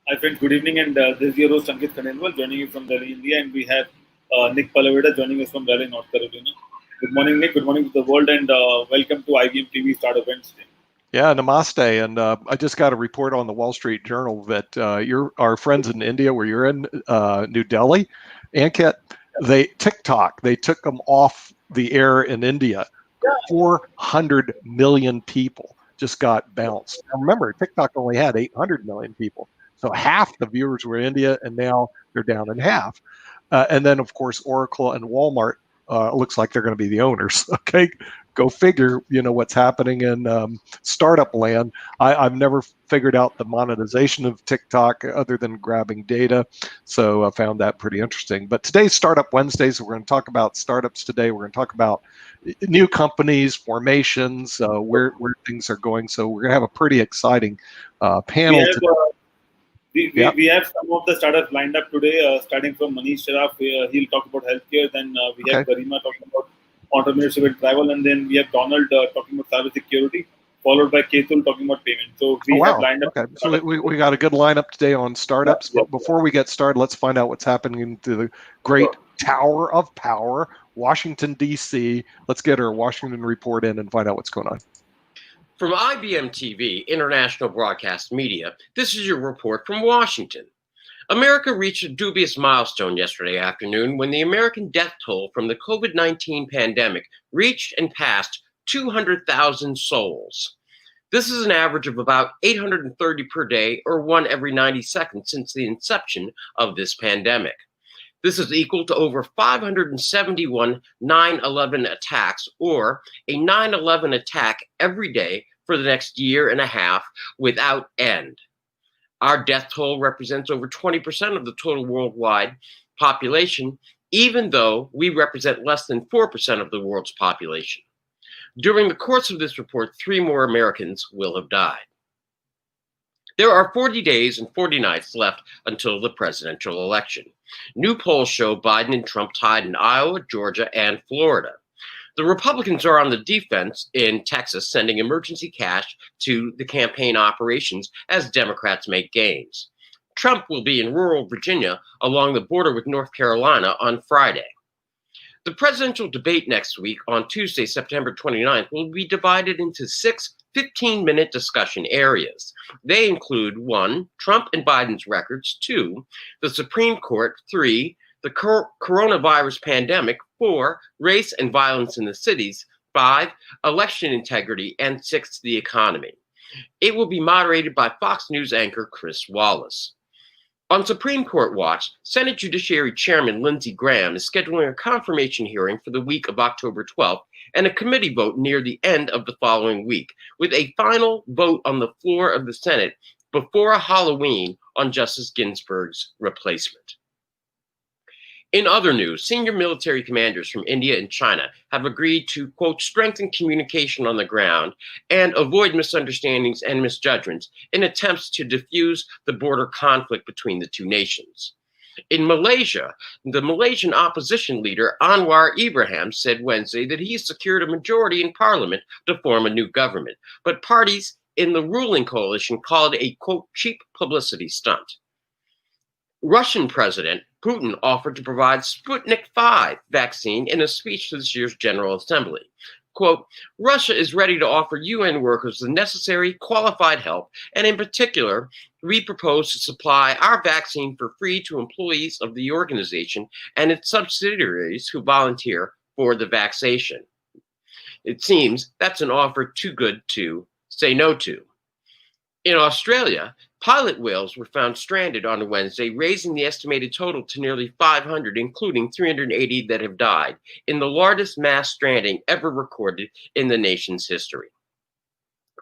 Hi friends, good evening, and this is your host Ankit Khandelwal joining you from Delhi, India, and we have Nick Palaveda joining us from Raleigh, North Carolina. Good morning, Nick. Good morning to the world, and welcome to IBMTV Startup Wednesday. Yeah, namaste. And I just got a report on the Wall Street Journal that our friends in India, where you're in New Delhi, Ankit, TikTok, they took them off the air in India. 400 million people just got bounced. Now remember, TikTok only had 800 million people. So half the viewers were in India, and now they're down in half. And then, of course, Oracle and Walmart looks like they're going to be the owners. Okay, go figure. You know what's happening in startup land. I've never figured out the monetization of TikTok other than grabbing data, so I found that pretty interesting. But today's Startup Wednesdays, we're going to talk about startups today. We're going to talk about new companies, formations, where things are going. So we're going to have a pretty exciting panel today. We have some of the startups lined up today, starting from Manish, Saraf. He'll talk about healthcare. Then we have Garima talking about entrepreneurship and travel. And then we have Donald talking about cybersecurity, followed by Ketul talking about payment. So we have lined up. Okay, so we got a good lineup today on startups. But before we get started, let's find out what's happening to the great Tower of Power, Washington, D.C. Let's get our Washington report in and find out what's going on. From IBMTV, International Broadcast Media, this is your report from Washington. America reached a dubious milestone yesterday afternoon when the American death toll from the COVID-19 pandemic reached and passed 200,000 souls. This is an average of about 830 per day, or one every 90 seconds since the inception of this pandemic. This is equal to over 571 9/11 attacks, or a 9/11 attack every day for the next year and a half without end. Our death toll represents over 20% of the total worldwide population, even though we represent less than 4% of the world's population. During the course of this report, 3 more Americans will have died. There are 40 days and 40 nights left until the presidential election. New polls show Biden and Trump tied in Iowa, Georgia, and Florida. The Republicans are on the defense in Texas, sending emergency cash to the campaign operations as Democrats make gains. Trump will be in rural Virginia along the border with North Carolina on Friday. The presidential debate next week on Tuesday, September 29th, will be divided into 6 15-minute discussion areas. They include 1, Trump and Biden's records, 2, the Supreme Court, 3, the coronavirus pandemic, 4, race and violence in the cities, 5, election integrity, and 6, the economy. It will be moderated by Fox News anchor Chris Wallace. On Supreme Court watch, Senate Judiciary Chairman Lindsey Graham is scheduling a confirmation hearing for the week of October 12th and a committee vote near the end of the following week, with a final vote on the floor of the Senate before Halloween on Justice Ginsburg's replacement. In other news, senior military commanders from India and China have agreed to, quote, strengthen communication on the ground and avoid misunderstandings and misjudgments in attempts to diffuse the border conflict between the two nations. In Malaysia, the Malaysian opposition leader Anwar Ibrahim said Wednesday that he secured a majority in parliament to form a new government, but parties in the ruling coalition called it a, quote, cheap publicity stunt. Russian President Putin offered to provide Sputnik V vaccine in a speech to this year's General Assembly. Quote, Russia is ready to offer UN workers the necessary qualified help, and in particular, we propose to supply our vaccine for free to employees of the organization and its subsidiaries who volunteer for the vaccination. It seems that's an offer too good to say no to. In Australia, pilot whales were found stranded on Wednesday, raising the estimated total to nearly 500, including 380 that have died, in the largest mass stranding ever recorded in the nation's history.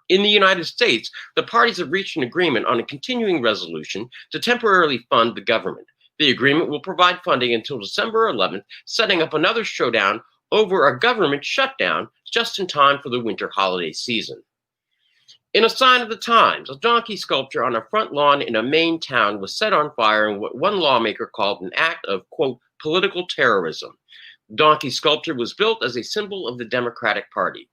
In the United States, the parties have reached an agreement on a continuing resolution to temporarily fund the government. The agreement will provide funding until December 11th, setting up another showdown over a government shutdown just in time for the winter holiday season. In a sign of the times, a donkey sculpture on a front lawn in a Maine town was set on fire in what one lawmaker called an act of, quote, political terrorism. The donkey sculpture was built as a symbol of the Democratic Party.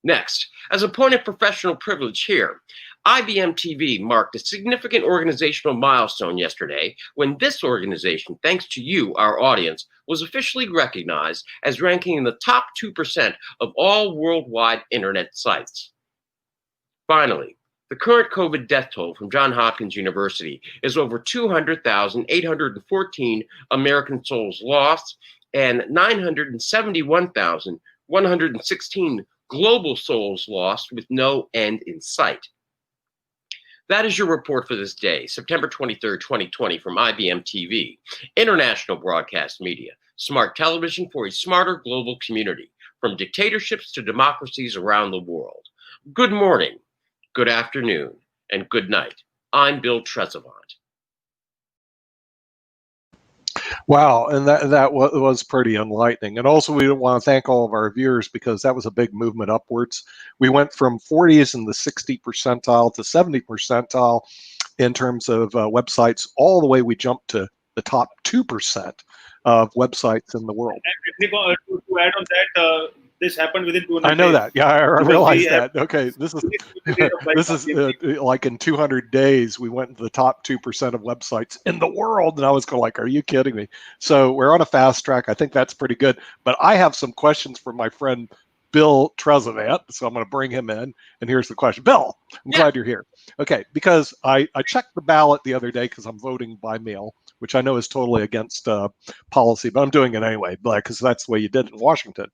Next, as a point of professional privilege here, IBMTV marked a significant organizational milestone yesterday when this organization, thanks to you, our audience, was officially recognized as ranking in the top 2% of all worldwide internet sites. Finally, the current COVID death toll from Johns Hopkins University is over 200,814 American souls lost and 971,116 global souls lost with no end in sight. That is your report for this day, September 23rd, 2020, from IBM TV, international broadcast media, smart television for a smarter global community, from dictatorships to democracies around the world. Good morning, good afternoon, and good night. I'm Bill Trezevant. Wow, and that was pretty enlightening. And also, we want to thank all of our viewers because that was a big movement upwards. We went from 40s in the 60 percentile to 70 percentile in terms of websites, all the way we jumped to the top 2% of websites in the world. And to add on that, this happened within 200 days. I know that. Yeah, I realized that. Okay, this is like in 200 days, we went into the top 2% of websites in the world, and I was like, "Are you kidding me?" So we're on a fast track. I think that's pretty good. But I have some questions for my friend Bill Trezevant, so I'm going to bring him in. And here's the question, Bill. I'm glad you're here. Okay, because I checked the ballot the other day because I'm voting by mail, which I know is totally against policy, but I'm doing it anyway, because that's the way you did it in Washington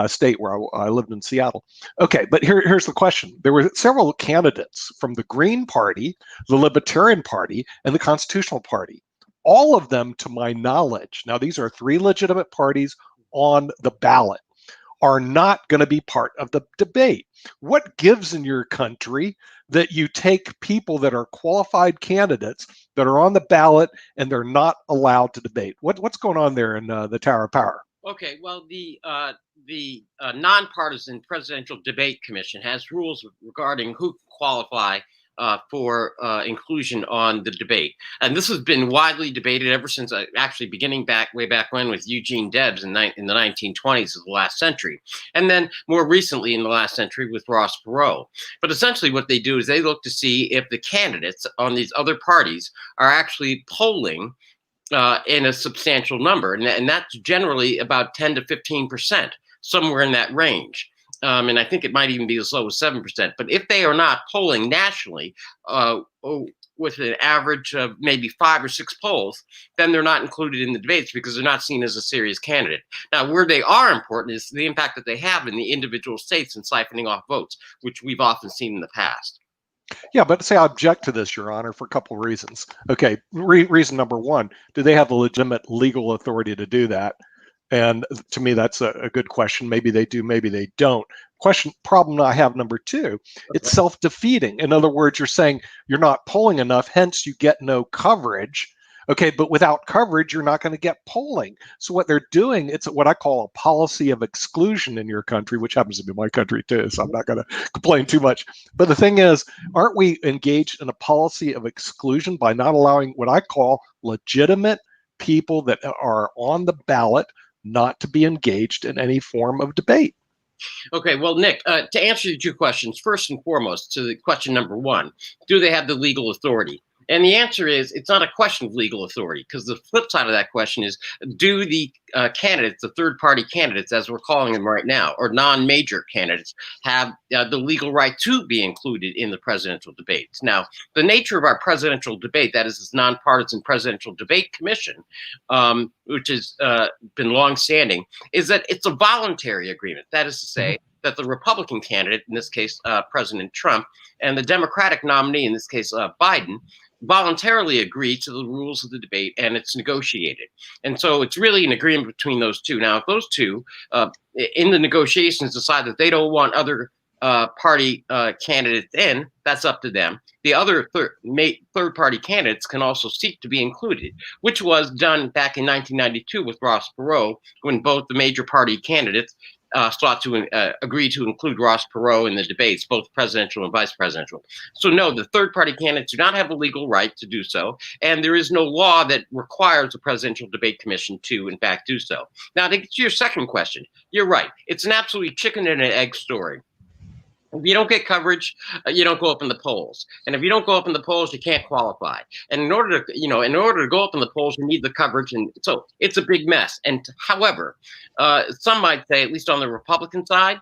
State, where I lived in Seattle. Okay, but here's the question. There were several candidates from the Green Party, the Libertarian Party, and the Constitutional Party. All of them, to my knowledge, now these are three legitimate parties on the ballot, are not going to be part of the debate. What gives in your country that you take people that are qualified candidates that are on the ballot and they're not allowed to debate? What's going on there in the Tower of Power? Okay, well, the Nonpartisan Presidential Debate Commission has rules regarding who can qualify for inclusion on the debate. And this has been widely debated ever since, actually beginning way back when with Eugene Debs in the 1920s of the last century. And then more recently in the last century with Ross Perot. But essentially what they do is they look to see if the candidates on these other parties are actually polling in a substantial number. And that's generally about 10 to 15%, somewhere in that range. And I think it might even be as low as 7%. But if they are not polling nationally with an average of maybe 5 or 6 polls, then they're not included in the debates because they're not seen as a serious candidate. Now, where they are important is the impact that they have in the individual states in siphoning off votes, which we've often seen in the past. Yeah, but say I object to this, Your Honor, for a couple of reasons. Okay, reason number one, do they have the legitimate legal authority to do that? And to me, that's a good question. Maybe they do, maybe they don't. Problem I have number two, it's self-defeating. In other words, you're saying you're not polling enough, hence you get no coverage. Okay, but without coverage, you're not going to get polling. So what they're doing, it's what I call a policy of exclusion in your country, which happens to be my country too, so I'm not going to complain too much. But the thing is, aren't we engaged in a policy of exclusion by not allowing what I call legitimate people that are on the ballot not to be engaged in any form of debate? Okay, well, Nick, to answer your two questions, first and foremost, to the question number one, do they have the legal authority? And the answer is it's not a question of legal authority, because the flip side of that question is, do the candidates, the third-party candidates, as we're calling them right now, or non-major candidates, have the legal right to be included in the presidential debates? Now, the nature of our presidential debate, that is this nonpartisan presidential debate commission, which has been longstanding, is that it's a voluntary agreement. That is to say, that the Republican candidate, in this case President Trump, and the Democratic nominee, in this case Biden, voluntarily agree to the rules of the debate, and it's negotiated. And so it's really an agreement between those two. Now, if those two in the negotiations decide that they don't want other party candidates in, that's up to them. The other third-party candidates can also seek to be included, which was done back in 1992 with Ross Perot, when both the major party candidates sought to agree to include Ross Perot in the debates, both presidential and vice presidential. So no, the third-party candidates do not have a legal right to do so, and there is no law that requires the Presidential Debate Commission to, in fact, do so. Now, to get to your second question, you're right. It's an absolutely chicken and an egg story. If you don't get coverage, you don't go up in the polls. And if you don't go up in the polls, you can't qualify. And in order to go up in the polls, you need the coverage. And so it's a big mess. And however, some might say, at least on the Republican side,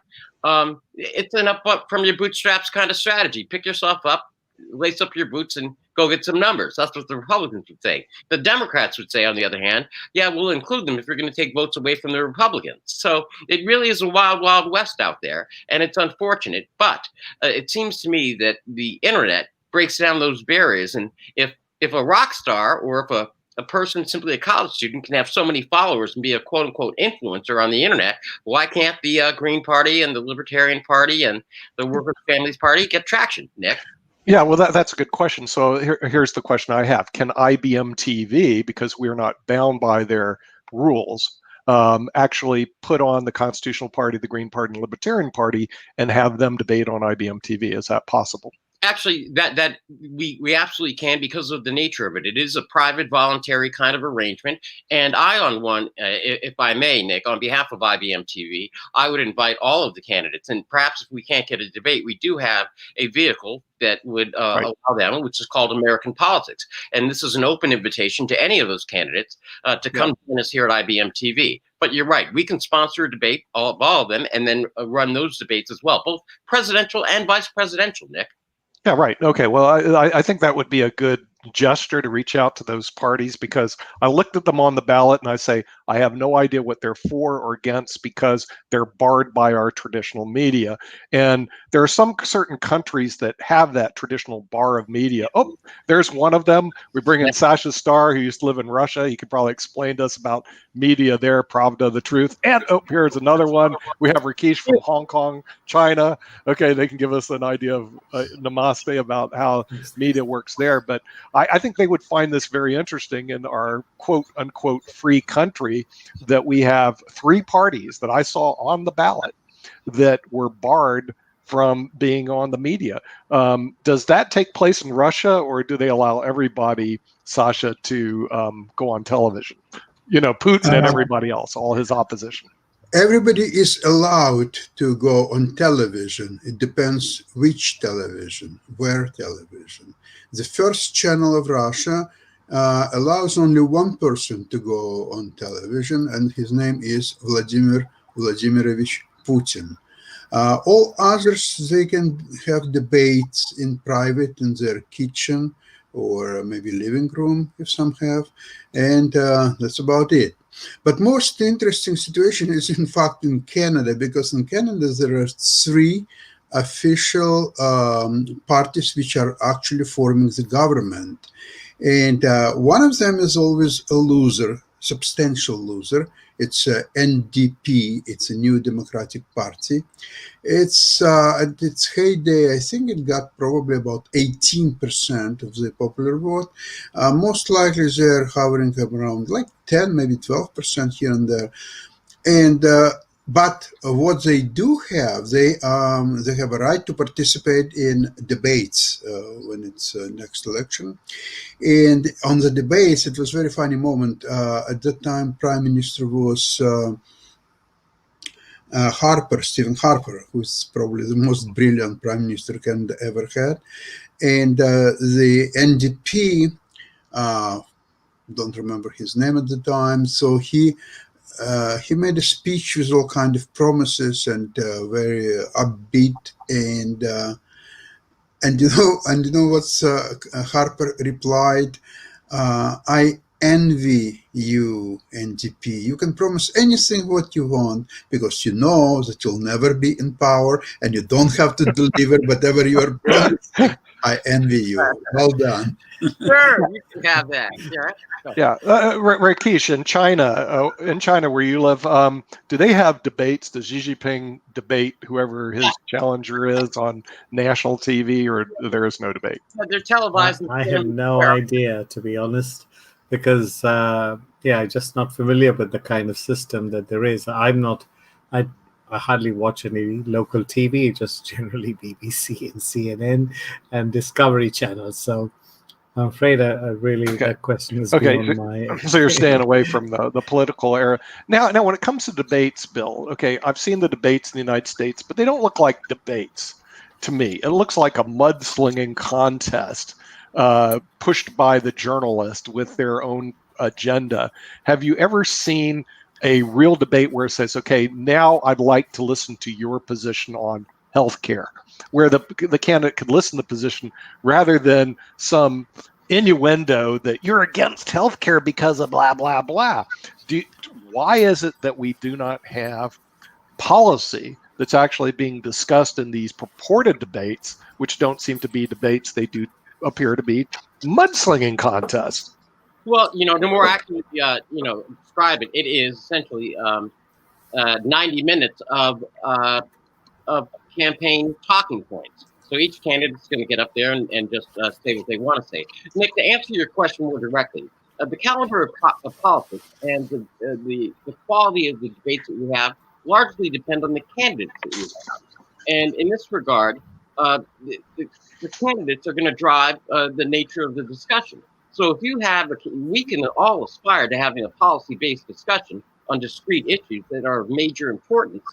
it's an up from your bootstraps kind of strategy. Pick yourself up, lace up your boots, and go get some numbers. That's what the Republicans would say. The Democrats would say, on the other hand, yeah, we'll include them if you're going to take votes away from the Republicans. So it really is a wild, wild west out there, and it's unfortunate. But it seems to me that the internet breaks down those barriers. And if a rock star or if a person, simply a college student, can have so many followers and be a quote unquote influencer on the internet, why can't the Green Party and the Libertarian Party and the Workers' Families Party get traction, Nick? Yeah, well, that's a good question. So here's the question I have. Can IBMTV, because we're not bound by their rules, actually put on the Constitutional Party, the Green Party, and Libertarian Party and have them debate on IBMTV? Is that possible? Actually, that we absolutely can, because of the nature of it. It is a private, voluntary kind of arrangement. And I, on one, if I may, Nick, on behalf of IBM TV, I would invite all of the candidates. And perhaps if we can't get a debate, we do have a vehicle that would allow them, which is called American Politics. And this is an open invitation to any of those candidates to come join us here at IBM TV. But you're right, we can sponsor a debate, all of them, and then run those debates as well, both presidential and vice presidential, Nick. Yeah, right. Okay. Well, I think that would be a good gesture to reach out to those parties, because I looked at them on the ballot and I say, I have no idea what they're for or against, because they're barred by our traditional media. And there are some certain countries that have that traditional bar of media. Oh, there's one of them. We bring in Sasha Starr, who used to live in Russia. He could probably explain to us about media there, Pravda, the Truth. And here's another one. We have Rakesh from Hong Kong, China. Okay, they can give us an idea of namaste about how media works there. But I think they would find this very interesting in our quote unquote free country, that we have three parties that I saw on the ballot that were barred from being on the media. Does that take place in Russia, or do they allow everybody, Sasha, to go on television? You know, Putin and everybody else, all his opposition. Everybody is allowed to go on television. It depends which television, where television. The first channel of Russia allows only one person to go on television, and his name is Vladimir Vladimirovich Putin. All others, they can have debates in private in their kitchen or maybe living room, if some have, and that's about it. But most interesting situation is in fact in Canada, because in Canada there are three official parties which are actually forming the government. And one of them is always a loser, substantial loser. It's NDP, it's a New Democratic Party. It's at its heyday, I think it got probably about 18% of the popular vote. Most likely they're hovering around like 10, maybe 12% here and there. And but what they do have, they have a right to participate in debates when it's next election. And on the debates, it was a very funny moment. At that time, Prime Minister was Stephen Harper, who's probably the most brilliant Prime Minister Canada ever had. And the NDP, don't remember his name at the time, so he made a speech with all kind of promises and very upbeat, and you know what's Harper replied? I envy you, NDP. You can promise anything what you want, because you know that you'll never be in power and you don't have to deliver whatever you are promising. I envy you. Well done. Sure, you can have that. Yeah, Rakesh, in China where you live, do they have debates? Does Xi Jinping debate whoever his challenger is on national TV, or there is no debate? They're televised. I have no idea, to be honest, because I'm just not familiar with the kind of system that there is. I hardly watch any local TV, just generally BBC and CNN and Discovery Channel. So I'm afraid that question is beyond my... So you're staying away from the political era. Now, when it comes to debates, Bill, okay, I've seen the debates in the United States, but they don't look like debates. to me. It looks like a mudslinging contest pushed by the journalist with their own agenda. Have you ever seen a real debate where it says, okay, now I'd like to listen to your position on healthcare, where the candidate could listen to the position rather than some innuendo that you're against healthcare because of blah, blah, blah. Why is it that we do not have policy that's actually being discussed in these purported debates, which don't seem to be debates? They do appear to be mudslinging contests. Well, the more accurately, describe it, it is essentially 90 minutes of campaign talking points. So each candidate's going to get up there and just say what they want to say. Nick, to answer your question more directly, the caliber of politics and the quality of the debates that we have largely depend on the candidates that we have. And in this regard, the candidates are going to drive the nature of the discussion. So if you have, we can all aspire to having a policy-based discussion on discrete issues that are of major importance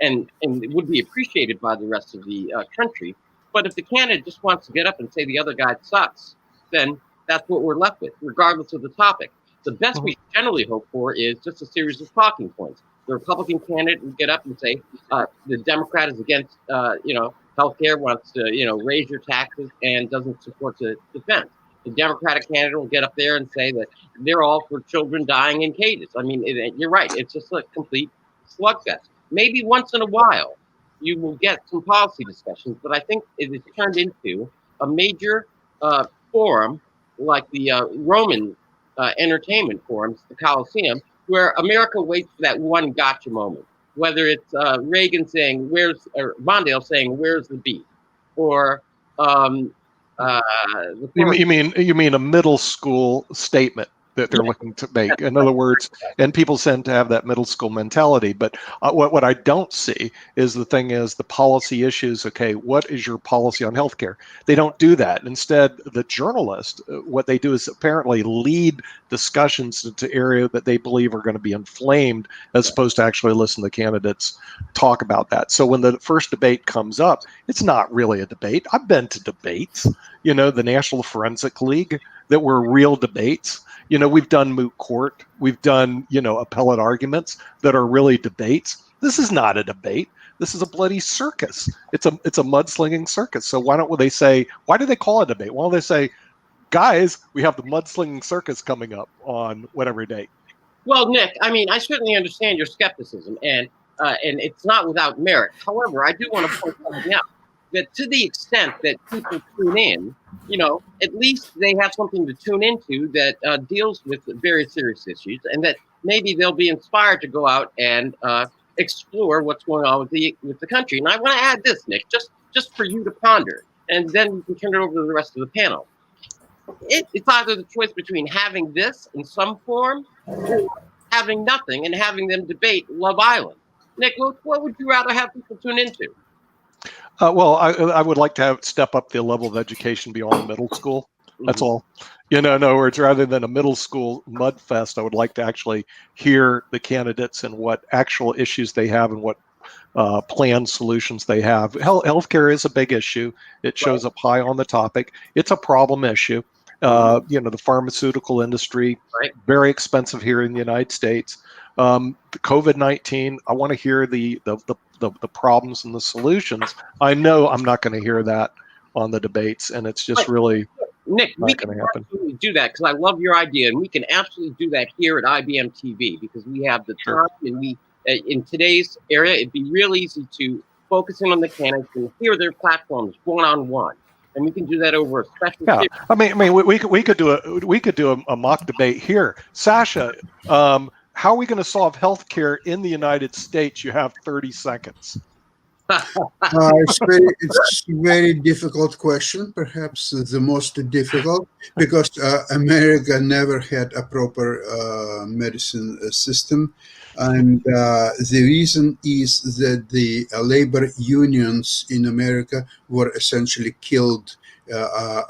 and would be appreciated by the rest of the country. But if the candidate just wants to get up and say the other guy sucks, then that's what we're left with, regardless of the topic. The best we generally hope for is just a series of talking points. The Republican candidate would get up and say the Democrat is against, healthcare, wants to, raise your taxes and doesn't support the defense. The Democratic candidate will get up there and say that they're all for children dying in cages. I mean, you're right. It's just a complete slugfest. Maybe once in a while you will get some policy discussions, but I think it has turned into a major forum like the Roman entertainment forums, the Colosseum, where America waits for that one gotcha moment. Whether it's Reagan saying, or Mondale saying, "Where's the beef?" Or you mean a middle school statement that they're looking to make. In other words, and people tend to have that middle school mentality. But what I don't see is the policy issues. Okay, what is your policy on healthcare? They don't do that. Instead, the journalist, what they do is apparently lead discussions into area that they believe are going to be inflamed, as opposed to actually listen to candidates talk about that. So when the first debate comes up, it's not really a debate. I've been to debates, the National Forensic League, that were real debates. We've done moot court. We've done, appellate arguments that are really debates. This is not a debate. This is a bloody circus. It's a mudslinging circus. So why do they call it a debate? Why don't they say, guys, we have the mudslinging circus coming up on whatever date? Well, Nick, I certainly understand your skepticism, and it's not without merit. However, I do want to point something out. That to the extent that people tune in, at least they have something to tune into that deals with very serious issues, and that maybe they'll be inspired to go out and explore what's going on with the country. And I want to add this, Nick, just for you to ponder, and then we can turn it over to the rest of the panel. It's either the choice between having this in some form or having nothing and having them debate Love Island. Nick, what would you rather have people tune into? Well, I would like to step up the level of education beyond middle school. That's all. In other words, rather than a middle school mud fest, I would like to actually hear the candidates and what actual issues they have and what planned solutions they have. Healthcare is a big issue. It shows up high on the topic. It's a problem issue. The pharmaceutical industry, very expensive here in the United States. The COVID-19, I want to hear the problems and the solutions. I know I'm not going to hear that on the debates, and it's just really Nick, not we going can to happen. absolutely do that because I love your idea, and we can absolutely do that here at IBMTV because we have the time, and we in today's area, it'd be real easy to focus in on the candidates and hear their platforms one-on-one. And we can do that over a special. Yeah, we could do a mock debate here. Sasha, how are we going to solve healthcare in the United States? You have 30 seconds. It's a very difficult question, perhaps the most difficult, because America never had a proper medicine system. And the reason is that the labor unions in America were essentially killed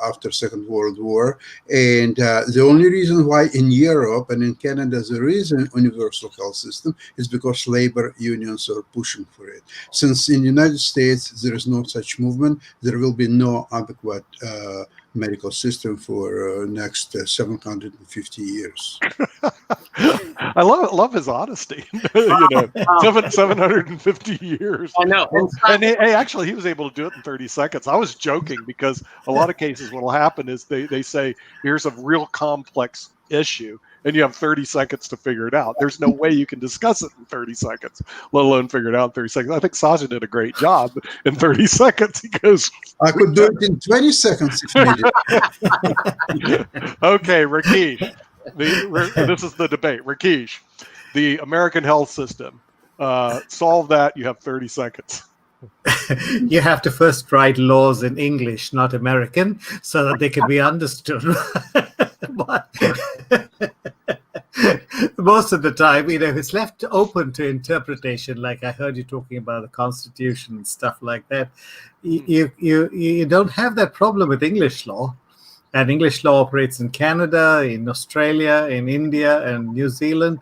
after Second World War. And the only reason why in Europe and in Canada there is a universal health system is because labor unions are pushing for it. Since in the United States there is no such movement, there will be no adequate medical system for next 750 years. I love his honesty. 750 years. I know. And actually, he was able to do it in 30 seconds. I was joking because a lot of cases what will happen is they say, here's a real complex issue, and you have 30 seconds to figure it out. There's no way you can discuss it in 30 seconds, let alone figure it out in 30 seconds. I think Sasha did a great job in 30 seconds. He goes, I could do it in 20 seconds if needed. Okay, Rakesh. This is the debate. Rakesh, the American health system, solve that. You have 30 seconds. You have to first write laws in English, not American, so that they can be understood. But most of the time, it's left open to interpretation. Like I heard you talking about the Constitution and stuff like that. You don't have that problem with English law. And English law operates in Canada, in Australia, in India, and New Zealand.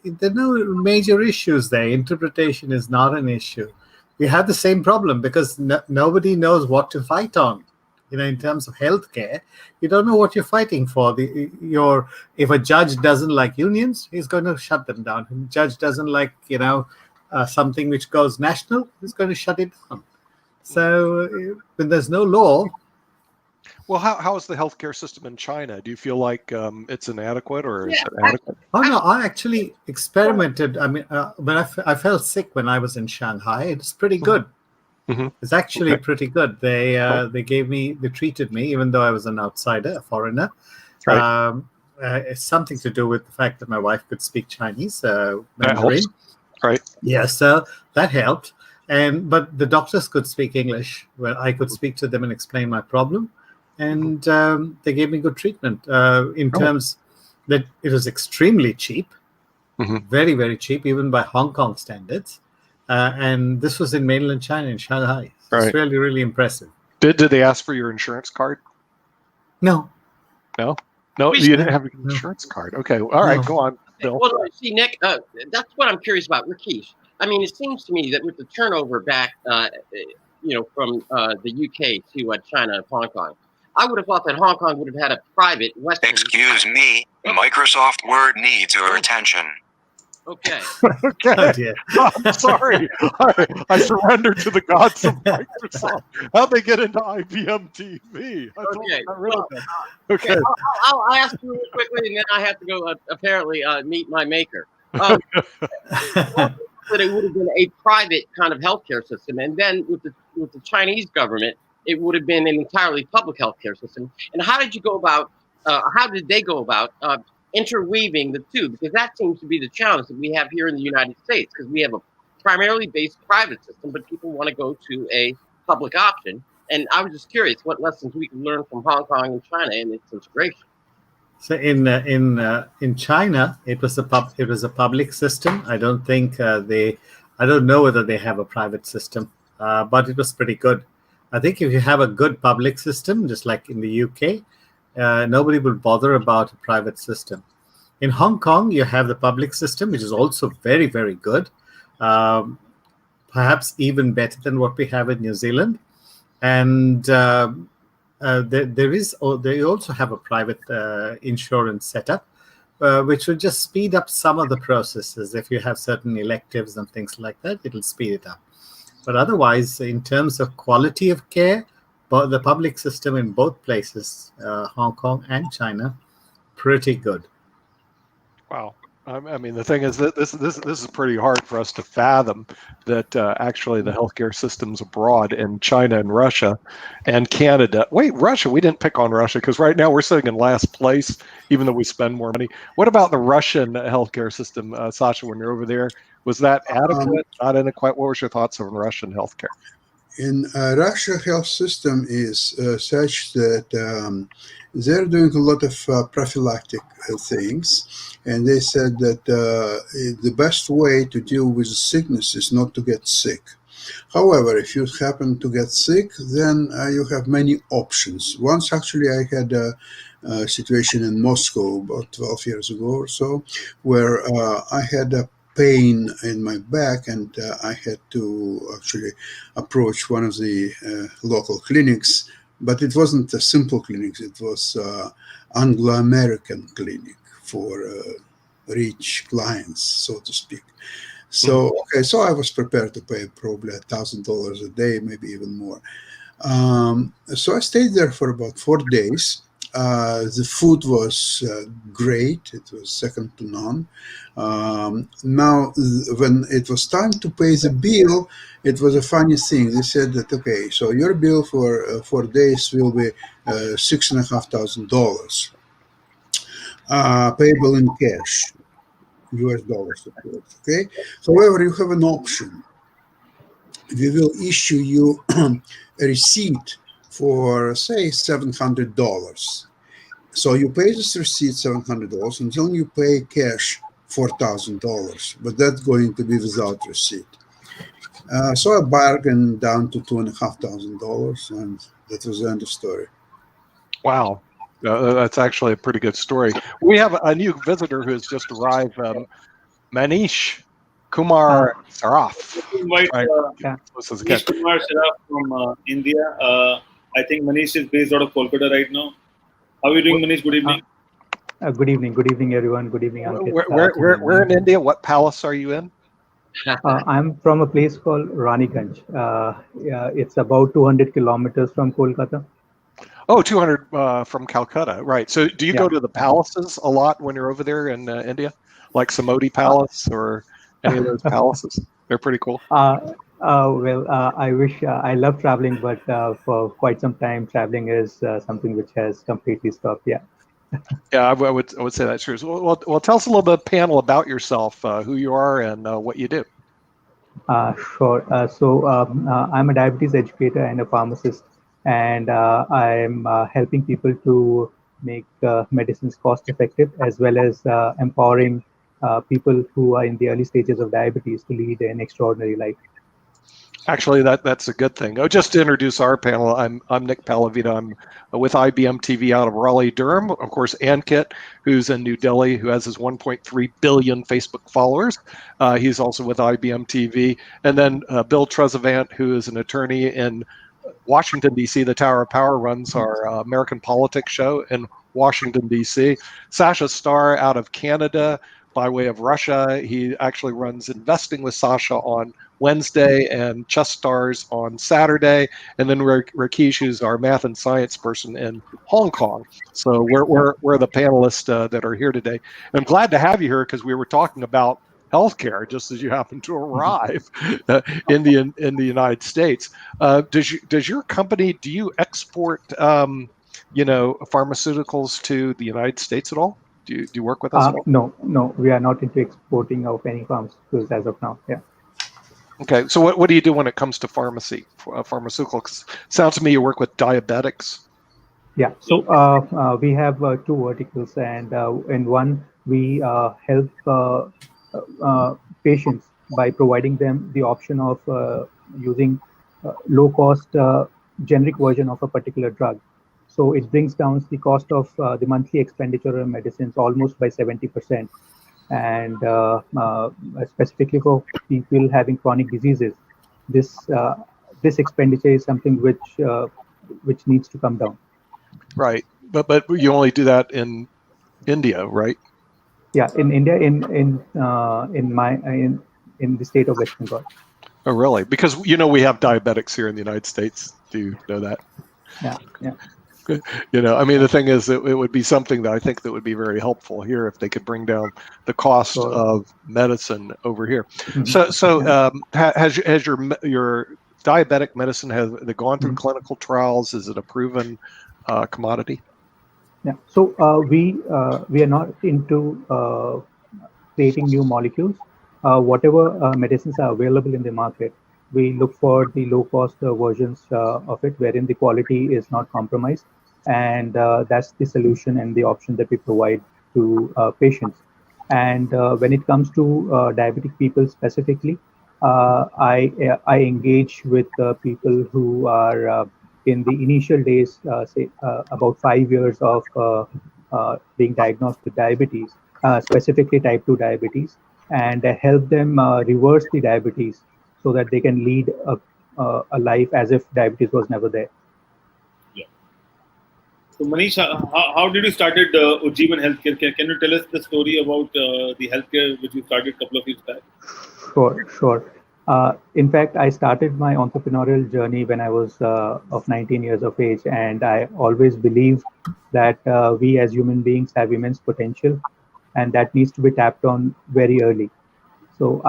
There are no major issues there. Interpretation is not an issue. We have the same problem because nobody knows what to fight on. In terms of healthcare, you don't know what you're fighting for. If a judge doesn't like unions, he's going to shut them down. If a judge doesn't like, something which goes national, he's going to shut it down. So when there's no law. Well, how is the healthcare system in China? Do you feel like it's inadequate, or is it adequate? Oh no, I actually experimented. I mean, when I felt sick when I was in Shanghai, it's pretty good. Mm-hmm. It's actually pretty good. They treated me, even though I was an outsider, a foreigner. Right. It's something to do with the fact that my wife could speak Chinese, That Mandarin. helps. Right. Yes, that helped. But the doctors could speak English, where I could speak to them and explain my problem. And they gave me good treatment in terms that it was extremely cheap, very, very cheap, even by Hong Kong standards. And this was in mainland China, in Shanghai. So it's really, really impressive. Did they ask for your insurance card? No. No, you didn't have an insurance card. Okay, all right, go on, Bill. Well, see, Nick, that's what I'm curious about, Rakesh. I mean, it seems to me that with the turnover back, from the UK to China and Hong Kong, I would have thought that Hong Kong would have had a private Western. Excuse me, Microsoft Word needs your attention. Okay. Okay. Oh, dear. I'm sorry. I surrendered to the gods of Microsoft. How'd they get into IBMTV? Okay. I'll ask you real quickly, and then I have to go apparently meet my maker. That it would have been a private kind of healthcare system, and then with the Chinese government, it would have been an entirely public healthcare system. And how did you go about? How did they go about interweaving the two? Because that seems to be the challenge that we have here in the United States, because we have a primarily based private system, but people want to go to a public option. And I was just curious what lessons we can learn from Hong Kong and China in its integration. So in China, it was a public system. I don't think I don't know whether they have a private system, but it was pretty good. I think if you have a good public system, just like in the UK, nobody will bother about a private system. In Hong Kong, you have the public system, which is also very, very good, perhaps even better than what we have in New Zealand. And they also have a private insurance setup, which will just speed up some of the processes. If you have certain electives and things like that, it'll speed it up. But otherwise, in terms of quality of care, the public system in both places, Hong Kong and China, pretty good. Wow. I mean, the thing is that this is pretty hard for us to fathom that actually the healthcare systems abroad in China and Russia and Canada. Wait, Russia? We didn't pick on Russia because right now we're sitting in last place, even though we spend more money. What about the Russian healthcare system, Sasha? When you're over there, was that adequate? Not adequate? What was your thoughts on Russian healthcare? In Russia, health system is such that they're doing a lot of prophylactic things, and they said that the best way to deal with sickness is not to get sick. However, if you happen to get sick, then you have many options. Once, actually, I had a situation in Moscow about 12 years ago or so, where I had a pain in my back, and I had to actually approach one of the local clinics, but it wasn't a simple clinic. It was Anglo-American clinic for rich clients, so to speak. So, okay, so I was prepared to pay probably $1,000 a day, maybe even more. So I stayed there for about 4 days. The food was great. It was second to none. Now, when it was time to pay the bill, it was a funny thing. They said that, okay, so your bill for 4 days will be $6,500, payable in cash, US dollars, of course. Okay. However, you have an option. We will issue you a receipt for, say, $700. So you pay this receipt, $700, until you pay cash $4,000, but that's going to be without receipt. So I bargained down to $2,500, and that was the end of story. Wow. That's actually a pretty good story. We have a new visitor who has just arrived, Manish, Kumar, Saraf. Invite Manish Kumar Saraf from India. I think Manish is based out of Kolkata right now. How are you doing, Manish? Good evening. Good evening. Good evening, everyone. Good evening, Ankit. Where in India? What palace are you in? I'm from a place called Raniganj. It's about 200 kilometers from Kolkata. Oh, 200 from Calcutta, right. So do you go to the palaces a lot when you're over there in India? Like Samodi Palace or any of those palaces? They're pretty cool. I wish I love traveling, but for quite some time, traveling is something which has completely stopped. Yeah. Yeah, I would say that's true. Well, tell us a little bit, panel, about yourself, who you are and what you do. Sure. I'm a diabetes educator and a pharmacist, and I'm helping people to make medicines cost effective, as well as empowering people who are in the early stages of diabetes to lead an extraordinary life. Actually, that's a good thing. Oh, just to introduce our panel, I'm Nick Palavita. I'm with IBMTV out of Raleigh, Durham. Of course, Ankit, who's in New Delhi, who has his 1.3 billion Facebook followers. He's also with IBMTV. And then Bill Trezevant, who is an attorney in Washington, D.C. The Tower of Power runs our American Politics show in Washington, D.C. Sasha Starr out of Canada by way of Russia. He actually runs Investing with Sasha on Wednesday and Chess Stars on Saturday. And then Rakesh, who's our math and science person in Hong Kong. So we're the panelists that are here today. And I'm glad to have you here because we were talking about healthcare just as you happen to arrive in the United States. Does your company, do you export pharmaceuticals to the United States at all? Do you work with us at all? No, we are not into exporting of any pharmaceuticals as of now. Yeah. Okay, so what do you do when it comes to pharmaceuticals? Sounds to me you work with diabetics. Yeah, so we have two verticals, and in one we help patients by providing them the option of using low-cost generic version of a particular drug. So it brings down the cost of the monthly expenditure of medicines almost by 70%. And specifically for people having chronic diseases, this expenditure is something which needs to come down. Right, but you only do that in India, right? Yeah, in India, in the state of West Bengal. Oh, really? Because we have diabetics here in the United States. Do you know that? Yeah. The thing is, it would be something that I think that would be very helpful here if they could bring down the cost of medicine over here. Mm-hmm. Has your diabetic medicine, has it gone through clinical trials? Is it a proven commodity? Yeah. So we are not into creating new molecules. Whatever medicines are available in the market, we look for the low-cost versions of it, wherein the quality is not compromised, and that's the solution and the option that we provide to patients. And when it comes to diabetic people specifically, I engage with people who are in the initial days, say about 5 years of being diagnosed with diabetes, specifically type 2 diabetes, and help them reverse the diabetes so that they can lead a life as if diabetes was never there. Yeah. So Manish, how did you started Ujjeewan Healthcare? Can you tell us the story about the healthcare which you started a couple of years back? Sure. In fact, I started my entrepreneurial journey when I was of 19 years of age, and I always believed that we as human beings have immense potential, and that needs to be tapped on very early. So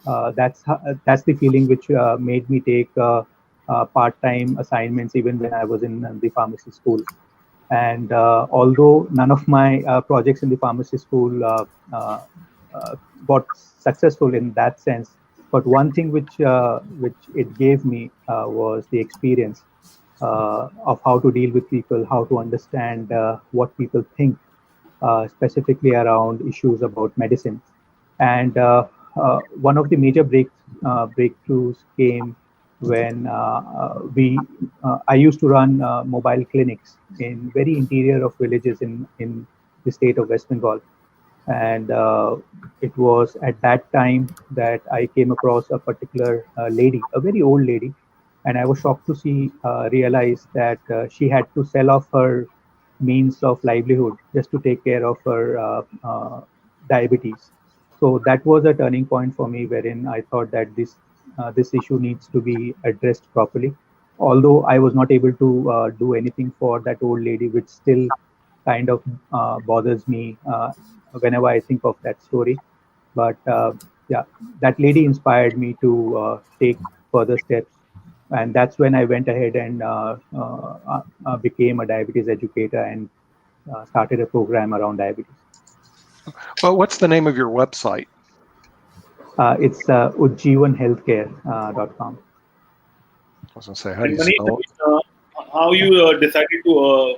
that's the feeling which made me take part-time assignments even when I was in the pharmacy school. And although none of my projects in the pharmacy school uh, got successful in that sense, but one thing which it gave me was the experience of how to deal with people, how to understand what people think, specifically around issues about medicine. And one of the major breakthroughs came when I used to run mobile clinics in very interior of villages in the state of West Bengal. And it was at that time that I came across a particular lady, a very old lady, and I was shocked to realize that she had to sell off her means of livelihood just to take care of her diabetes. So that was a turning point for me, wherein I thought that this issue needs to be addressed properly. Although I was not able to do anything for that old lady, which still kind of bothers me whenever I think of that story. But yeah, that lady inspired me to take further steps, and that's when I went ahead and became a diabetes educator and started a program around diabetes. Well, what's the name of your website? It's ujjeewanhealthcare.com. I was going to say, how do And you spell it? Manish, how you decided to,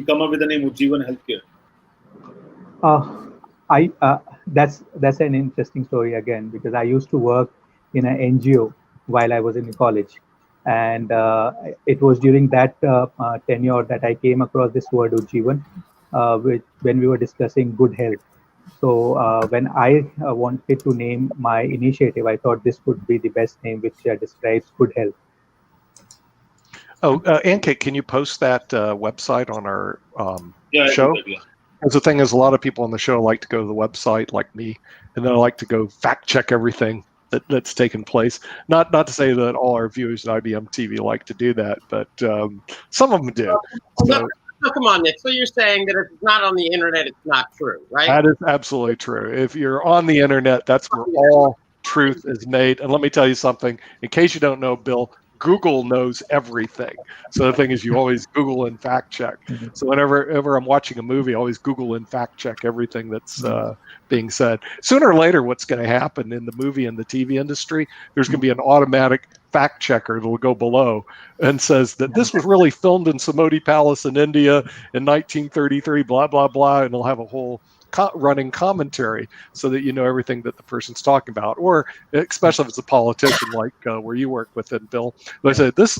come up with the name Ujjeewan Healthcare? I that's an interesting story again, because I used to work in an NGO while I was in college, and it was during that tenure that I came across this word Ujjeewan, when we were discussing good health. So when I wanted to name my initiative, I thought this would be the best name which describes good health. Oh, Ankit, can you post that website on our show? Yeah. Because the thing is, a lot of people on the show like to go to the website, like me, and then I like to go fact check everything that's taken place. Not to say that all our viewers at IBMTV like to do that, but some of them do. No, come on, Nick. So you're saying that if it's not on the internet, it's not true, right? That is absolutely true. If you're on the internet, that's where all truth is made. And let me tell you something, in case you don't know, Bill, Google knows everything. So the thing is, you always Google and fact check. So whenever I'm watching a movie, I always Google and fact check everything that's being said. Sooner or later, what's going to happen in the movie and the TV industry, there's going to be an automatic fact checker that will go below and says that this was really filmed in Samoti Palace in India in 1933, blah, blah, blah. And it'll have a whole running commentary so that you know everything that the person's talking about, or especially if it's a politician like where you work with it, Bill. They say this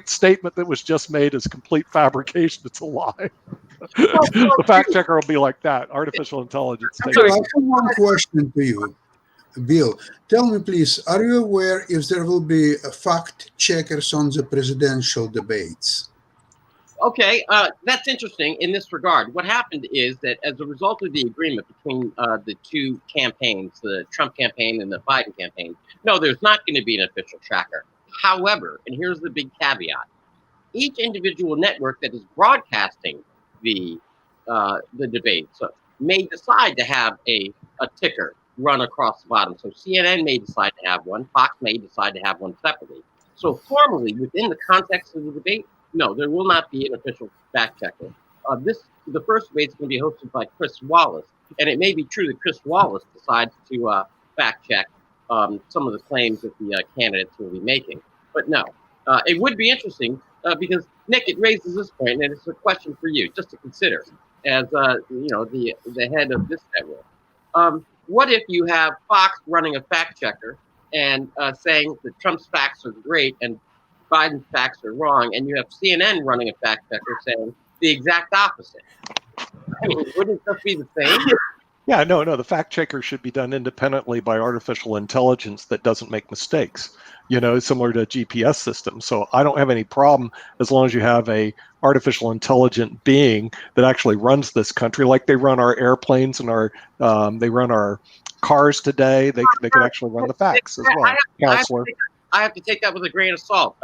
statement that was just made is complete fabrication. It's a lie. The fact checker will be like that. Artificial intelligence. So I have one question to you, Bill. Tell me, please, are you aware if there will be fact checkers on the presidential debates? Okay, that's interesting in this regard. What happened is that as a result of the agreement between the two campaigns, the Trump campaign and the Biden campaign, no, there's not going to be an official tracker. However, and here's the big caveat, each individual network that is broadcasting the debate may decide to have a ticker run across the bottom. So CNN may decide to have one, Fox may decide to have one separately. So formally, within the context of the debate, no, there will not be an official fact checker. The first debate is going to be hosted by Chris Wallace, and it may be true that Chris Wallace decides to fact check some of the claims that the candidates will be making. But no, it would be interesting because, Nick, it raises this point, and it's a question for you just to consider as the head of this network. What if you have Fox running a fact checker and saying that Trump's facts are great and Biden's facts are wrong, and you have CNN running a fact checker saying the exact opposite? I mean, wouldn't it just be the same? Yeah, no, the fact checker should be done independently by artificial intelligence that doesn't make mistakes, similar to a GPS system. So I don't have any problem as long as you have a artificial intelligent being that actually runs this country, like they run our airplanes and they run our cars today. They can actually run the facts as well, Counselor. I have to take that with a grain of salt,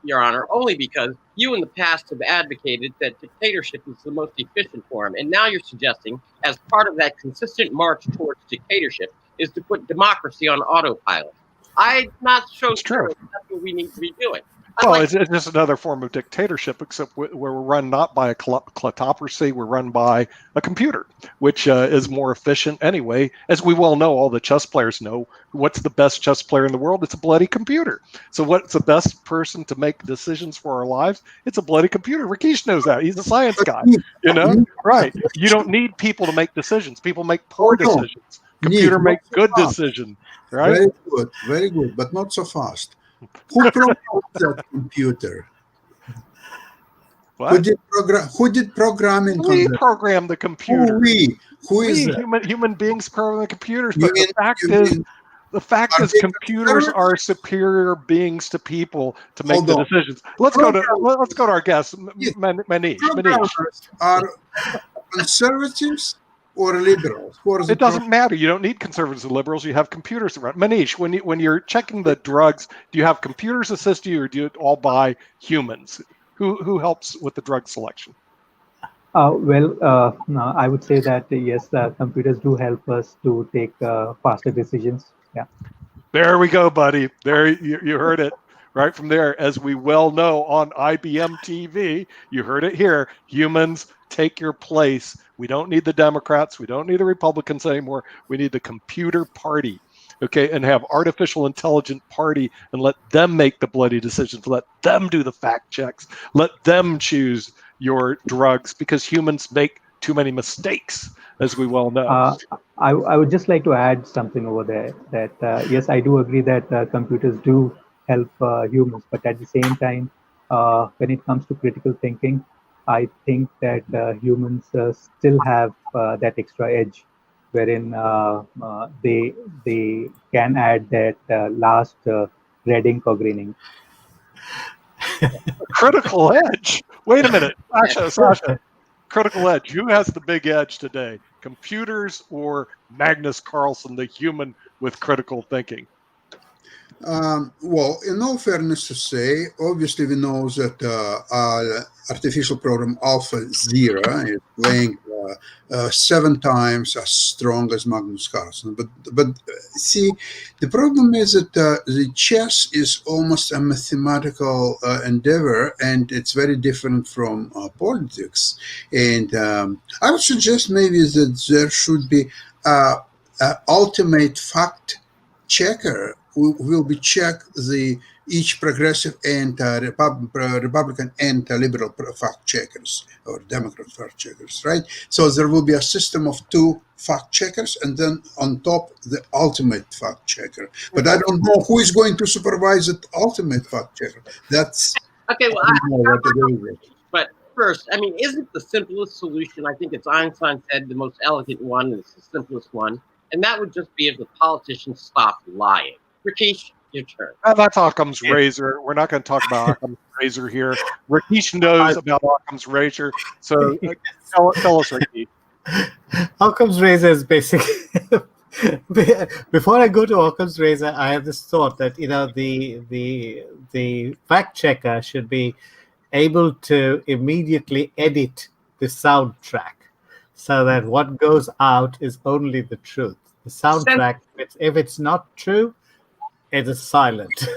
Your Honor, only because you in the past have advocated that dictatorship is the most efficient form. And now you're suggesting, as part of that consistent march towards dictatorship, is to put democracy on autopilot. I'm not so sure that's what we need to be doing. It's just another form of dictatorship, except where we're run not by a kleptocracy, we're run by a computer, which is more efficient anyway. As we well know, all the chess players know, what's the best chess player in the world? It's a bloody computer. So what's the best person to make decisions for our lives? It's a bloody computer. Rakesh knows that. He's a science guy, Right. You don't need people to make decisions. People make poor decisions. Computer makes good decisions, right? Very good, but not so fast. Who programmed that computer? What? Who did programming? We programmed the computer. Who is human beings program the computers? But the fact is, computers are superior beings to people to make the decisions. Let's go to our guest, Manish. Are conservatives or liberals? It doesn't matter. You don't need conservatives and liberals. You have computers around. Manish, when you're checking the drugs, do you have computers assist you, or do you all buy humans? Who helps with the drug selection? I would say that yes, computers do help us to take faster decisions. Yeah. There we go, buddy. There you heard it right from there. As we well know on IBMTV, you heard it here. Humans take your place. We don't need the Democrats. We don't need the Republicans anymore. We need the computer party, okay, and have artificial intelligent party and let them make the bloody decisions. Let them do the fact checks. Let them choose your drugs, because humans make too many mistakes, as we well know. I would just like to add something over there that, yes, I do agree that computers do help humans, but at the same time, when it comes to critical thinking, I think that humans still have that extra edge, wherein they can add that last red ink or green ink. Critical edge. Wait a minute, Sasha. Critical edge. Who has the big edge today? Computers or Magnus Carlsen, the human with critical thinking? Well, in all fairness to say, obviously we know that artificial program Alpha Zero is playing 7 times as strong as Magnus Carlsen. But see, the problem is that the chess is almost a mathematical endeavor, and it's very different from politics. And I would suggest maybe that there should be an ultimate fact checker who will be check each progressive and Republican and liberal fact checkers or Democrat fact checkers, right? So there will be a system of 2 fact checkers, and then on top the ultimate fact checker. But I don't know who is going to supervise that ultimate fact checker. That's okay. Well, but first, I mean, isn't the simplest solution? I think it's Einstein said the most elegant one is the simplest one, and that would just be if the politicians stopped lying. Rakesh, your turn. That's Occam's razor. We're not going to talk about Occam's razor here. Rakesh knows about Occam's razor, so tell us, Rakesh. Occam's razor is basically. Before I go to Occam's razor, I have this thought that the fact checker should be able to immediately edit the soundtrack so that what goes out is only the truth. The soundtrack, if it's not true, it is silent. So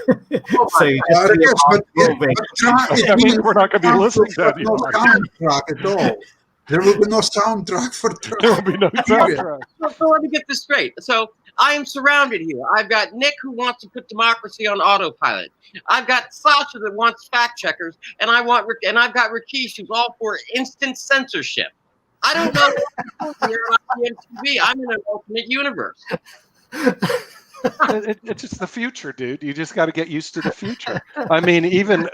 you just we're not going to be listening to no soundtrack at all. There will be no soundtrack for Trump. There will be no soundtrack. So let me get this straight. So I am surrounded here. I've got Nick who wants to put democracy on autopilot. I've got Sasha that wants fact checkers, and I've got Rakesh who's all for instant censorship. I don't know what to do here on IBMTV. I'm in an alternate universe. It's just the future, dude. You just got to get used to the future. I mean, even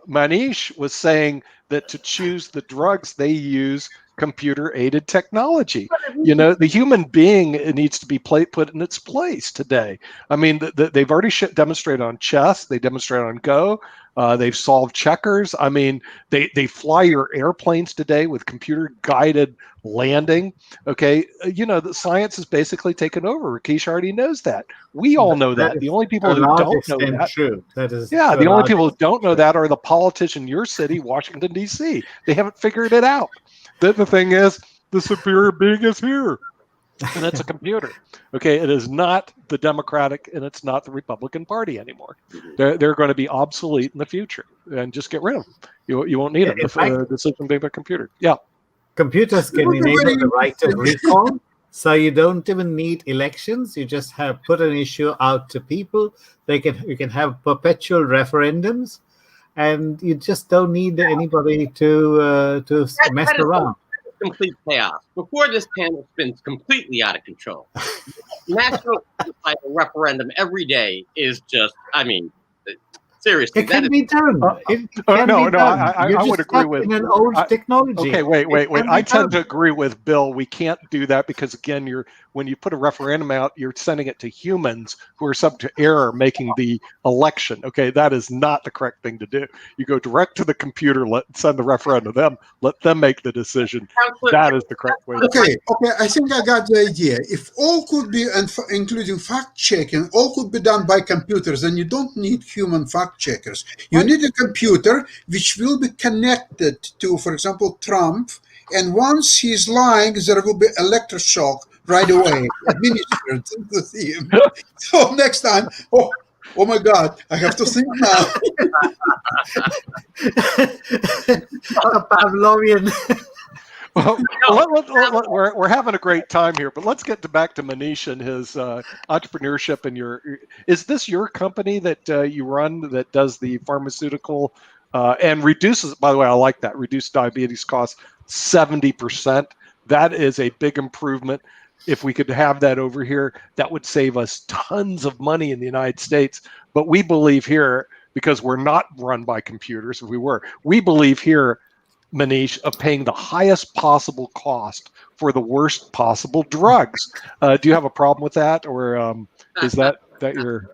Manish was saying that to choose the drugs, they use computer-aided technology. You know, the human being needs to be put in its place today. I mean, they've already demonstrated on chess. They demonstrated on Go. They've solved checkers. I mean, they fly your airplanes today with computer-guided landing. Okay, you know, the science is basically taken over. Rakesh already knows that. We all know that. The only people who don't know that. True. That is. Yeah, the only people who don't know that are the politicians in your city, Washington, D.C. They haven't figured it out. The thing is, the superior being is here, and it's a computer. Okay, it is not the Democratic and it's not the Republican Party anymore. They're going to be obsolete in the future, and just get rid of them. You won't need them. The decision being a computer. Yeah, computers can enable the right of recall, so you don't even need elections. You just have put an issue out to people. You can have perpetual referendums. And you just don't need anybody to mess around. Complete chaos. Before this panel spins completely out of control, national referendum every day is just, I mean, seriously. It can be done. I would agree with an old technology. Okay, wait. I tend to agree with Bill. We can't do that because, again, when you put a referendum out, you're sending it to humans who are subject to error making the election. Okay, that is not the correct thing to do. You go direct to the computer, send the referendum to them, let them make the decision. That is the correct way. Okay, I think I got the idea. If all could be, including fact checking, all could be done by computers, then you don't need human fact checkers. You need a computer which will be connected to, for example, Trump, and once he's lying, there will be electroshock right away administered into him. So next time, oh my God, I have to think now. Pavlovian. Well, we're having a great time here, but let's get back to Manish and his entrepreneurship. And is this your company that you run that does the pharmaceutical and reduces? By the way, I like that. Reduce diabetes costs 70%. That is a big improvement. If we could have that over here, that would save us tons of money in the United States. But we believe here, because we're not run by computers, if we were, we believe here, Manish, of paying the highest possible cost for the worst possible drugs. Do you have a problem with that, or is that your?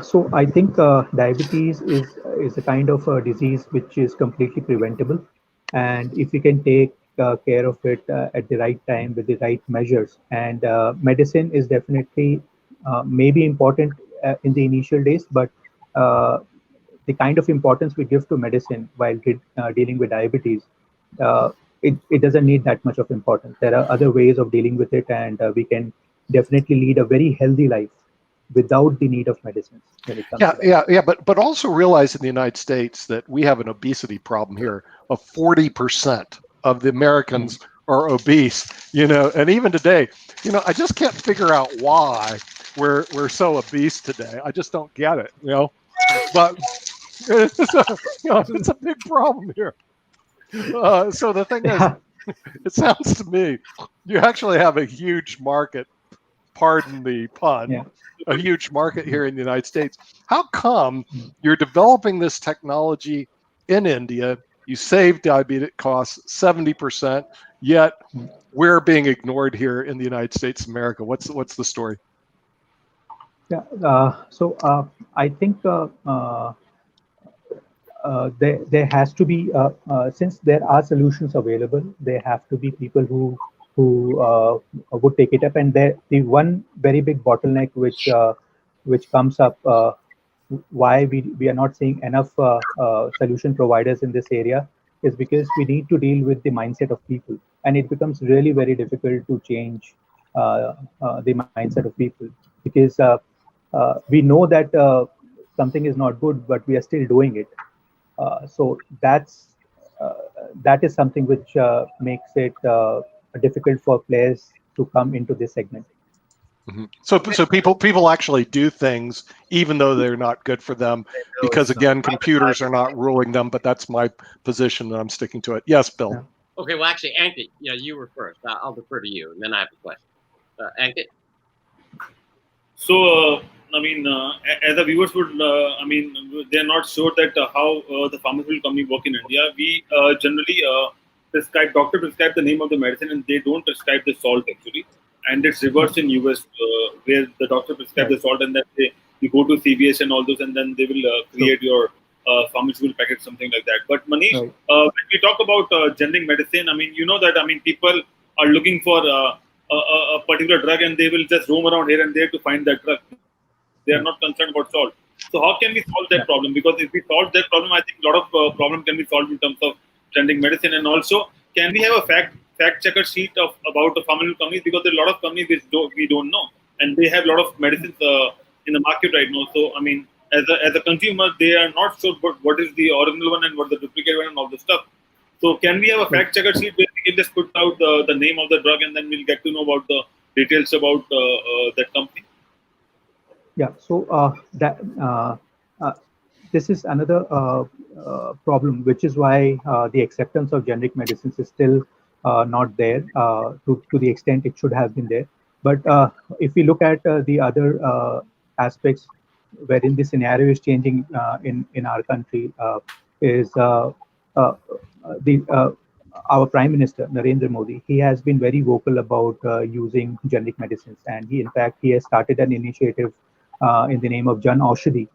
So I think diabetes is a kind of a disease which is completely preventable, and if we can take care of it at the right time with the right measures, and medicine is definitely maybe important in the initial days, but the kind of importance we give to medicine while dealing with diabetes, it doesn't need that much of importance. There are other ways of dealing with it, and we can definitely lead a very healthy life without the need of medicines. But also realize in the United States that we have an obesity problem here of 40% of the Americans are obese, and even today, I just can't figure out why we're so obese today. I just don't get it, but it's a big problem here. So the thing is, it sounds to me, you actually have a huge market, pardon the pun, a huge market here in the United States. How come you're developing this technology in India? You save diabetes costs 70%, yet we're being ignored here in the United States of America. What's the story? So I think there has to be, since there are solutions available, there have to be people who would take it up. And the one very big bottleneck which comes up, why we are not seeing enough solution providers in this area, is because we need to deal with the mindset of people, and it becomes really very difficult to change the mindset of people, because we know that something is not good, but we are still doing it. So that is something which makes it difficult for players to come into this segment. So people actually do things even though they're not good for them, because again, computers are not ruling them. But that's my position, and I'm sticking to it. Yes, Bill. Yeah. Okay, well, actually, Ankit, you were first. I'll defer to you, and then I have a question. Ankit? So, as the viewers would, they're not sure that how the pharmaceutical company work in India. We generally doctor prescribe the name of the medicine, and they don't prescribe the salt actually. And it's reversed in US, where the doctor prescribe the salt, and then you go to CVS and all those, and then they will create your pharmaceutical packet, something like that. But Manish, when we talk about generic medicine, people are looking for a particular drug, and they will just roam around here and there to find that drug. They are not concerned about salt. So how can we solve that problem? Because if we solve that problem, I think a lot of problem can be solved in terms of generic medicine. And also, can we have a fact checker sheet about the pharmaceutical companies? Because there are a lot of companies which we don't know, and they have a lot of medicines in the market right now. So as a consumer, they are not sure what is the original one and what the duplicate one and all this stuff. So can we have a fact checker sheet where we can just put out the name of the drug, and then we'll get to know about the details about that company? Yeah. So this is another problem, which is why the acceptance of generic medicines is still not there to the extent it should have been there. But if we look at the other aspects wherein the scenario is changing in our country, is our Prime Minister Narendra Modi. He has been very vocal about using generic medicines, and in fact he has started an initiative in the name of Jan Aushadhi,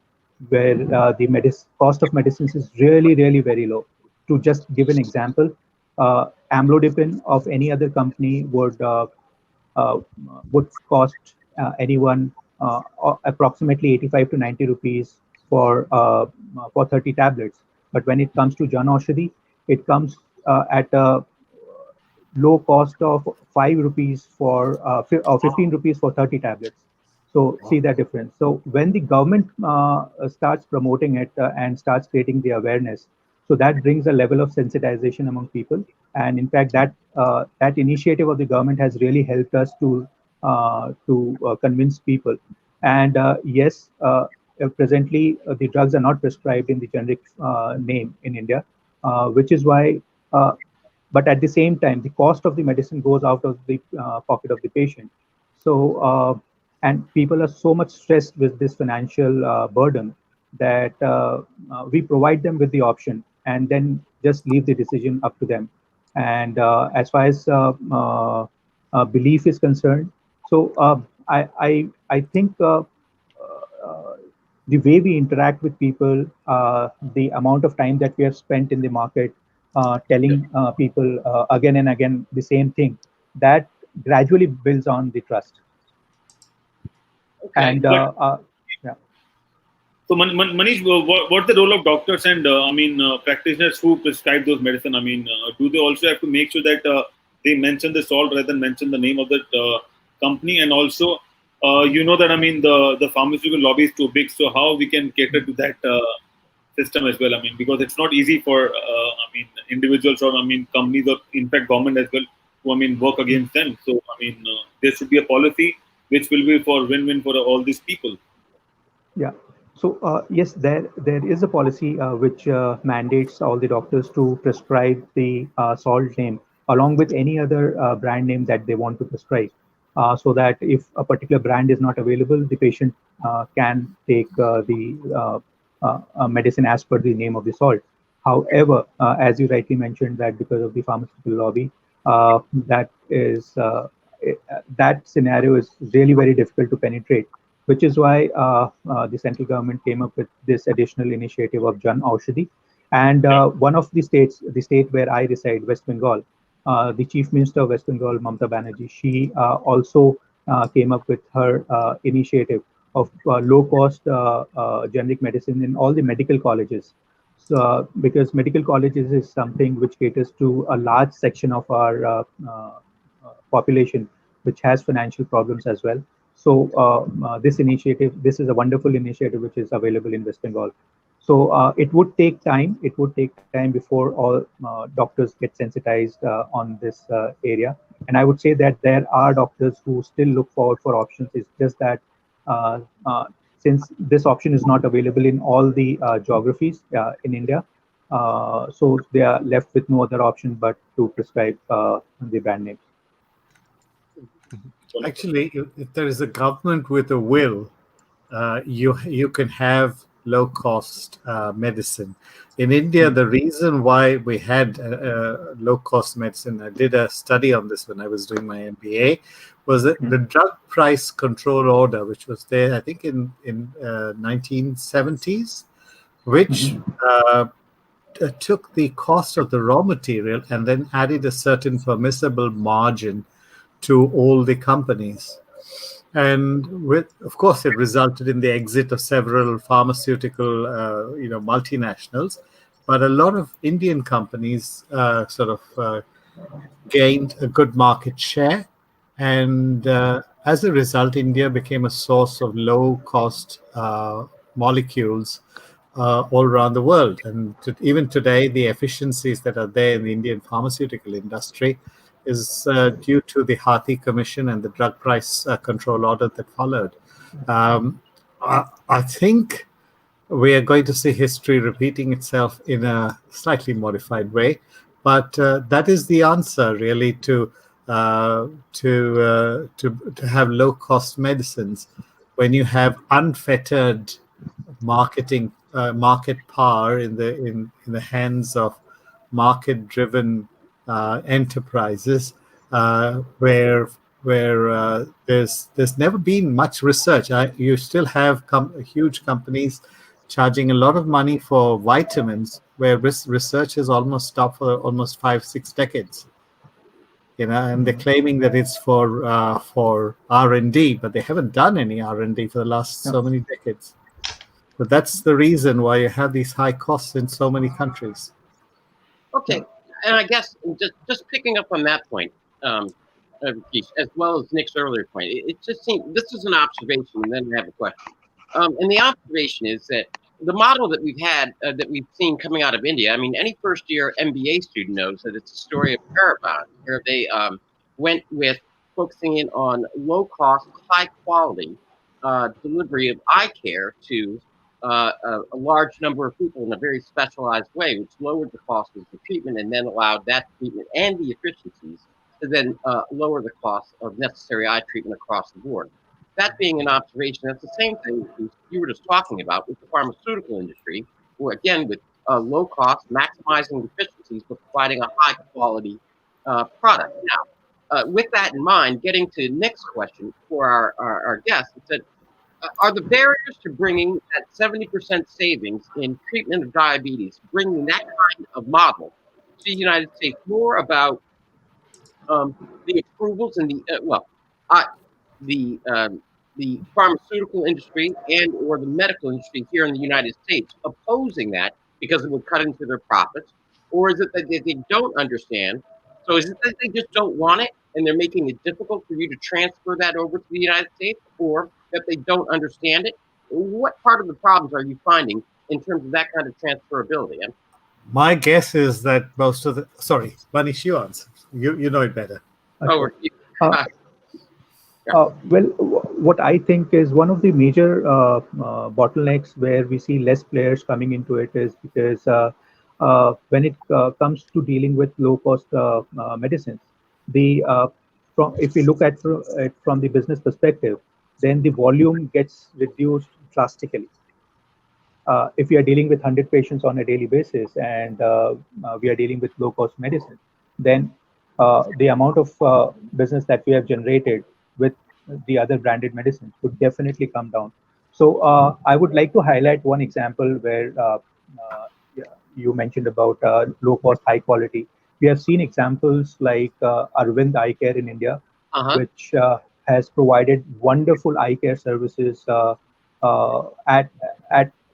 where the cost of medicines is really very low. To just give an example, amlodipine of any other company would cost anyone approximately 85 to 90 rupees for 30 tablets. But when it comes to Jan Aushadhi, it comes at a low cost of 5 rupees or 15 rupees for 30 tablets. So see that difference. So when the government starts promoting it and starts creating the awareness, so that brings a level of sensitization among people. And in fact, that initiative of the government has really helped us to convince people. And yes, presently the drugs are not prescribed in the generic name in India, which is why. But at the same time, the cost of the medicine goes out of the pocket of the patient. So, and people are so much stressed with this financial burden that we provide them with the option and then just leave the decision up to them. And as far as belief is concerned, so I think the way we interact with people, the amount of time that we have spent in the market, telling people again and again the same thing, that gradually builds on the trust. Okay. And yeah. So Manish, what's the role of doctors and practitioners who prescribe those medicine? Do they also have to make sure that they mention the salt rather than mention the name of the company? And also, that the pharmaceutical lobby is too big. So how we can cater to that system as well? Because it's not easy for individuals or companies or in fact government as well to work against them. So there should be a policy which will be for win-win for all these people. Yeah. So yes, there is a policy which mandates all the doctors to prescribe the salt name along with any other brand name that they want to prescribe, so that if a particular brand is not available, the patient can take the medicine as per the name of the salt. However, as you rightly mentioned, that because of the pharmaceutical lobby, that scenario is really very difficult to penetrate, which is why the central government came up with this additional initiative of Jan Aushadhi. And one of the states, the state where I reside, West Bengal, the Chief Minister of West Bengal, Mamata Banerjee, she also came up with her initiative of low-cost generic medicine in all the medical colleges. So, because medical colleges is something which caters to a large section of our population, which has financial problems as well. So this is a wonderful initiative which is available in West Bengal. So it would take time. It would take time before all doctors get sensitized on this area. And I would say that there are doctors who still look forward for options. It's just that uh, uh, since this option is not available in all the geographies in India, so they are left with no other option but to prescribe the brand names. Actually, if there is a government with a will, you can have low cost medicine. In India, the reason why we had low cost medicine, I did a study on this when I was doing my MBA, was that the drug price control order, which was there, I think in 1970s, which took the cost of the raw material and then added a certain permissible margin to all the companies. And of course, it resulted in the exit of several pharmaceutical, multinationals. But a lot of Indian companies gained a good market share, and as a result, India became a source of low-cost molecules all around the world. And even today, the efficiencies that are there in the Indian pharmaceutical industry is due to the Hathi Commission and the drug price control order that followed. I think we are going to see history repeating itself in a slightly modified way, but that is the answer, really, to have low cost medicines. When you have unfettered market power in the hands of market driven enterprises, where there's never been much research. You still have huge companies charging a lot of money for vitamins, where research has almost stopped for almost 5-6 decades. And they're claiming that it's for R&D, but they haven't done any R&D for the last so many decades. But that's the reason why you have these high costs in so many countries. Okay, and I guess just picking up on that point, as well as Nick's earlier point, it just seems this is an observation, and then I have a question. And the observation is that the model that we've had, that we've seen coming out of India, I mean, any first-year MBA student knows that it's a story of Trezevant, where they went with focusing in on low-cost, high-quality delivery of eye care to a large number of people in a very specialized way, which lowered the cost of the treatment and then allowed that treatment and the efficiencies to then lower the cost of necessary eye treatment across the board. That being an observation, that's the same thing you were just talking about with the pharmaceutical industry, where again, with low cost, maximizing efficiencies, but providing a high quality product. Now, with that in mind, getting to Nick's question for our guests, it said, are the barriers to bringing that 70% savings in treatment of diabetes, bringing that kind of model to the United States, more about the approvals and the pharmaceutical industry and or the medical industry here in the United States opposing that because it would cut into their profits? Or is it that they don't understand? So is it that they just don't want it and they're making it difficult for you to transfer that over to the United States, or that they don't understand it? What part of the problems are you finding in terms of that kind of transferability? My guess is that most of the... Sorry, Manish, you answer. You know it better. Well, what I think is one of the major bottlenecks where we see less players coming into it is because when it comes to dealing with low-cost medicines, if we look at it from the business perspective, then the volume gets reduced drastically. If we are dealing with 100 patients on a daily basis and we are dealing with low-cost medicine, then the amount of business that we have generated with the other branded medicines would definitely come down. So I would like to highlight one example where you mentioned about low cost, high quality. We have seen examples like Arvind Eye Care in India, which has provided wonderful eye care services at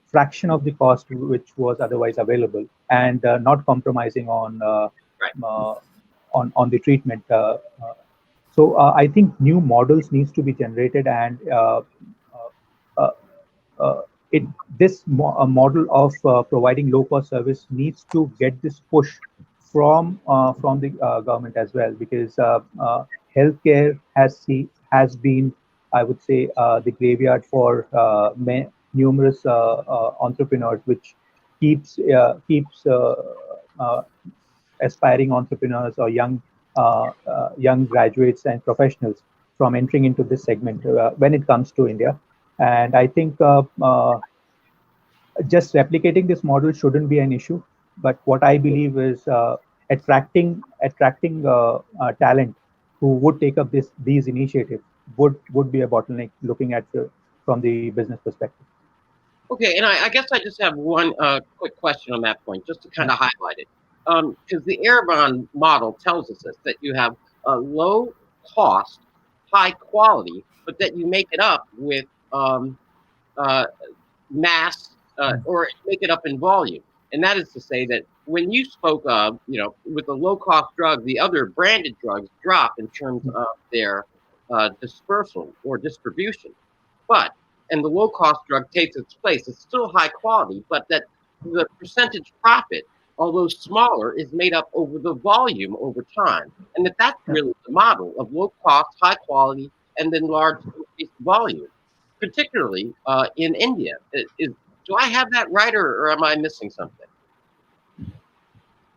fraction of the cost which was otherwise available, and not compromising on the treatment. So I think new models needs to be generated, and this model of providing low cost service needs to get this push from the government as well, because healthcare has been, I would say, the graveyard for numerous entrepreneurs, which keeps aspiring entrepreneurs or young graduates and professionals from entering into this segment when it comes to India. And I think just replicating this model shouldn't be an issue. But what I believe is attracting talent who would take up these initiatives would be a bottleneck, looking at from the business perspective. Okay, and I guess I just have one quick question on that point, just to kind of highlight it. Because the Erevan model tells us this, that you have a low cost, high quality, but that you make it up with mass or make it up in volume. And that is to say that when you spoke of, with the low cost drug, the other branded drugs drop in terms of their dispersal or distribution. And the low cost drug takes its place. It's still high quality, but that the percentage profit, although smaller, is made up over the volume over time. And that's really the model of low cost, high quality, and then large increased volume, particularly in India. Do I have that right, or am I missing something?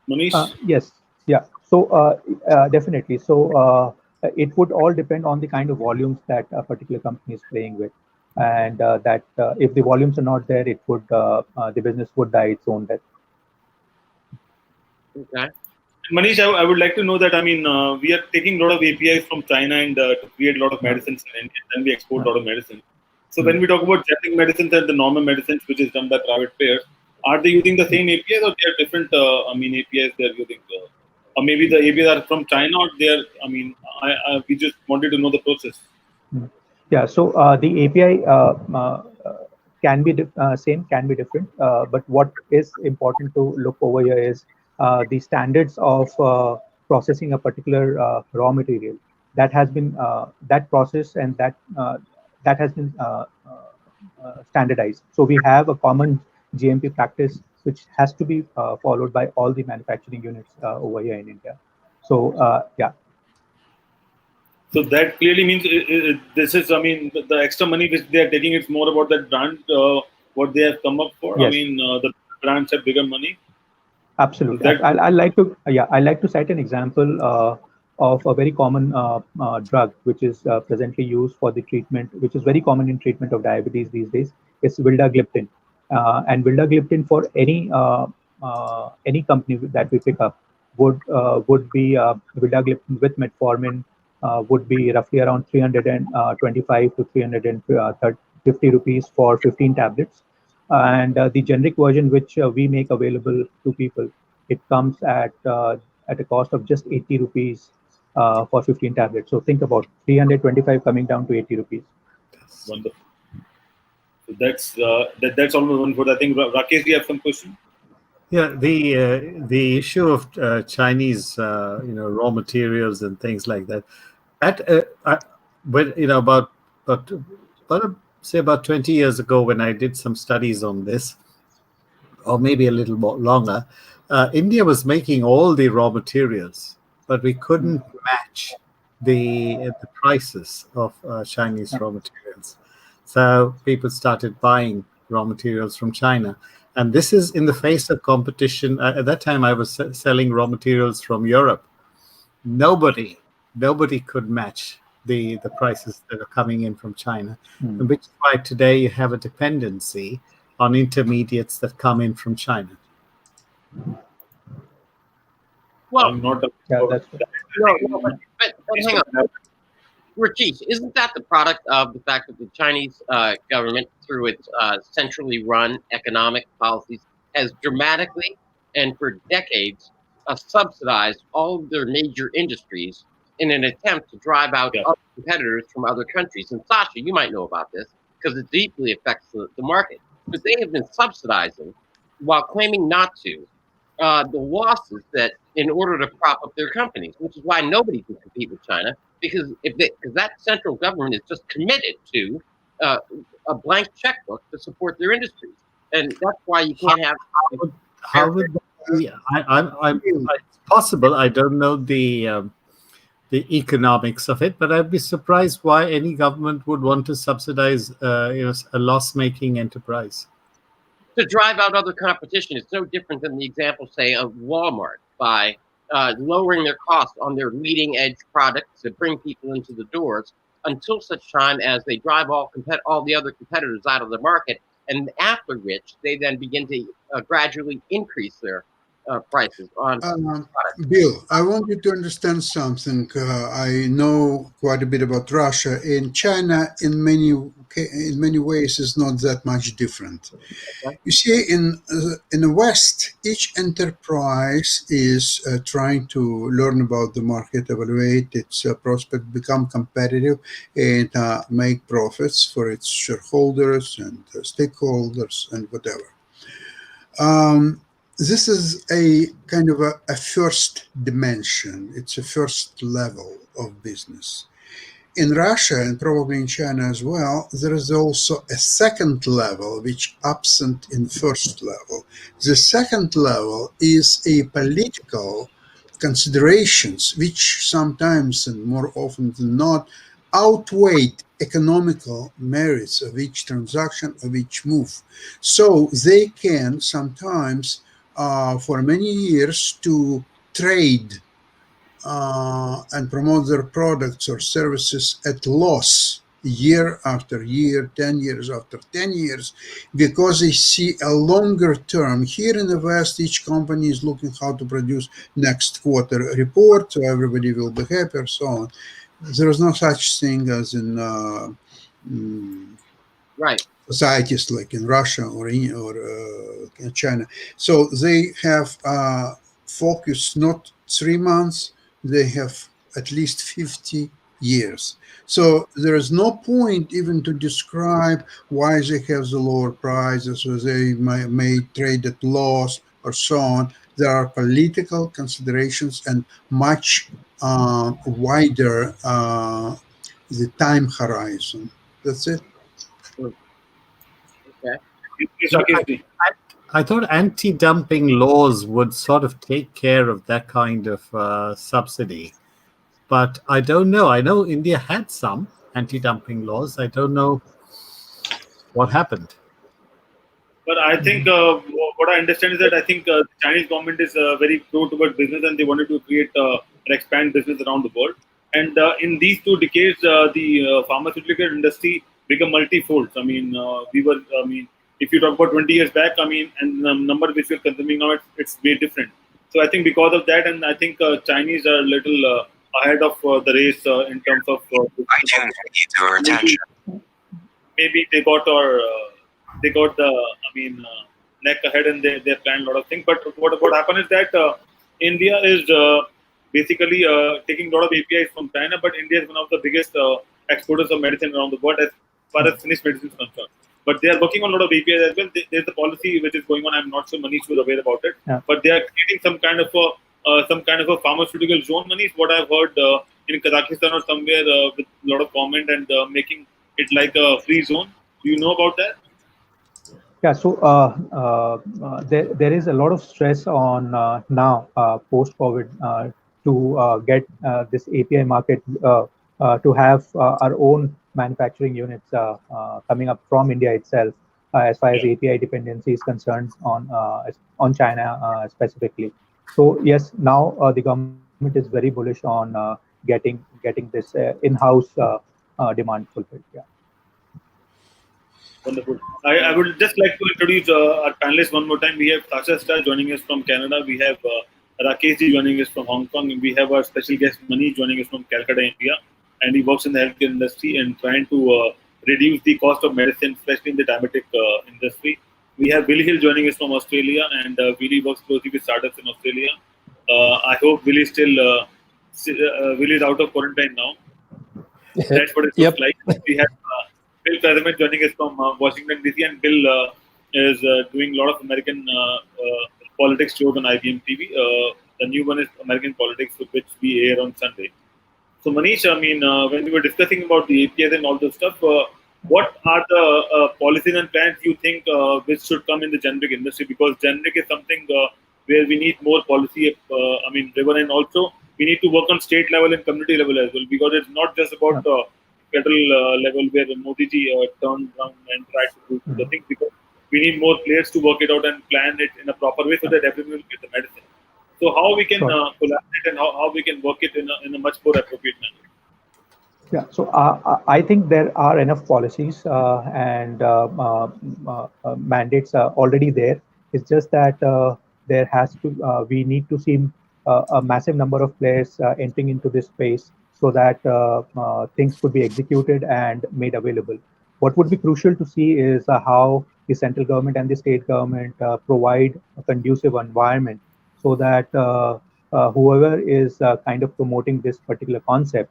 Manish? Yes. Yeah. So definitely. So it would all depend on the kind of volumes that a particular company is playing with, and that if the volumes are not there, it would the business would die its own death. Okay. Manish, I would like to know that, we are taking a lot of APIs from China and to create a lot of medicines in India, and we export a lot of medicine. So when we talk about generic medicines and the normal medicines, which is done by private players, are they using the same APIs, or they are different APIs they're using? Or maybe the APIs are from China, or they're, we just wanted to know the process. Yeah, so the API can be same, can be different, but what is important to look over here is the standards of processing a particular raw material that has been that process, and that has been standardized. So we have a common GMP practice which has to be followed by all the manufacturing units over here in India. So yeah. So that clearly means this is, the extra money which they are taking, it's more about that brand, what they have come up for. Yes. The brands have bigger money. Absolutely. I like to cite an example of a very common drug which is presently used for the treatment, which is very common in treatment of diabetes these days. It's vildagliptin, and vildagliptin for any company that we pick up would be vildagliptin with metformin would be roughly around 325 to 350 rupees for 15 tablets. And the generic version which we make available to people, it comes at a cost of just 80 rupees for 15 tablets. So think about 325 coming down to 80 rupees. Wonderful. So that's almost one for. I think Rakesh, do you have some question? Yeah, the issue of Chinese raw materials and things like that. About 20 years ago, when I did some studies on this, or maybe a little more longer, India was making all the raw materials, but we couldn't match the prices of Chinese raw materials. So people started buying raw materials from China. And this is in the face of competition. At that time, I was selling raw materials from Europe. Nobody could match the prices that are coming in from China, which is why today you have a dependency on intermediates that come in from China. Well, I'm not. but hang on, Rakesh, isn't that the product of the fact that the Chinese government, through its centrally run economic policies, has dramatically and for decades subsidized all of their major industries in an attempt to drive out other competitors from other countries? And Sasha, you might know about this because it deeply affects the market. But they have been subsidizing, while claiming not to, the losses that in order to prop up their companies, which is why nobody can compete with China, because that central government is just committed to a blank checkbook to support their industries, and that's why you can't have. How would that it's possible. I don't know the economics of it, but I'd be surprised why any government would want to subsidize a loss-making enterprise. To drive out other competition, it's no different than the example, say, of Walmart by lowering their costs on their leading-edge products to bring people into the doors until such time as they drive all the other competitors out of the market, and after which they then begin to gradually increase their prices on products. Bill, I want you to understand something. I know quite a bit about Russia. In China, in many ways, is not that much different. Okay. You see, in the West, each enterprise is trying to learn about the market, evaluate its prospect, become competitive, and make profits for its shareholders and stakeholders and whatever. This is a kind of a first dimension. It's a first level of business. In Russia and probably in China as well, there is also a second level which absent in first level. The second level is a political considerations which sometimes and more often than not outweigh economical merits of each transaction, of each move. So they can sometimes for many years to trade and promote their products or services at loss year after year, 10 years after 10 years, because they see a longer term. Here in the West, each company is looking how to produce next quarter report, so everybody will be happy or so on. There is no such thing as in Right. societies like in Russia or in China. So they have focused not 3 months, they have at least 50 years. So there is no point even to describe why they have the lower prices or they may trade at loss or so on. There are political considerations and much wider the time horizon. That's it. Okay. I thought anti-dumping laws would sort of take care of that kind of subsidy, but I don't know. I know India had some anti-dumping laws. I don't know what happened. But I think what I understand is that I think the Chinese government is very pro toward business and they wanted to create and expand business around the world. And in these 2 decades, the pharmaceutical industry became multifold. I mean, if you talk about 20 years back, and the number which we're consuming now, it's way different. So I think because of that, and I think Chinese are a little ahead of the race in terms of. iTunes needs your attention. Maybe they got the neck ahead and they planned a lot of things. But what happened is that India is basically taking a lot of APIs from China, but India is one of the biggest exporters of medicine around the world as far as finished medicine is concerned. But they are working on a lot of APIs as well. There's a policy which is going on. I'm not sure Manish was aware about it. Yeah. But they are creating some kind of a pharmaceutical zone. Manish, what I've heard in Kazakhstan or somewhere with a lot of comment and making it like a free zone. Do you know about that? Yeah, so there is a lot of stress on now post-COVID to get this API market to have our own manufacturing units coming up from India itself, as far as API dependency is concerned on China specifically. So yes, now the government is very bullish on getting this in-house demand fulfilled. Yeah. Wonderful. I would just like to introduce our panelists one more time. We have Shah joining us from Canada. We have Rakesh joining us from Hong Kong. And we have our special guest Manish joining us from Calcutta, India. And he works in the healthcare industry and trying to reduce the cost of medicine, especially in the diabetic industry. We have Willie Hill joining us from Australia, and Willie works closely with startups in Australia. I hope Willie Willie is out of quarantine now. That's what it looks like. We have Bill Trezevant joining us from Washington DC, and Bill is doing a lot of American politics shows on IBMTV. The new one is American Politics, which we air on Sunday. So Manish, when we were discussing about the APIs and all this stuff, what are the policies and plans you think which should come in the generic industry? Because generic is something where we need more policy, driven, and also we need to work on state level and community level as well, because it's not just about federal level where Modi ji turned around and tried to do the thing, because we need more players to work it out and plan it in a proper way so that everyone will get the medicine. So how we can collaborate and how we can work it in a much more appropriate manner. Yeah, so I think there are enough policies and mandates already there. It's just that there has to we need to see a massive number of players entering into this space so that things could be executed and made available. What would be crucial to see is how the central government and the state government provide a conducive environment so that whoever is kind of promoting this particular concept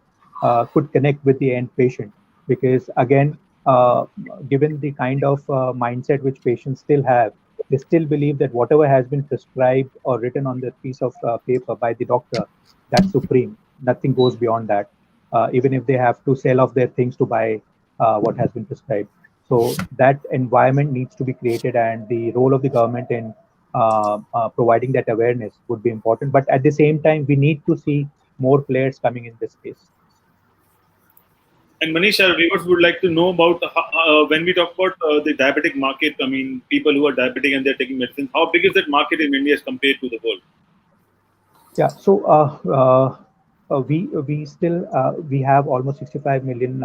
could connect with the end patient, because again, given the kind of mindset which patients still have, they still believe that whatever has been prescribed or written on the piece of paper by the doctor, that's supreme. Nothing goes beyond that, even if they have to sell off their things to buy what has been prescribed. So that environment needs to be created, and the role of the government in providing that awareness would be important. But at the same time, we need to see more players coming in this space. And Manish, our viewers would like to know about when we talk about the diabetic market. I mean, people who are diabetic and they're taking medicine. How big is that market in India as compared to the world? Yeah, so we still we have almost 65 million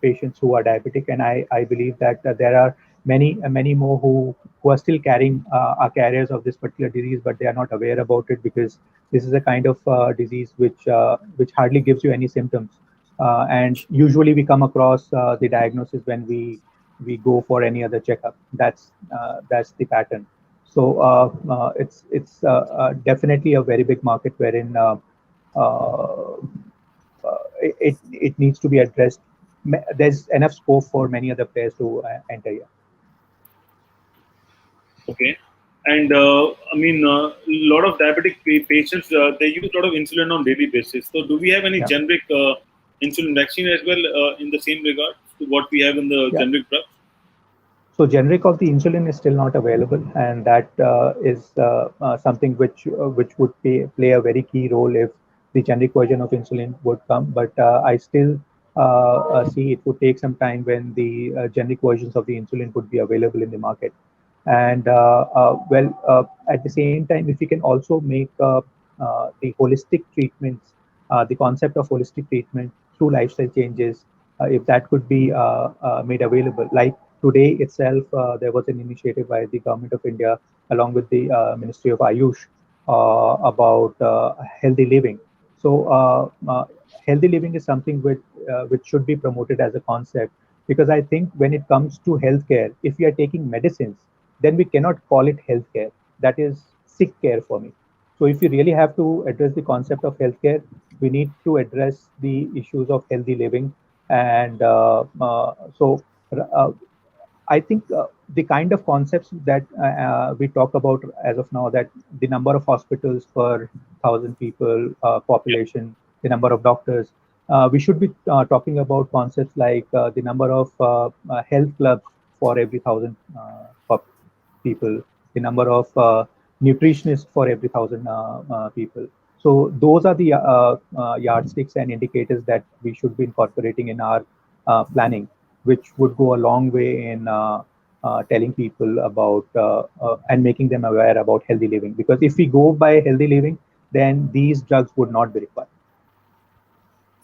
patients who are diabetic, and I believe that there are many more who are still carrying are carriers of this particular disease, but they are not aware about it, because this is a kind of disease which hardly gives you any symptoms. And usually we come across the diagnosis when we go for any other checkup. That's the pattern. So it's definitely a very big market wherein it needs to be addressed. There's enough scope for many other players to enter here. Okay. And a lot of diabetic patients, they use a lot of insulin on daily basis. So do we have any generic insulin vaccine as well in the same regard to what we have in the generic drugs? So generic of the insulin is still not available, and that is something which would play a very key role if the generic version of insulin would come. But I still see it would take some time when the generic versions of the insulin would be available in the market. And at the same time, if we can also make the holistic treatments, the concept of holistic treatment through lifestyle changes, if that could be made available. Like today itself, there was an initiative by the government of India along with the Ministry of Ayush about healthy living. So healthy living is something which should be promoted as a concept, because I think when it comes to healthcare, if we are taking medicines, then we cannot call it healthcare. That is sick care for me. So if we really have to address the concept of healthcare, we need to address the issues of healthy living. And I think the kind of concepts that we talk about as of now, that the number of hospitals per 1,000 people population, the number of doctors, we should be talking about concepts like the number of health clubs for every 1,000 people, the number of nutritionists for every 1,000 people. So those are the yardsticks and indicators that we should be incorporating in our planning, which would go a long way in telling people about and making them aware about healthy living. Because if we go by healthy living, then these drugs would not be required.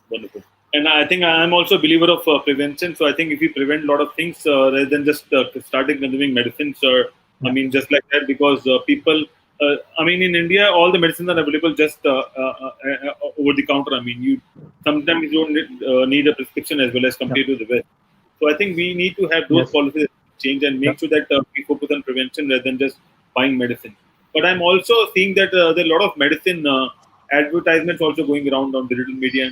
Wonderful. And I think I'm also a believer of prevention. So I think if we prevent a lot of things rather than just starting consuming medicines, or just like that, because people, in India, all the medicines are available just over the counter. You sometimes you don't need a prescription as well as compared to the West. So I think we need to have those policies change and make sure that we focus on prevention rather than just buying medicine. But I'm also seeing that there are a lot of medicine advertisements also going around on digital media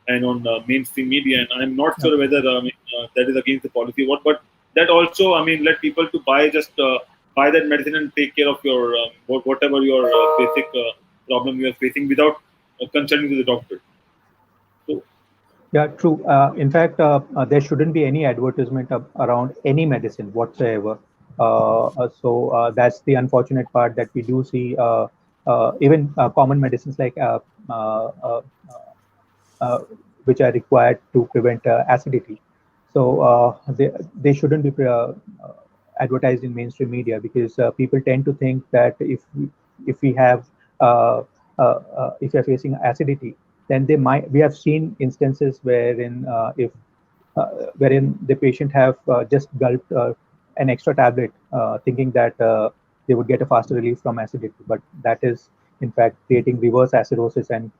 and on mainstream media, and I'm not sure whether that is against the policy or what. But that also, let people to buy buy that medicine and take care of your whatever your basic problem you are facing without consulting with the doctor. So, yeah, true. In fact, there shouldn't be any advertisement around any medicine whatsoever. So that's the unfortunate part, that we do see even common medicines like uh, which are required to prevent acidity. So they shouldn't be advertised in mainstream media, because people tend to think that if we have if we are facing acidity, then they might. We have seen instances wherein wherein the patient have just gulped an extra tablet, thinking that they would get a faster relief from acidity, but that is in fact creating reverse acidosis and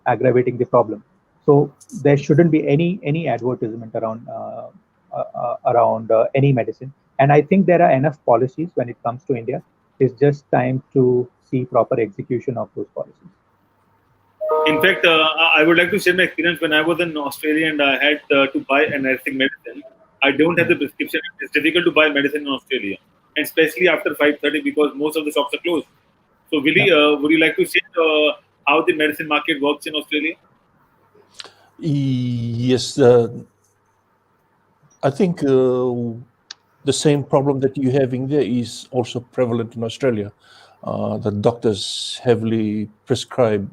aggravating the problem. So there shouldn't be any advertisement around any medicine. And I think there are enough policies when it comes to India. It's just time to see proper execution of those policies. In fact, I would like to share my experience when I was in Australia and I had to buy an nursing medicine. I don't have the prescription. It's difficult to buy medicine in Australia, and especially after 5:30 because most of the shops are closed. So, Willie, would you like to share how the medicine market works in Australia? Yes, I think the same problem that you're having there is also prevalent in Australia. The doctors heavily prescribe,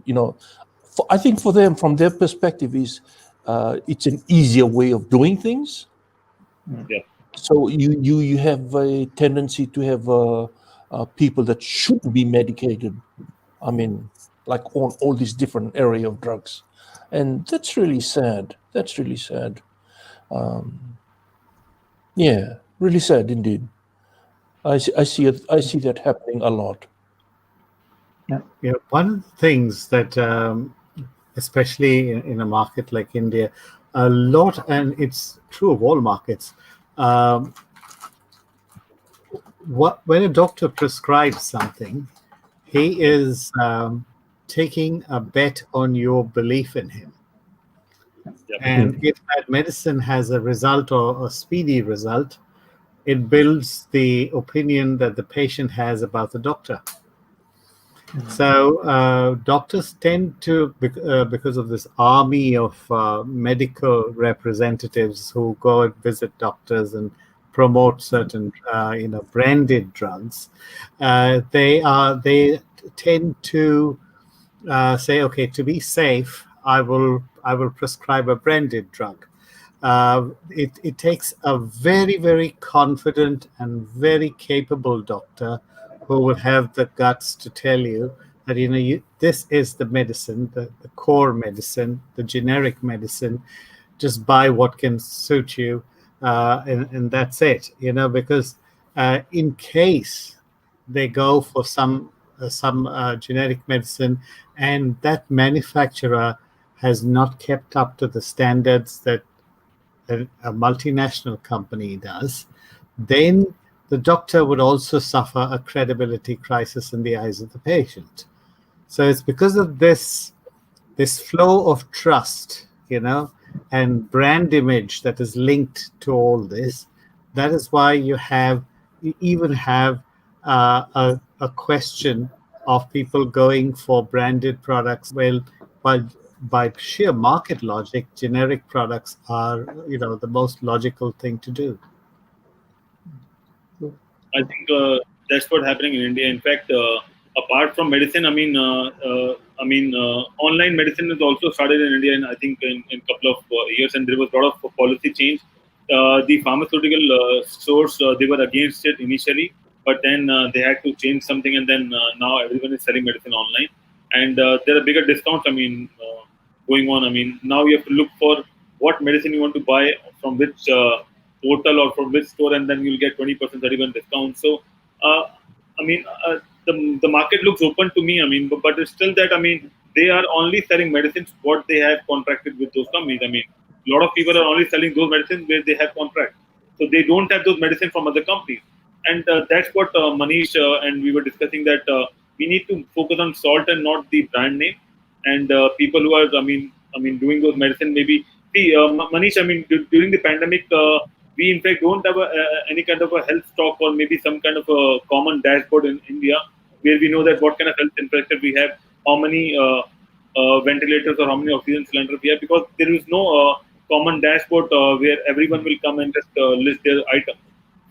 I think for them, from their perspective, is it's an easier way of doing things. Yeah. So you have a tendency to have people that shouldn't be medicated. I mean, like on all these different area of drugs, and that's really sad. That's really sad. Yeah, really sad indeed. I see it. I see that happening a lot. Yeah, one of the things that, especially in a market like India, a lot, and it's true of all markets, when a doctor prescribes something, he is taking a bet on your belief in him. Yep. And if that medicine has a result or a speedy result, it builds the opinion that the patient has about the doctor. So doctors tend to, because of this army of medical representatives who go and visit doctors and promote certain, branded drugs, they tend to say, okay, to be safe, I will prescribe a branded drug. It takes a very, very confident and very capable doctor who will have the guts to tell you that this is the medicine, the core medicine, the generic medicine. Just buy what can suit you, and that's it. Because in case they go for some generic medicine, and that manufacturer has not kept up to the standards that a multinational company does, then the doctor would also suffer a credibility crisis in the eyes of the patient. So it's because of this flow of trust, and brand image that is linked to all this. That is why you even have a question of people going for branded products. Well, by sheer market logic, generic products are, the most logical thing to do. I think that's what's happening in India. In fact, apart from medicine, online medicine has also started in India, and I think in couple of years, and there was a lot of policy change. The pharmaceutical stores, they were against it initially, but then they had to change something, and then now everyone is selling medicine online, and there are bigger discounts. Going on. Now you have to look for what medicine you want to buy from which portal or from which store, and then you'll get 20%, 31% discount. So, the market looks open to me. But it's still that they are only selling medicines what they have contracted with those companies. A lot of people are only selling those medicines where they have contract, so they don't have those medicines from other companies. And that's what Manish and we were discussing, that we need to focus on salt and not the brand name. And people who are doing those medicine, maybe see Manish, during the pandemic, we in fact don't have any kind of a health stock, or maybe some kind of a common dashboard in India where we know that what kind of health infrastructure we have, how many ventilators or how many oxygen cylinders we have, because there is no common dashboard where everyone will come and just list their items.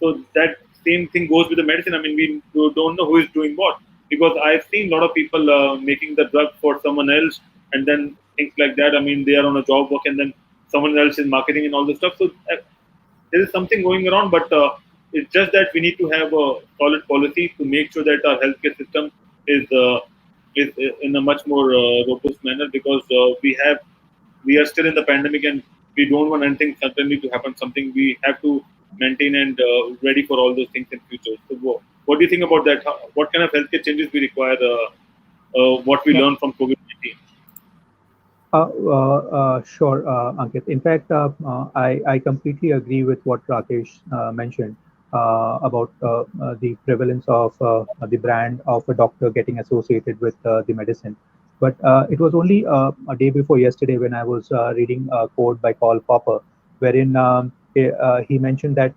So that same thing goes with the medicine. I mean, we don't know who is doing what, because I've seen a lot of people making the drug for someone else, and then things like that. I mean, they are on a job work, and then someone else is marketing and all this stuff. So there is something going around, but it's just that we need to have a solid policy to make sure that our healthcare system is in a much more robust manner, because we are still in the pandemic, and we don't want anything suddenly to happen. Something we have to maintain and ready for all those things in future. So, what do you think about that? What kind of healthcare changes we require? What we learn from COVID-19? Sure, Ankit. In fact, I completely agree with what Rakesh mentioned about the prevalence of the brand of a doctor getting associated with the medicine. But it was only a day before yesterday when I was reading a quote by Karl Popper, wherein he mentioned that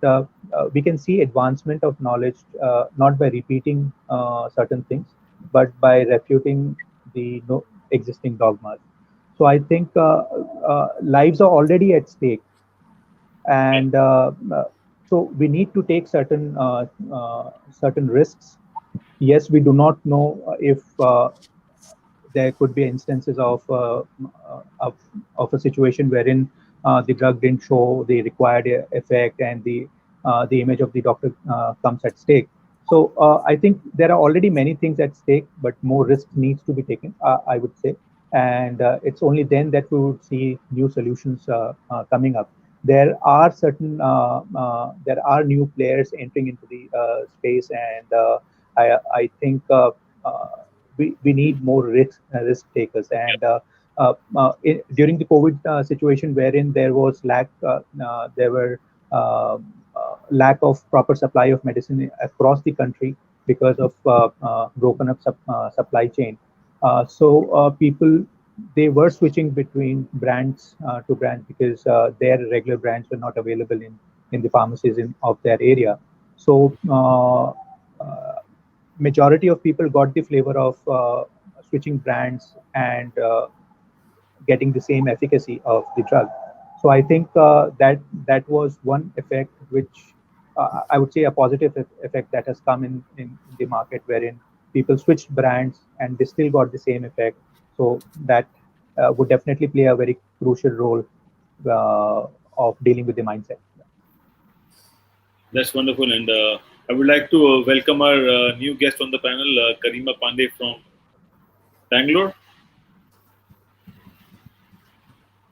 we can see advancement of knowledge not by repeating certain things, but by refuting the existing dogmas. So I think lives are already at stake, and so we need to take certain risks. Yes, we do not know if there could be instances of a situation wherein the drug didn't show the required effect, and the image of the doctor comes at stake. So I think there are already many things at stake, but more risks needs to be taken, I would say, and it's only then that we would see new solutions coming up. There are there are new players entering into the space, and I think we need more risk takers. And during the COVID situation, wherein there was there were lack of proper supply of medicine across the country because of broken up supply chain. So people, they were switching between brands to brands because their regular brands were not available in the pharmacies of their area. So majority of people got the flavor of switching brands and getting the same efficacy of the drug. So I think that was one effect, which I would say a positive effect that has come in the market, wherein people switched brands and they still got the same effect. So that would definitely play a very crucial role of dealing with the mindset. That's wonderful, and I would like to welcome our new guest on the panel, Karima Pandey from Bangalore.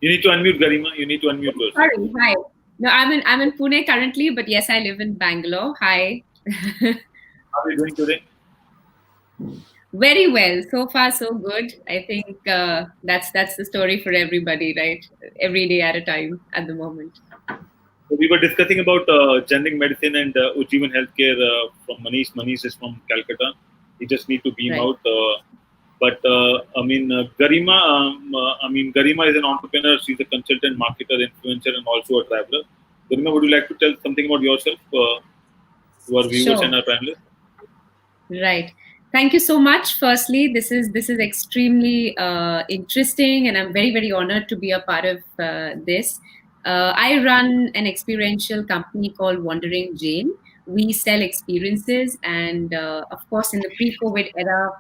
You need to unmute, Garima. You need to unmute first. Sorry, hi. No, I'm in Pune currently, but yes, I live in Bangalore. Hi. How are you doing today? Very well. So far, so good. I think that's the story for everybody, right? Every day at a time at the moment. So we were discussing about generic medicine and Ujjeewan healthcare from Manish. Manish is from Calcutta. You just need to beam out. But Garima. Garima is an entrepreneur. She's a consultant, marketer, influencer, and also a traveler. Garima, would you like to tell something about yourself to our viewers and our panelists? Right. Thank you so much. Firstly, this is extremely interesting, and I'm very, very honored to be a part of this. I run an experiential company called Wandering Jane. We sell experiences, and of course, in the pre-COVID era,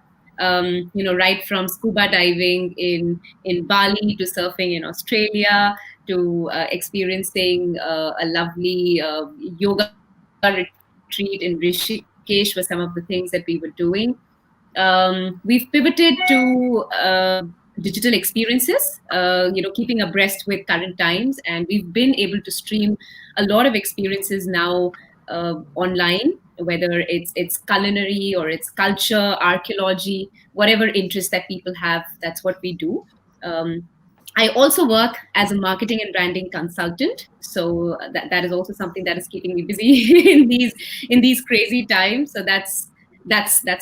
right from scuba diving in Bali to surfing in Australia to experiencing a lovely yoga retreat in Rishikesh were some of the things that we were doing. We've pivoted to digital experiences, keeping abreast with current times, and we've been able to stream a lot of experiences now online, whether it's culinary or it's culture, archaeology, whatever interest that people have, that's what we do. I also work as a marketing and branding consultant, so that is also something that is keeping me busy in these crazy times. So that's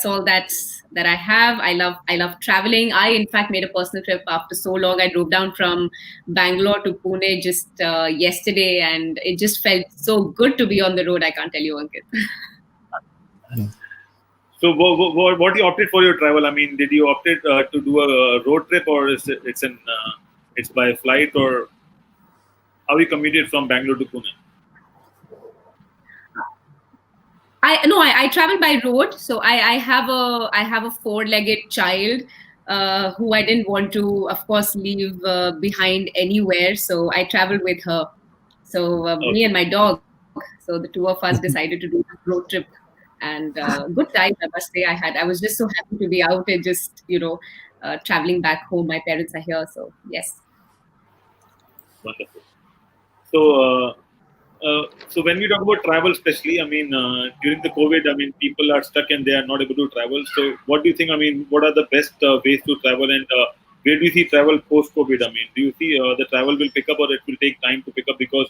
all that I have. I love traveling. I in fact made a personal trip after so long. I drove down from Bangalore to Pune just yesterday, and it just felt so good to be on the road. I can't tell you, Ankit. So, what you opted for your travel? I mean, did you opted to do a road trip, or it's by flight, or how you commuted from Bangalore to Pune? I travel by road. So I have a four-legged child who I didn't want to, of course, leave behind anywhere. So I traveled with her. So me and my dog. So the two of us decided to do a road trip, and good time, I must say. I was just so happy to be out and just traveling back home. My parents are here, so yes. Wonderful. So. So when we talk about travel, especially, I mean, during the COVID, I mean, people are stuck and they are not able to travel. So what do you think? I mean, what are the best ways to travel, and where do you see travel post-COVID? I mean, do you see the travel will pick up, or it will take time to pick up, because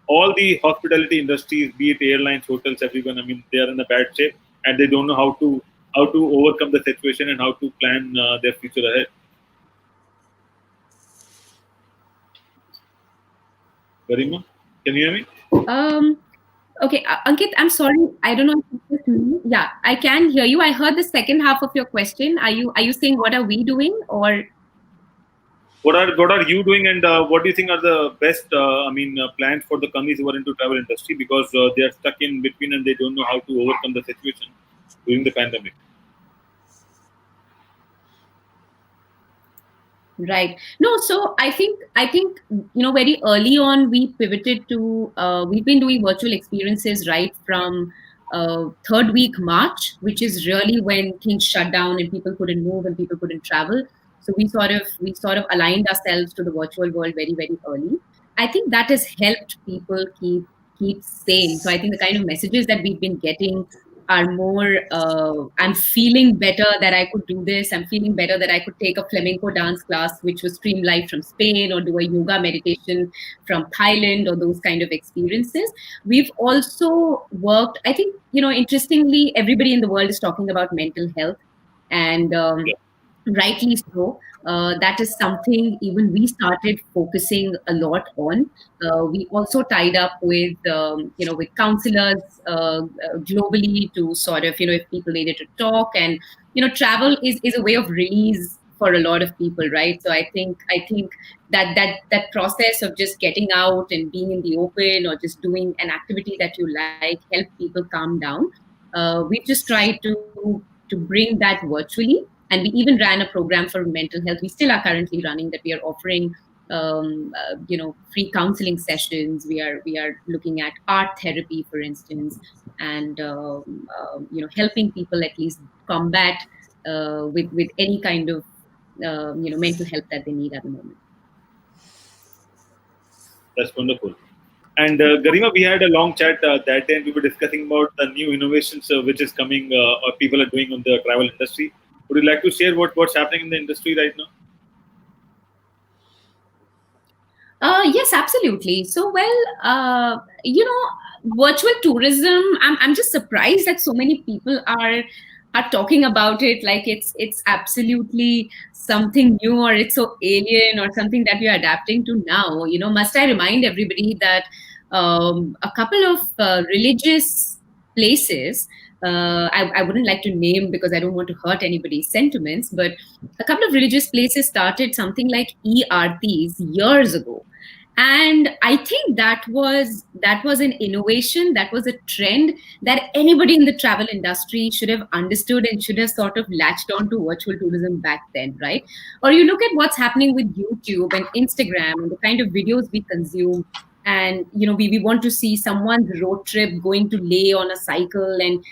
all the hospitality industries, be it airlines, hotels, everyone, I mean, they are in a bad shape and they don't know how to overcome the situation and how to plan their future ahead. Garima, can you hear me? Okay, Ankit, I'm sorry. I don't know if it's me. Yeah, I can hear you. I heard the second half of your question. Are you saying what are we doing, or what are you doing, and what do you think are the best plans for the companies who are into travel industry, because they are stuck in between and they don't know how to overcome the situation during the pandemic? Right. No, so I think very early on we pivoted to we've been doing virtual experiences right from third week March, which is really when things shut down and people couldn't move and people couldn't travel. So we sort of aligned ourselves to the virtual world very, very early. I think that has helped people keep sane. So I think the kind of messages that we've been getting are more I'm feeling better that I could do this. I'm feeling better that I could take a flamenco dance class which was streamed live from Spain, or do a yoga meditation from Thailand, or those kind of experiences. We've also worked, I think, interestingly, everybody in the world is talking about mental health, and rightly so. That is something even we started focusing a lot on. We also tied up with with counselors globally to sort of if people needed to talk, and travel is a way of release for a lot of people, right? So I think that process of just getting out and being in the open, or just doing an activity that you like, help people calm down. We've just tried to bring that virtually. And we even ran a program for mental health. We still are currently running that. We are offering, free counseling sessions. We are looking at art therapy, for instance, and helping people at least combat with any kind of mental health that they need at the moment. That's wonderful. And Garima, we had a long chat that day, and we were discussing about the new innovations which is coming, or people are doing on the travel industry. Would you like to share what's happening in the industry right now? Yes, absolutely. So, well, virtual tourism. I'm just surprised that so many people are talking about it like it's absolutely something new, or it's so alien, or something that we are adapting to now. Must I remind everybody that a couple of religious places. I wouldn't like to name because I don't want to hurt anybody's sentiments, but a couple of religious places started something like ERTs years ago. And I think that was an innovation, that was a trend that anybody in the travel industry should have understood and should have sort of latched on to virtual tourism back then, right? Or you look at what's happening with YouTube and Instagram and the kind of videos we consume. And we want to see someone's road trip going to Leh on a cycle, and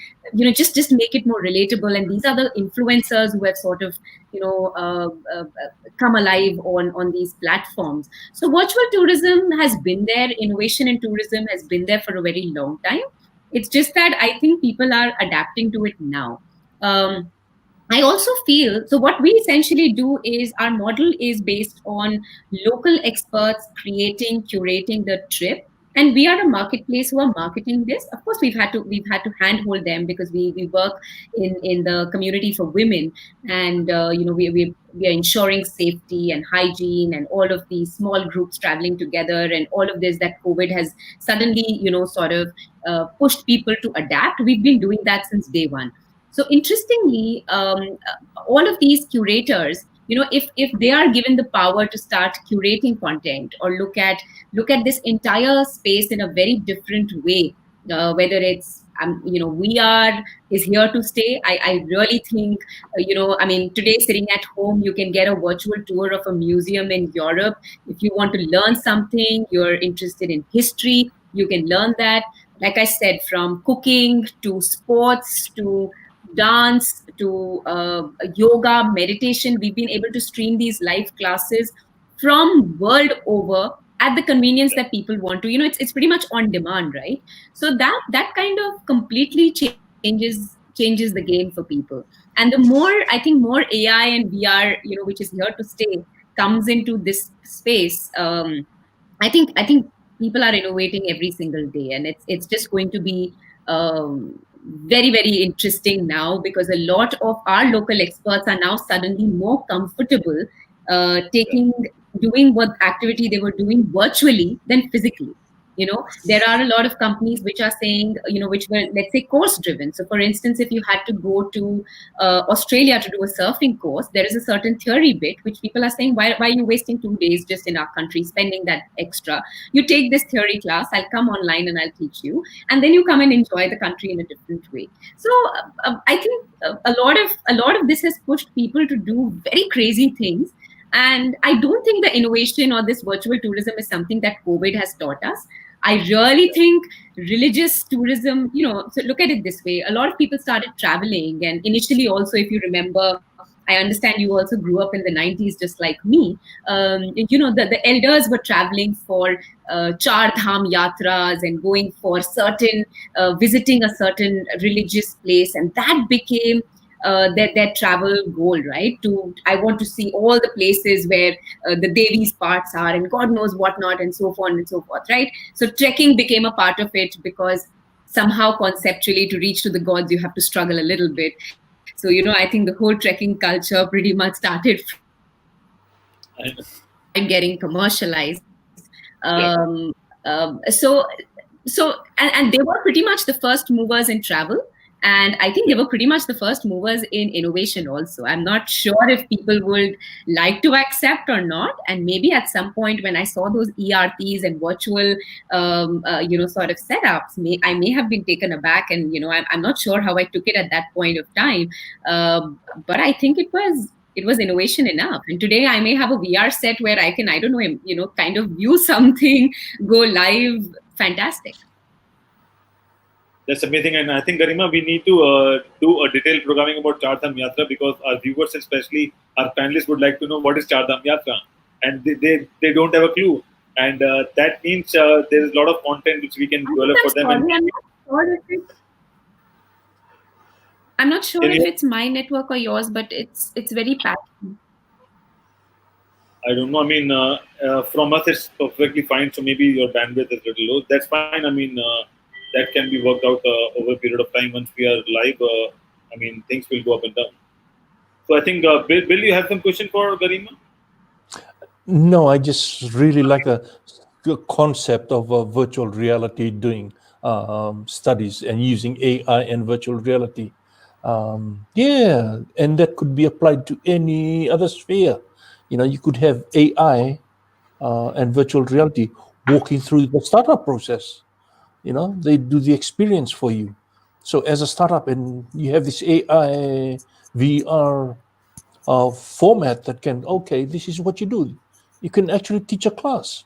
just make it more relatable. And these are the influencers who have sort of come alive on these platforms. So virtual tourism has been there. Innovation in tourism has been there for a very long time. It's just that I think people are adapting to it now. I also feel, so what we essentially do is our model is based on local experts curating the trip. And we are a marketplace who are marketing this. Of course, we've had to handhold them because we work in the community for women, and we are ensuring safety and hygiene and all of these small groups traveling together, and all of this that COVID has suddenly sort of pushed people to adapt. We've been doing that since day one. So interestingly, all of these curators, if they are given the power to start curating content, or look at this entire space in a very different way, whether it's VR is here to stay. I really think, today sitting at home, you can get a virtual tour of a museum in Europe. If you want to learn something, you're interested in history, you can learn that. Like I said, from cooking to sports to dance to yoga, meditation, we've been able to stream these live classes from world over at the convenience that people want to. It's pretty much on demand, right? So that kind of completely changes the game for people. And the more, I think, more AI and VR, which is here to stay, comes into this space, I think people are innovating every single day, and it's just going to be very, very interesting now, because a lot of our local experts are now suddenly more comfortable doing what activity they were doing virtually than physically. There are a lot of companies which are saying, which were, let's say, course driven. So for instance, if you had to go to Australia to do a surfing course, there is a certain theory bit which people are saying, why are you wasting 2 days just in our country spending that extra? You take this theory class, I'll come online and I'll teach you, and then you come and enjoy the country in a different way. So I think a lot of this has pushed people to do very crazy things. And I don't think the innovation or this virtual tourism is something that COVID has taught us. I really think religious tourism, so look at it this way. A lot of people started traveling. And initially also, if you remember, I understand you also grew up in the 90s, just like me. The elders were traveling for Char Dham Yatras and going for visiting a certain religious place. And that became their travel goal, right? I want to see all the places where the Devi's parts are and God knows what not, and so on and so forth, right? So trekking became a part of it, because somehow conceptually to reach to the gods, you have to struggle a little bit. So, I think the whole trekking culture pretty much started getting commercialized. So they were pretty much the first movers in travel. And I think they were pretty much the first movers in innovation also. I'm not sure if people would like to accept or not. And maybe at some point when I saw those ERPs and virtual, sort of setups, I may have been taken aback. And, I'm not sure how I took it at that point of time. But I think it was innovation enough. And today I may have a VR set where I can, kind of view something, go live. Fantastic. That's amazing. And I think, Garima, we need to do a detailed programming about Char Dham Yatra, because our viewers, especially our panelists, would like to know what is Char Dham Yatra. And they don't have a clue. And that means there is a lot of content which we can develop for them. I'm not sure if it's my network or yours, but it's very patchy. I don't know. From us, it's perfectly fine. So maybe your bandwidth is a little low. That's fine. That can be worked out over a period of time. Once we are live, things will go up and down. So I think, Bill, you have some question for Garima? No, I just really like the concept of virtual reality, doing studies and using AI and virtual reality. And that could be applied to any other sphere. You could have AI and virtual reality walking through the startup process. They do the experience for you. So as a startup, and you have this AI VR format that can, this is what you do. You can actually teach a class,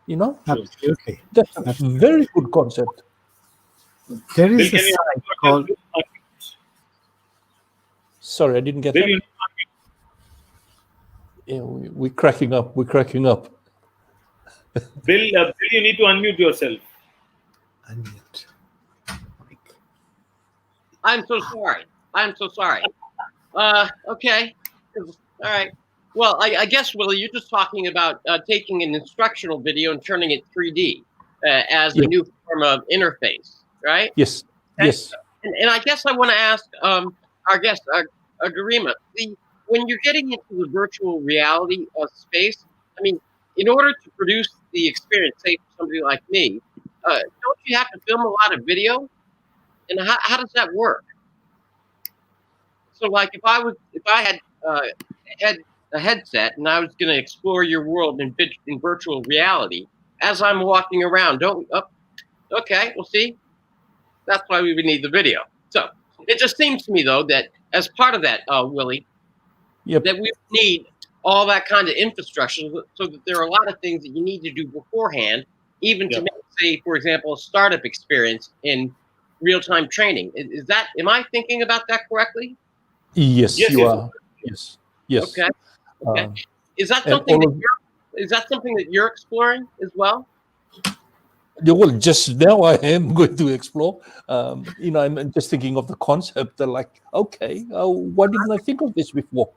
Absolutely. That's a very good concept. There is a site called... Sorry, I didn't get that. Yeah, we're cracking up. Bill, you need to unmute yourself. Unmute. I'm so sorry. Okay. All right. Well, I guess, Willie, you're just talking about taking an instructional video and turning it 3D as a new form of interface, right? Yes. Yes. And I guess I want to ask our guest, Garima, when you're getting into the virtual reality space, in order to produce the experience, say for somebody like me, don't you have to film a lot of video? And how does that work? So, like, if I had a headset and I was going to explore your world in virtual reality as I'm walking around, okay, we'll see. That's why we would need the video. So it just seems to me, though, that as part of that, Willie, that we need all that kind of infrastructure, so that there are a lot of things that you need to do beforehand, even to make, say, for example, a startup experience in real-time training. Is that, am I thinking about that correctly? Yes, you are. Yes. Okay. Is that something that you're exploring as well? Well, just now I am going to explore. I'm just thinking of the concept. Like, okay, why didn't I think of this before?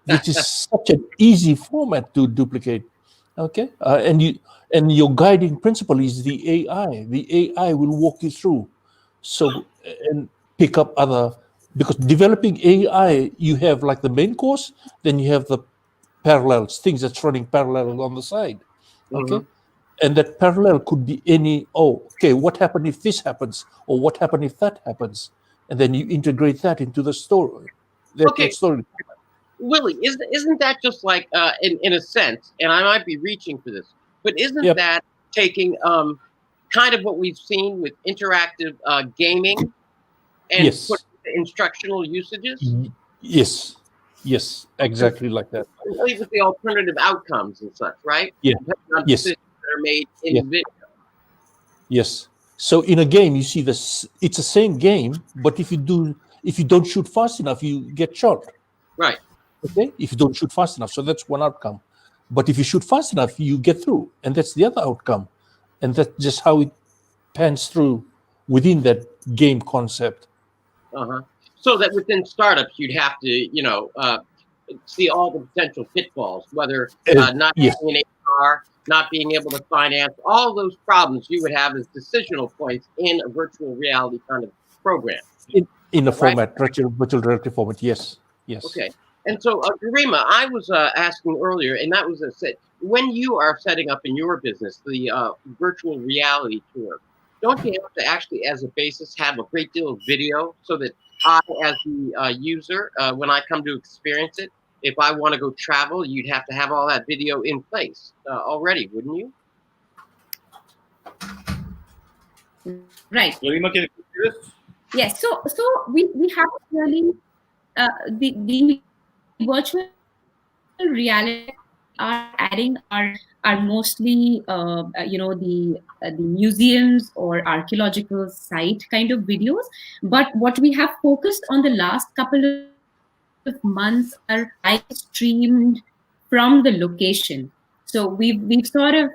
Which is such an easy format to duplicate. Okay, and your guiding principle is the AI. The AI will walk you through, so and pick up other, because developing AI, you have like the main course, then you have the parallels, things that's running parallel on the side. Okay. And that parallel could be any, what happened if this happens? Or what happened if that happens? And then you integrate that into the story. That story. Willie, isn't that just like, in a sense, and I might be reaching for this, but isn't that taking kind of what we've seen with interactive gaming and put instructional usages? Yes, exactly like that. With the alternative outcomes and such, right? Yeah. Decisions that are made in the video. Yes. So in a game, you see this. It's the same game, but if you don't shoot fast enough, you get shot. Right. Okay. If you don't shoot fast enough, so that's one outcome. But if you shoot fast enough, you get through, and that's the other outcome. And that's just how it pans through within that game concept. So that within startups, you'd have to, see all the potential pitfalls, whether not being an HR, not being able to finance, all those problems you would have as decisional points in a virtual reality kind of program. In a format, virtual reality format, yes. Okay. And so, Garima, I was asking earlier, and that was when you are setting up in your business the virtual reality tour, don't you have to actually, as a basis, have a great deal of video so that I, as the user, when I come to experience it, if I want to go travel, you'd have to have all that video in place already, wouldn't you? Right. Garima, can you do this? Yes. So we have really the virtual reality are adding are mostly the museums or archaeological site kind of videos. But what we have focused on the last couple of months are live streamed from the location. So we've sort of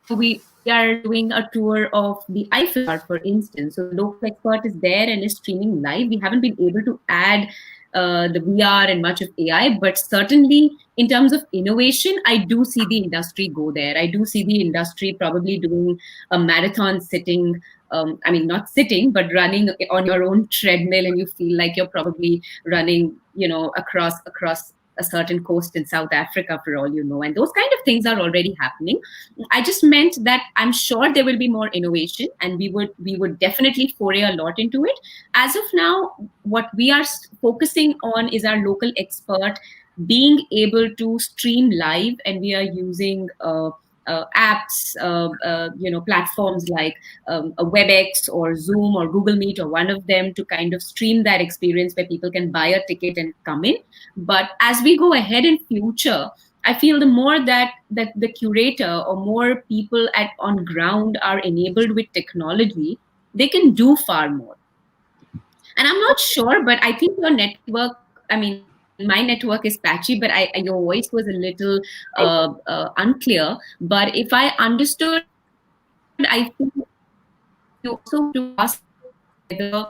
we are doing a tour of the Eiffel Tower, for instance. So the local expert is there and is streaming live. We haven't been able to add the VR and much of AI, but certainly in terms of innovation, I do see the industry go there. I do see the industry probably doing a marathon sitting, not sitting, but running on your own treadmill, and you feel like you're probably running, across a certain coast in South Africa, for all you know. And those kind of things are already happening. I just meant that I'm sure there will be more innovation, and we would definitely foray a lot into it. As of now, what we are focusing on is our local expert being able to stream live, and we are using apps, platforms like a WebEx or Zoom or Google Meet or one of them to kind of stream that experience where people can buy a ticket and come in. But as we go ahead in future, I feel the more that the curator or more people on ground are enabled with technology, they can do far more. And I'm not sure, but I think your network, my network is patchy, but your voice was a little unclear. But if I understood, I think you also to ask whether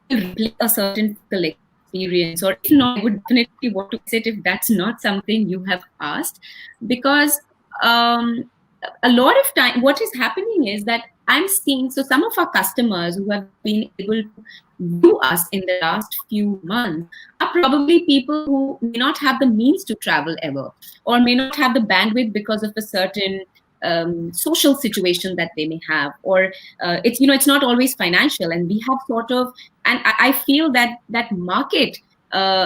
you replace a certain physical experience, or if not, I would definitely want to sit if that's not something you have asked, because a lot of time what is happening is that I'm seeing, so some of our customers who have been able to view us in the last few months are probably people who may not have the means to travel ever, or may not have the bandwidth because of a certain social situation that they may have, or it's not always financial. And we have sort of, and I feel that market,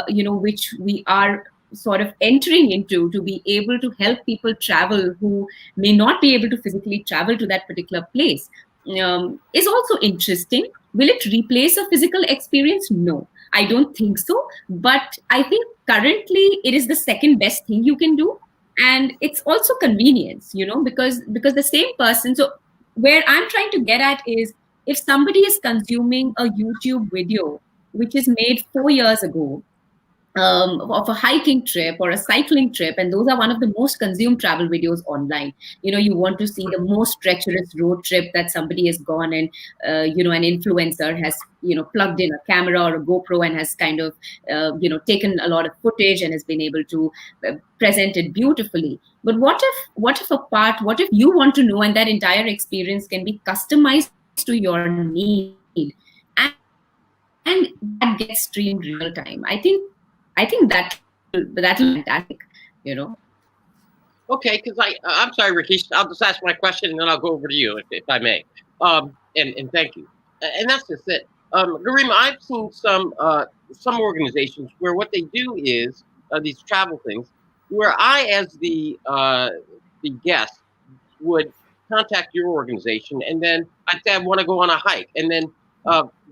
which we are sort of entering into to be able to help people travel who may not be able to physically travel to that particular place is also interesting. Will it replace a physical experience? No, I don't think so. But I think currently it is the second best thing you can do. And it's also convenience, because the same person. So where I'm trying to get at is, if somebody is consuming a YouTube video which is made 4 years ago, of a hiking trip or a cycling trip, and those are one of the most consumed travel videos online. You want to see the most treacherous road trip that somebody has gone, and an influencer has plugged in a camera or a GoPro and has kind of taken a lot of footage and has been able to present it beautifully. But what if you want to know, and that entire experience can be customized to your need, and that gets streamed real time? I think that'll be fantastic, Okay, because I'm sorry, Rakesh. I'll just ask my question and then I'll go over to you, if I may. And thank you. And that's just it. Garima, I've seen some organizations where what they do is these travel things, where I, as the guest, would contact your organization, and then I'd say I want to go on a hike, and then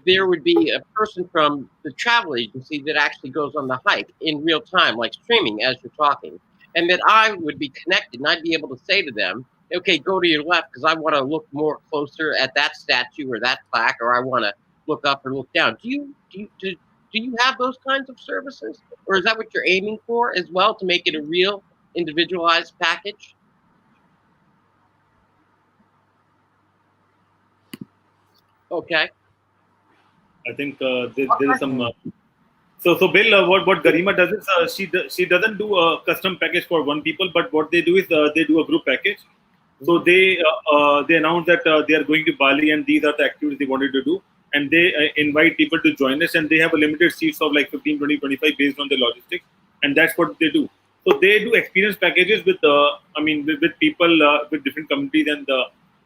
there would be a person from the travel agency that actually goes on the hike in real time, like streaming as you're talking. And that I would be connected, and I'd be able to say to them, okay, go to your left because I want to look more closer at that statue or that plaque, or I want to look up or look down. Do you have those kinds of services? Or is that what you're aiming for as well, to make it a real individualized package? Okay. I think there is some. So Bill, what Garima does is she doesn't do a custom package for one people, but what they do is they do a group package. So they announce that they are going to Bali and these are the activities they wanted to do, and they invite people to join us, and they have a limited seats of like 15, 20, 25 based on the logistics, and that's what they do. So they do experience packages with with people with different communities, and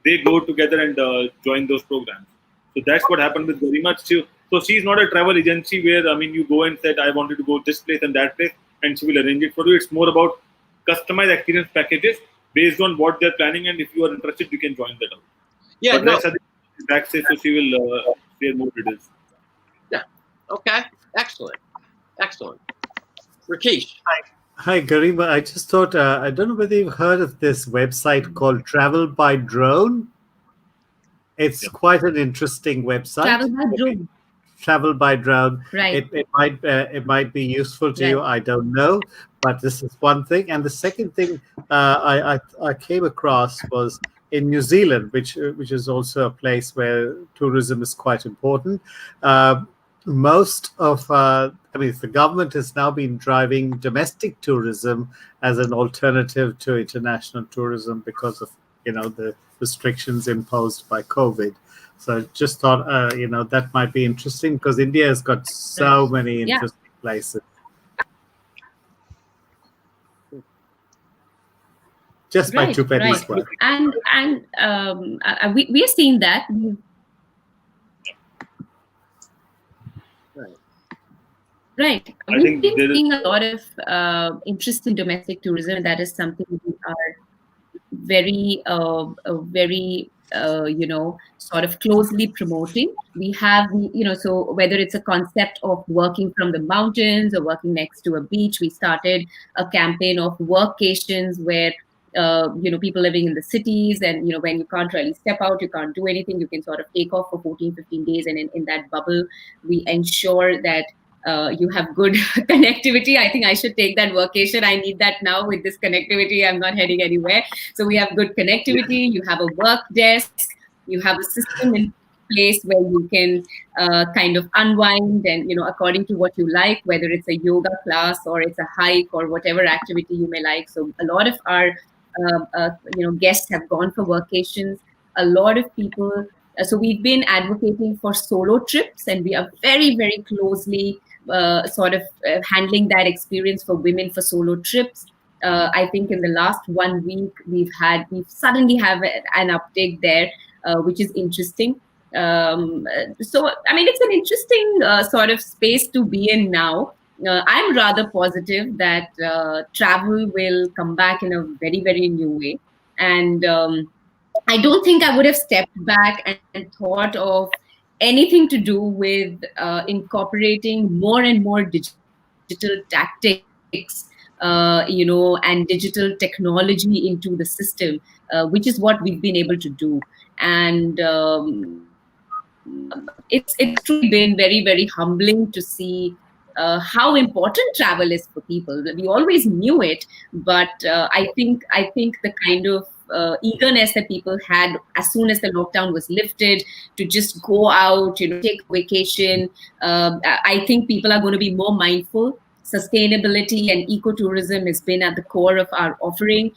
they go together and join those programs. So that's what happened with Garima. So she's not a travel agency where you go and said I wanted to go this place and that place, and she will arrange it for you. It's more about customized experience packages based on what they're planning, and if you are interested, you can join that out. Yeah, but no. Access, so she will share more details. Yeah. Okay. Excellent. Rakesh. Hi, Garima. I just thought, I don't know whether you've heard of this website called Travel by Drone. It's quite an interesting website. Travel by Drone. Travel by Drone. Right. It might be useful to you. I don't know, but this is one thing. And the second thing I came across was in New Zealand, which is also a place where tourism is quite important. Most of the government has now been driving domestic tourism as an alternative to international tourism because of the restrictions imposed by COVID. So I just thought that might be interesting because India has got so many interesting places. Just by 2 pennies worth. And we are seeing that. Right. We've been seeing a lot of interest in domestic tourism, and that is something we are very sort of closely promoting. We have, so whether it's a concept of working from the mountains or working next to a beach, we started a campaign of workations where people living in the cities, and when you can't really step out, you can't do anything, you can sort of take off for 14-15 days, and in that bubble we ensure that you have good connectivity. I think I should take that workation. I need that now with this connectivity. I'm not heading anywhere. So we have good connectivity. You have a work desk. You have a system in place where you can kind of unwind and, according to what you like, whether it's a yoga class or it's a hike or whatever activity you may like. So a lot of our, guests have gone for workations. A lot of people. So we've been advocating for solo trips, and we are very, very closely handling that experience for women for solo trips. I think in the last 1 week, we suddenly have an uptake there, which is interesting. It's an interesting sort of space to be in now. I'm rather positive that travel will come back in a very, very new way. And I don't think I would have stepped back and thought of anything to do with incorporating more and more digital tactics, and digital technology into the system, which is what we've been able to do. And it's truly been very, very humbling to see how important travel is for people. We always knew it, but I think the kind of eagerness that people had as soon as the lockdown was lifted to just go out, take a vacation. I think people are going to be more mindful. Sustainability and ecotourism has been at the core of our offering.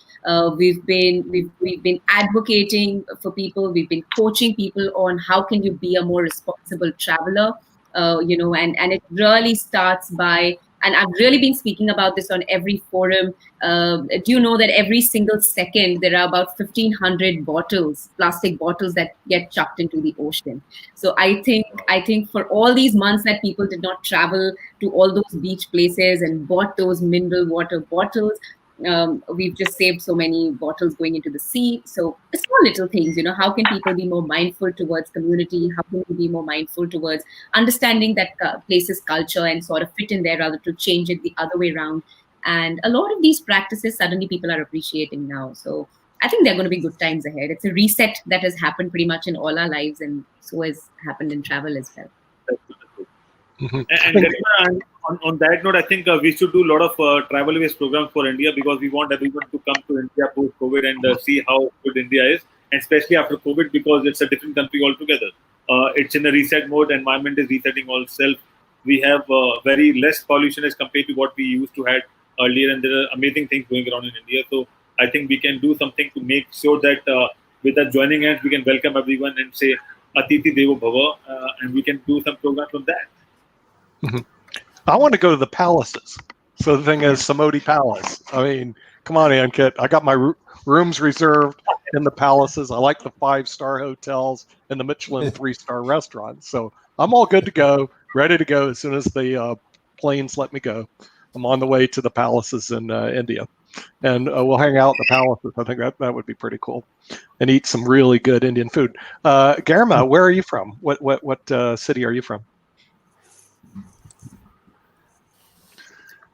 We've been advocating for people. We've been coaching people on how can you be a more responsible traveler. And it really starts by, and I've really been speaking about this on every forum. Do you know that every single second there are about 1,500 plastic bottles that get chucked into the ocean? So I think for all these months that people did not travel to all those beach places and bought those mineral water bottles, we've just saved so many bottles going into the sea. So it's small little things, how can people be more mindful towards community? How can we be more mindful towards understanding that place's culture and sort of fit in there rather to change it the other way around? And a lot of these practices suddenly people are appreciating now. So I think they're going to be good times ahead. It's a reset that has happened pretty much in all our lives, and so has happened in travel as well. And on that note, I think we should do a lot of travel-based programs for India, because we want everyone to come to India post-COVID and see how good India is, and especially after COVID, because it's a different country altogether. It's in a reset mode. Environment is resetting itself. We have very less pollution as compared to what we used to have earlier, and there are amazing things going around in India. So I think we can do something to make sure that with that joining hands, we can welcome everyone and say Atithi Devo Bhava, and we can do some programs on that. I want to go to the palaces. So the thing is, Samoti Palace. I mean, come on, Ankit. I got my rooms reserved in the palaces. I like the 5-star hotels and the Michelin 3-star restaurants. So I'm all good to go, ready to go as soon as the planes let me go. I'm on the way to the palaces in India, and we'll hang out in the palaces. I think that would be pretty cool, and eat some really good Indian food. Garima, where are you from? What city are you from?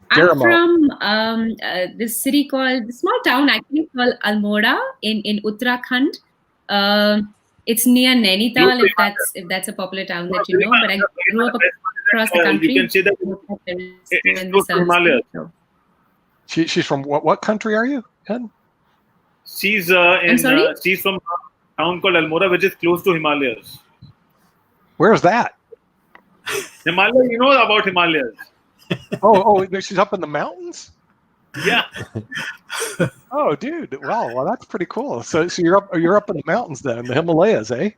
I'm from this city called, small town actually called Almora in Uttarakhand. It's near Nainital, if that's a popular town that you know. But I grew up across the country. You can say that it's close to Himalayas. She's from what country are you in? She's she's from a town called Almora, which is close to Himalayas. Where's that? Himalaya, you know about Himalayas. Oh, she's up in the mountains? Yeah. Oh, dude. Wow. Well, that's pretty cool. So you're up in the mountains then, the Himalayas, eh?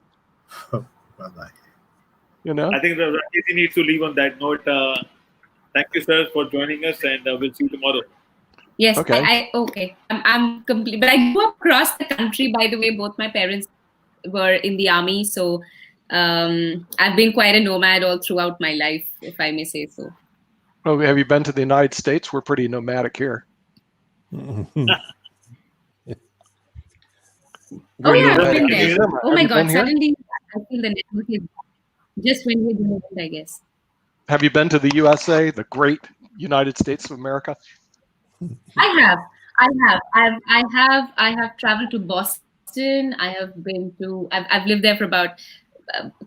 Bye-bye. I think the Rakiti needs to leave on that note. Thank you, sir, for joining us, and we'll see you tomorrow. Yes. Okay. I'm complete. But I grew up across the country, by the way. Both my parents were in the army, so I've been quite a nomad all throughout my life, if I may say so. Oh, have you been to the United States? We're pretty nomadic here. Oh yeah, I've been there. Oh my God! Suddenly, I feel the network is just when we're doing it, I guess. Have you been to the USA, the great United States of America? I have traveled to Boston. I have been to. I've lived there for about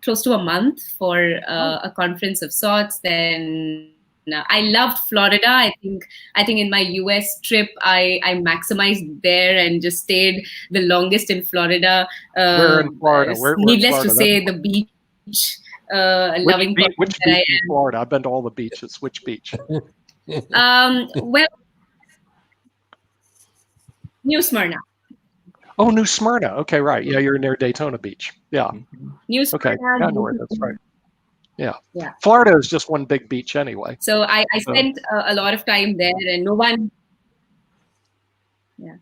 close to a month for a conference of sorts. Then. I loved Florida. I think in my US trip, I maximized there and just stayed the longest in Florida. Where in Florida? Needless to say, the beach. Loving which beach in Florida? I've been to all the beaches. Which beach? Well, New Smyrna. Oh, New Smyrna. Okay, right. Yeah, you're near Daytona Beach. Yeah. New Smyrna. Okay, I know where that's right. Yeah. Florida is just one big beach anyway. So I spent a lot of time there, and no one. Yeah.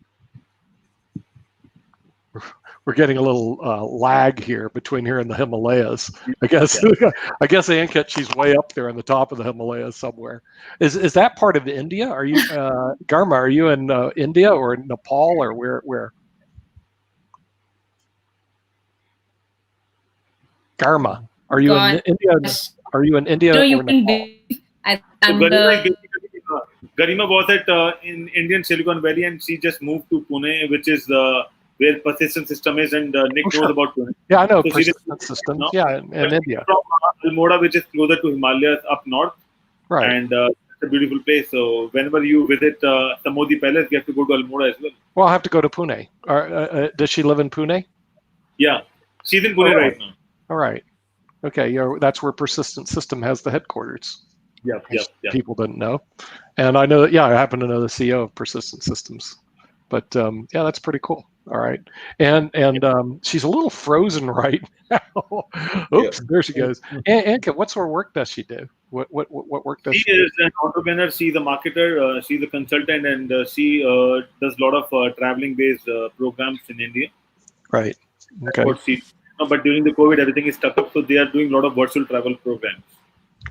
We're getting a little lag here between here and the Himalayas. I guess Ankit, she's way up there on the top of the Himalayas somewhere. Is that part of India? Are you Garima? Are you in India or Nepal or where? Garima. Are you in India? Are you in India No, or you can Nepal? Garima was at in Indian Silicon Valley, and she just moved to Pune, which is where persistent system is, and Nick knows about Pune. Yeah, I know So persistent systems. Yeah, in India. From Almora, which is closer to Himalayas up north, right? And it's a beautiful place. So whenever you visit Samodhi Palace, you have to go to Almora as well. Well, I'll have to go to Pune. Does she live in Pune? Yeah, she's in Pune right now. All right. Okay, that's where Persistent System has the headquarters. Yeah. People didn't know, and I know. Yeah, I happen to know the CEO of Persistent Systems. But yeah, that's pretty cool. All right, and she's a little frozen right now. Oops, there she goes. And what sort of work does she do? What work does she do? She is an entrepreneur. She's a marketer. She's a consultant, and she does a lot of traveling-based programs in India. Right. Okay. But during the COVID, everything is stuck up, so they are doing a lot of virtual travel programs.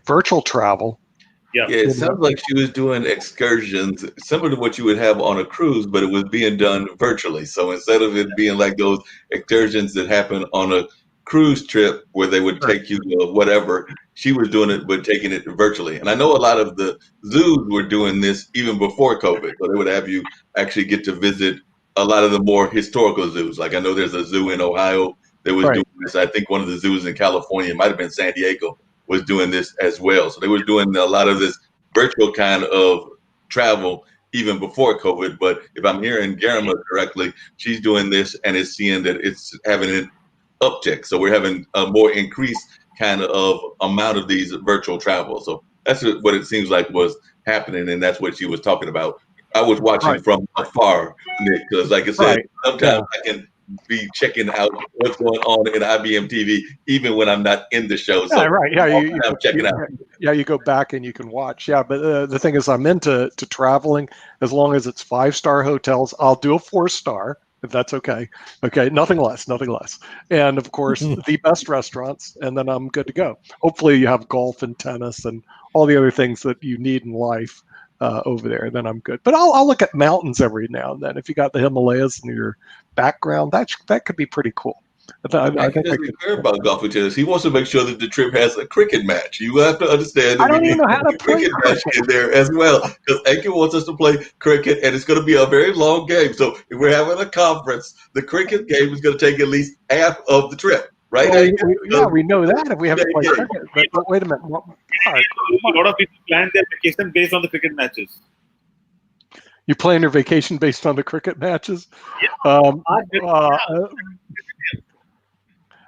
Virtual travel. Yeah, it sounds like she was doing excursions similar to what you would have on a cruise, but it was being done virtually. So instead of it being like those excursions that happen on a cruise trip where they would take you to whatever, she was doing it, but taking it virtually. And I know a lot of the zoos were doing this even before COVID, so they would have you actually get to visit a lot of the more historical zoos. Like I know there's a zoo in Ohio that was doing this. I think one of the zoos in California, it might have been San Diego, was doing this as well. So they were doing a lot of this virtual kind of travel even before COVID. But if I'm hearing Garima correctly, she's doing this and is seeing that it's having an uptick. So we're having a more increased kind of amount of these virtual travel. So that's what it seems like was happening. And that's what she was talking about. I was watching from afar, Nick, because like I said, sometimes I can be checking out what's going on in IBMTV, even when I'm not in the show. So I'm checking out. Yeah, you go back and you can watch. Yeah, but the thing is, I'm into traveling. As long as it's 5-star hotels, I'll do a 4-star if that's okay. Okay, nothing less. And of course, the best restaurants, and then I'm good to go. Hopefully, you have golf and tennis and all the other things that you need in life over there. Then I'm good. But I'll look at mountains every now and then. If you got the Himalayas in your background, that could be pretty cool. I think doesn't care about golf with tennis. He wants to make sure that the trip has a cricket match. You have to understand. I don't even know how to play cricket match in there as well, because Anki wants us to play cricket, and it's going to be a very long game. So if we're having a conference, the cricket game is going to take at least half of the trip. Right? Well, we know that if we have to play cricket. But wait a minute. A lot of people plan their vacation based on the cricket matches. You plan your vacation based on the cricket matches?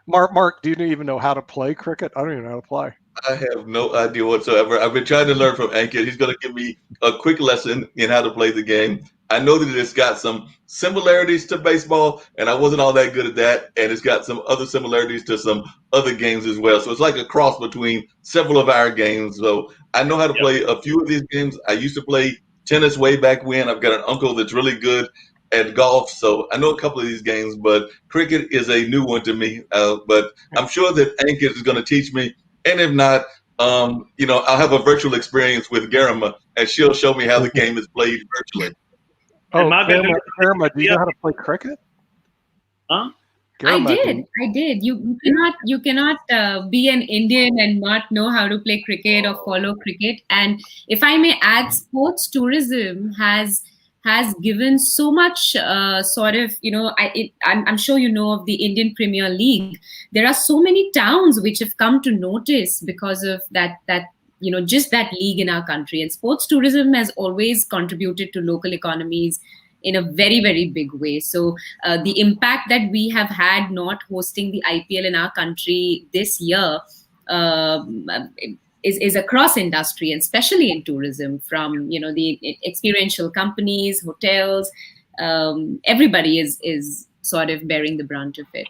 Mark, do you even know how to play cricket? I don't even know how to play. I have no idea whatsoever. I've been trying to learn from Ankit. He's going to give me a quick lesson in how to play the game. I know that it's got some similarities to baseball, and I wasn't all that good at that. And it's got some other similarities to some other games as well. So it's like a cross between several of our games. So I know how to play a few of these games. I used to play tennis way back when. I've got an uncle that's really good at golf, so I know a couple of these games, but cricket is a new one to me. But I'm sure that Ankit is going to teach me. And if not, I'll have a virtual experience with Garima, and she'll show me how the game is played virtually. Oh, Garima, do you know how to play cricket? Huh? Garima, I did. You cannot be an Indian and not know how to play cricket or follow cricket. And if I may add, sports tourism has given so much I'm sure you know of the Indian Premier League. There are so many towns which have come to notice because of that just that league in our country. And sports tourism has always contributed to local economies in a very, very big way. So the impact that we have had not hosting the IPL in our country this year is across industry, and especially in tourism, from the experiential companies, hotels, everybody is sort of bearing the brunt of it.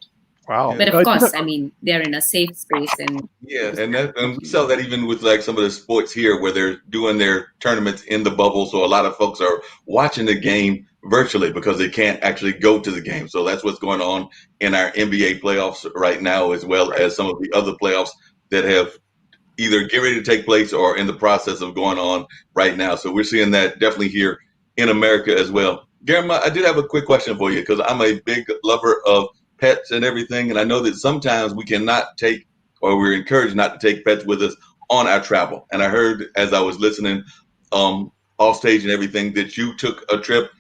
Wow! But of course, I mean, they're in a safe space, and and we saw that even with like some of the sports here, where they're doing their tournaments in the bubble. So a lot of folks are watching the game virtually because they can't actually go to the game. So that's what's going on in our NBA playoffs right now, as well as some of the other playoffs that have either get ready to take place or in the process of going on right now. So we're seeing that definitely here in America as well. Garima, I did have a quick question for you, because I'm a big lover of pets and everything. And I know that sometimes we cannot take or we're encouraged not to take pets with us on our travel. And I heard as I was listening off stage and everything that you took a trip,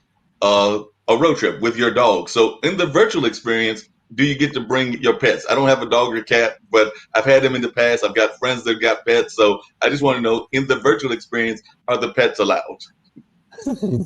a road trip with your dog. So in the virtual experience, do you get to bring your pets? I don't have a dog or cat, but I've had them in the past. I've got friends that got pets. So I just want to know, in the virtual experience, are the pets allowed? 100%.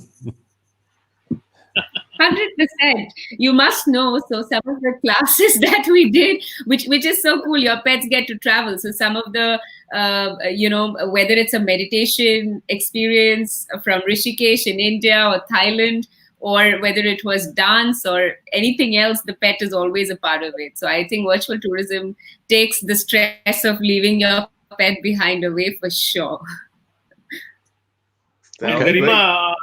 You must know. So some of the classes that we did, which is so cool, your pets get to travel. So some of the, whether it's a meditation experience from Rishikesh in India or Thailand, or whether it was dance or anything else, the pet is always a part of it. So I think virtual tourism takes the stress of leaving your pet behind away for sure. Garima,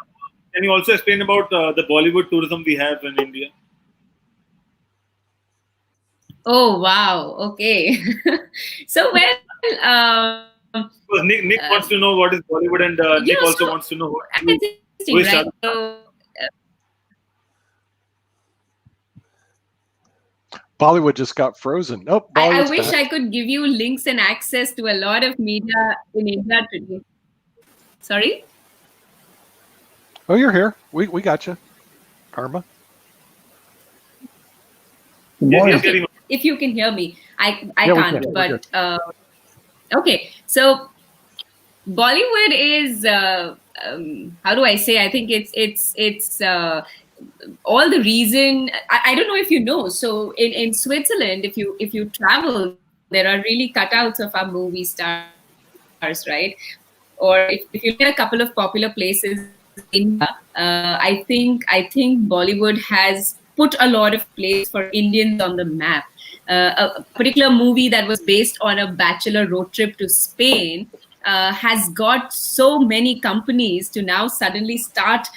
can you also explain about the Bollywood tourism we have in India? Oh, wow. Okay. So, Nick wants to know what is Bollywood, and Nick also wants to know what is right? Bollywood just got frozen. Nope. I wish I could give you links and access to a lot of media in India today. Sorry? Oh, you're here. We got you, Karima. Okay. If you can hear me, I can't. But okay. So Bollywood is how do I say? I think it's all the reason. I don't know if you know. So in Switzerland, if you travel, there are really cutouts of our movie stars, right? Or if you look at a couple of popular places in India, I think Bollywood has put a lot of place for Indians on the map. A particular movie that was based on a bachelor road trip to Spain has got so many companies to now suddenly start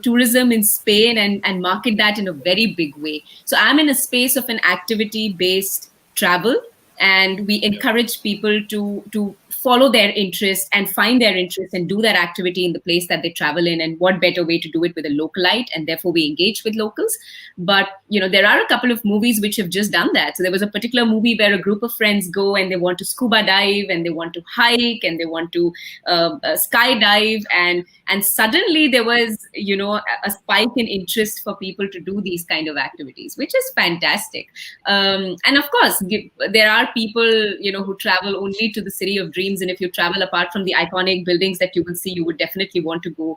tourism in Spain and market that in a very big way. So I'm in a space of an activity-based travel, and we encourage people to follow their interest and find their interest and do that activity in the place that they travel in. And what better way to do it with a localite, and therefore we engage with locals. But there are a couple of movies which have just done that. So there was a particular movie where a group of friends go and they want to scuba dive and they want to hike and they want to skydive, and suddenly there was a spike in interest for people to do these kind of activities, which is fantastic. And of course there are people who travel only to the city of dreams, and if you travel apart from the iconic buildings that you will see, you would definitely want to go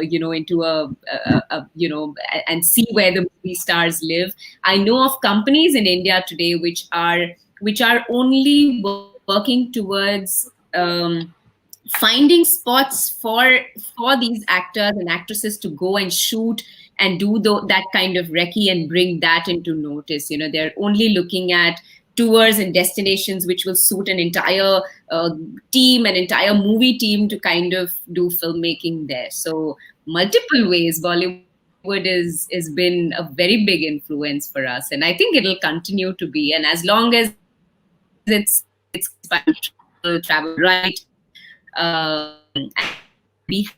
into and see where the movie stars live. I know of companies in India today which are only working towards finding spots for these actors and actresses to go and shoot and do that kind of recce and bring that into notice. They're only looking at tours and destinations which will suit an entire team, an entire movie team to kind of do filmmaking there. So multiple ways Bollywood has been a very big influence for us, and I think it'll continue to be. And as long as it's travel right, and be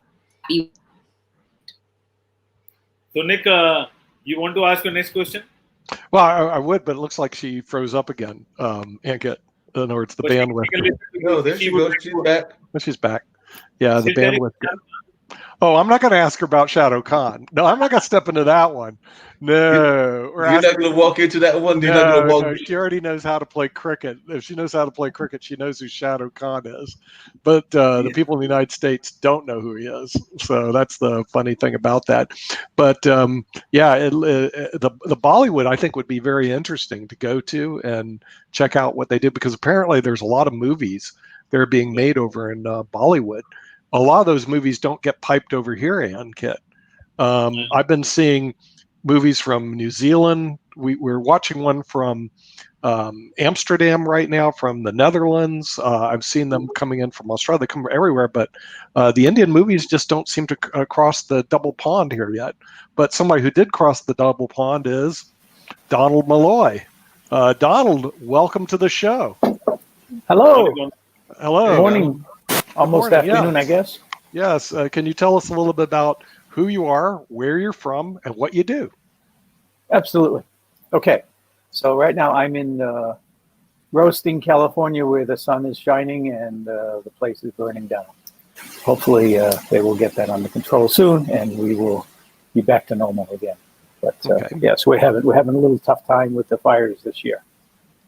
happy. So Nick, you want to ask your next question? Well, I would, but it looks like she froze up again. Ankit, in other words, the bandwidth. No, there she goes. She's back. She's back. Yeah, the bandwidth. Oh, I'm not going to ask her about Shadow Khan. No, I'm not going to step into that one. No. You're not going to walk into that one? You're not going to walk. No, she already knows how to play cricket. If she knows how to play cricket, she knows who Shadow Khan is. But the people in the United States don't know who he is. So that's the funny thing about that. But the Bollywood, I think, would be very interesting to go to and check out what they did, because apparently there's a lot of movies that are being made over in Bollywood. A lot of those movies don't get piped over here, Ankit. I've been seeing movies from New Zealand. We're watching one from Amsterdam right now, from the Netherlands. I've seen them coming in from Australia. They come from everywhere, but the Indian movies just don't seem to cross the double pond here yet. But somebody who did cross the double pond is Donald Malloy. Donald, welcome to the show. Hello. Hello. Good morning. Almost afternoon, yes. I guess. Yes. Can you tell us a little bit about who you are, where you're from, and what you do? Absolutely. Okay. So right now I'm in roasting California where the sun is shining and the place is burning down. Hopefully they will get that under control soon, and we will be back to normal again. But yes, we're having a little tough time with the fires this year.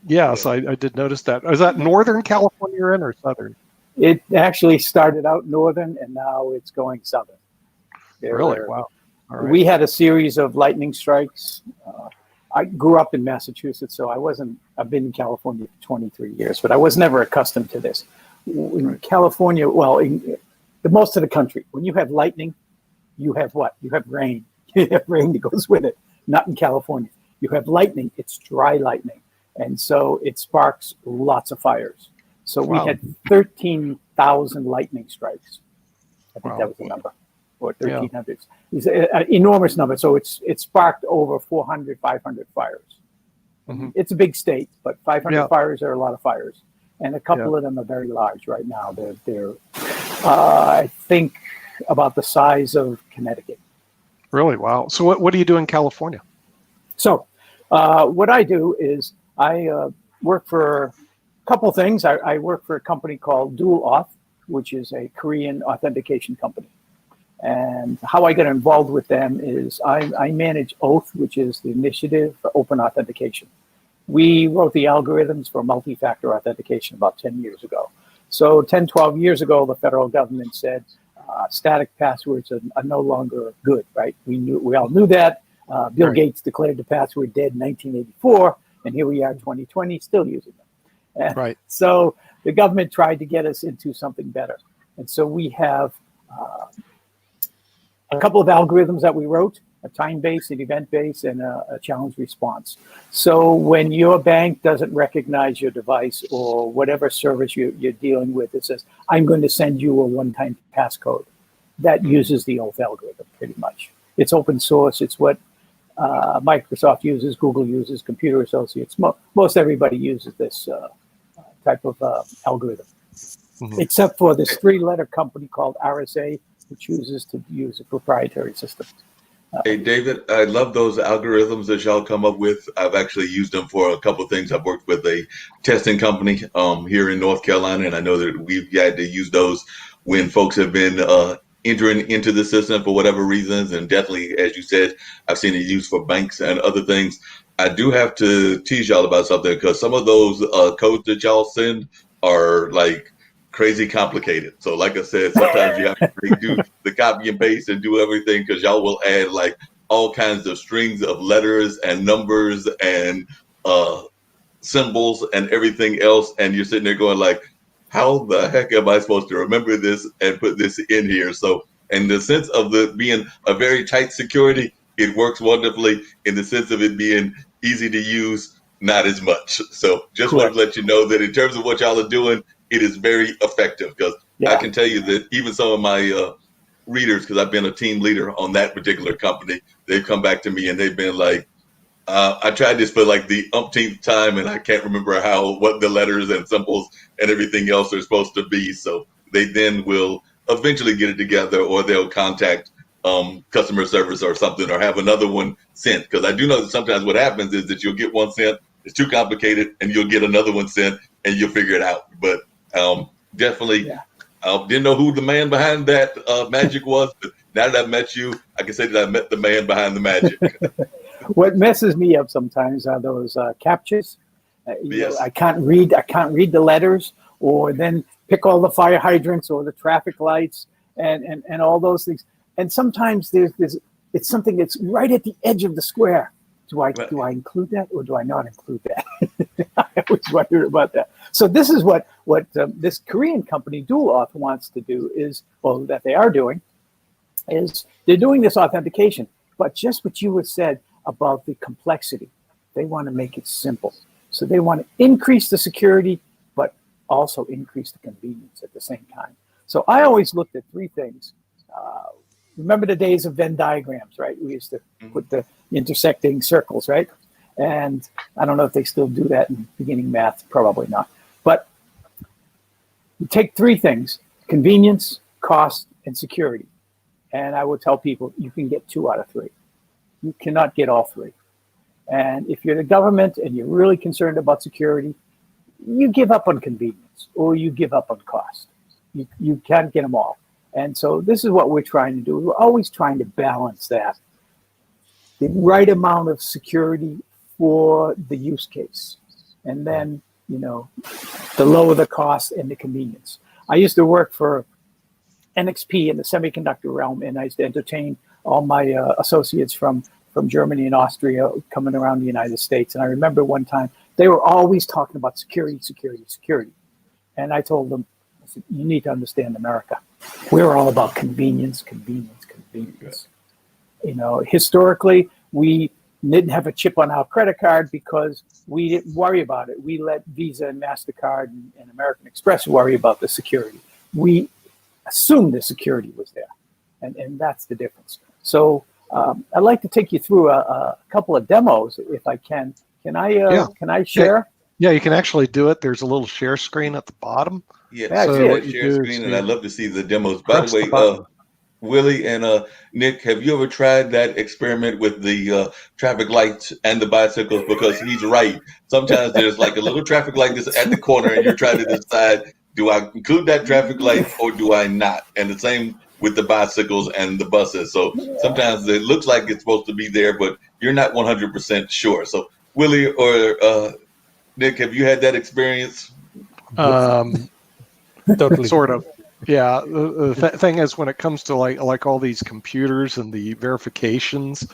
Yes, I did notice that. Is that Northern California you're in or Southern? It actually started out northern, and now it's going southern. Really? Wow. All right. We had a series of lightning strikes. I grew up in Massachusetts, so I've been in California for 23 years, but I was never accustomed to this. In California, well, in most of the country, when you have lightning, you have what? You have rain. You have rain that goes with it. Not in California. You have lightning, it's dry lightning. And so it sparks lots of fires. So we had 13,000 lightning strikes. I think that was the number, or 1,300. Yeah. It's an enormous number. So it sparked over 400, 500 fires. Mm-hmm. It's a big state, but 500 fires are a lot of fires. And a couple of them are very large right now. They're I think, about the size of Connecticut. Really? Wow. So what do you do in California? So what I do is I work for a couple things. I work for a company called Dual Auth, which is a Korean authentication company. And how I got involved with them is I manage Oath, which is the initiative for open authentication. We wrote the algorithms for multi-factor authentication about 10 years ago. So 10, 12 years ago, the federal government said static passwords are no longer good, right? We all knew that. Bill Gates declared the password dead in 1984, and here we are, 2020, still using them. Right. So the government tried to get us into something better. And so we have a couple of algorithms that we wrote, a time-based, an event-based, and a challenge response. So when your bank doesn't recognize your device or whatever service you're dealing with, it says, I'm going to send you a one-time passcode. That uses the Oath algorithm, pretty much. It's open source. It's what Microsoft uses, Google uses, Computer Associates. Most everybody uses this type of algorithm, except for this three-letter company called RSA, which chooses to use a proprietary system. Hey, David, I love those algorithms that y'all come up with. I've actually used them for a couple of things. I've worked with a testing company here in North Carolina, and I know that we've had to use those when folks have been entering into the system for whatever reasons. And definitely, as you said, I've seen it used for banks and other things. I do have to tease y'all about something, because some of those codes that y'all send are like crazy complicated. So like I said, sometimes you have to do the copy and paste and do everything, because y'all will add like all kinds of strings of letters and numbers and symbols and everything else. And you're sitting there going like, how the heck am I supposed to remember this and put this in here? So in the sense of the being a very tight security, it works wonderfully. In the sense of it being easy to use, not as much. So just want to let you know that in terms of what y'all are doing, it is very effective, because I can tell you that even some of my readers, because I've been a team leader on that particular company, they've come back to me and they've been like, I tried this for like the umpteenth time and I can't remember what the letters and symbols and everything else are supposed to be. So they then will eventually get it together, or they'll contact customer service or something, or have another one sent. Because I do know that sometimes what happens is that you'll get one sent, it's too complicated, and you'll get another one sent and you'll figure it out. But definitely, didn't know who the man behind that magic was, but now that I've met you, I can say that I met the man behind the magic. What messes me up sometimes are those captchas. I can't read the letters, or then pick all the fire hydrants or the traffic lights and all those things. And sometimes it's something that's right at the edge of the square. Do I include that, or do I not include that? I always wonder about that. So this is what this Korean company Dual Auth wants to do is, well, that they are doing, is they're doing this authentication, but just what you had said about the complexity, they want to make it simple. So they want to increase the security, but also increase the convenience at the same time. So I always looked at three things. Remember the days of Venn diagrams, right? We used to put the intersecting circles, right? And I don't know if they still do that in beginning math, probably not. But you take three things: convenience, cost, and security. And I would tell people you can get 2 out of 3. You cannot get all 3. And if you're the government and you're really concerned about security, you give up on convenience or you give up on cost. You can't get them all. And so this is what we're trying to do. We're always trying to balance that. The right amount of security for the use case. And then, the lower the cost and the convenience. I used to work for NXP in the semiconductor realm, and I used to entertain all my associates from Germany and Austria coming around the United States. And I remember one time they were always talking about security, security, security. And I told them, I said, you need to understand America. We're all about convenience, convenience, convenience. Historically, we didn't have a chip on our credit card because we didn't worry about it. We let Visa and MasterCard and American Express worry about the security. We assumed the security was there. And that's the difference. So I'd like to take you through a couple of demos, if I can. Can I share? Yeah, you can actually do it. There's a little share screen at the bottom. Yeah, so share screen, and I'd love to see the demos. By the way, Willie and Nick, have you ever tried that experiment with the traffic lights and the bicycles? Because he's right. Sometimes there's like a little traffic light that's at the corner, and you're trying to decide, do I include that traffic light or do I not? And the same with the bicycles and the buses. So sometimes it looks like it's supposed to be there, but you're not 100% sure. So Willie or Nick, have you had that experience? Totally. Sort of. Yeah. The thing is, when it comes to like all these computers and the verifications,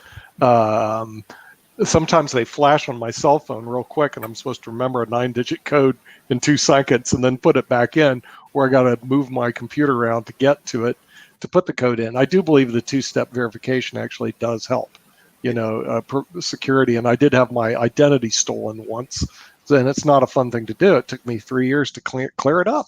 sometimes they flash on my cell phone real quick, and I'm supposed to remember a 9-digit code in 2 seconds and then put it back in, or I got to move my computer around to get to it to put the code in. I do believe the 2-step verification actually does help, security. And I did have my identity stolen once, and it's not a fun thing to do. It took me 3 years to clear it up.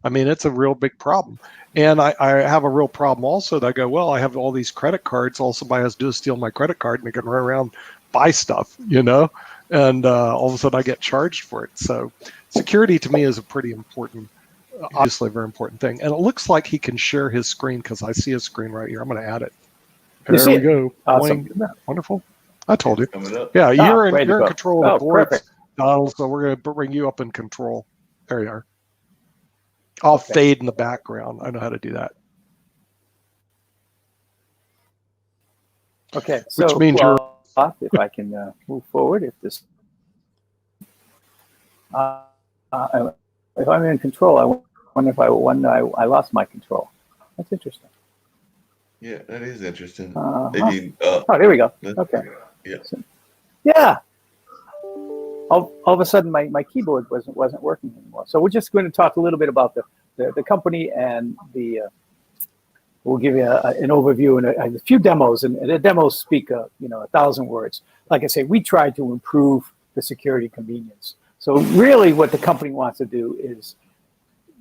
I mean, it's a real big problem. And I have a real problem also that I go, well, I have all these credit cards. All somebody has to do is steal my credit card, and they can run around, buy stuff, and all of a sudden I get charged for it. So security to me is a pretty important, obviously a very important thing. And it looks like he can share his screen because I see his screen right here. I'm going to add it. There we go. Awesome. Wonderful. I told you. Coming up. Yeah, you're in control of the boards, perfect. Donald, so we're going to bring you up in control. There you are. I'll fade in the background. I know how to do that. Okay, so which means you're if I can move forward, if this, if I'm in control, I wonder if I lost my control. That's interesting. Yeah, that is interesting. Maybe, there we go. Okay. Yeah. So, yeah. All of a sudden, my keyboard wasn't working anymore. So we're just going to talk a little bit about the company and the. We'll give you an overview and a few demos, and the demos speak 1,000 words. Like I say, we try to improve the security convenience. So really, what the company wants to do is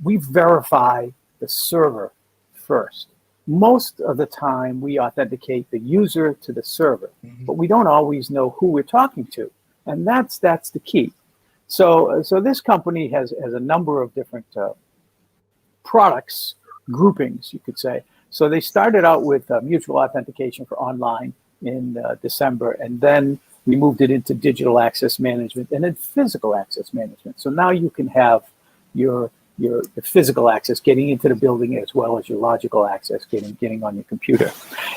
we verify the server first. Most of the time, we authenticate the user to the server, but we don't always know who we're talking to. And that's the key. So this company has a number of different products, groupings, you could say. So they started out with mutual authentication for online in December, and then we moved it into digital access management and then physical access management. So now you can have your physical access getting into the building as well as your logical access getting on your computer.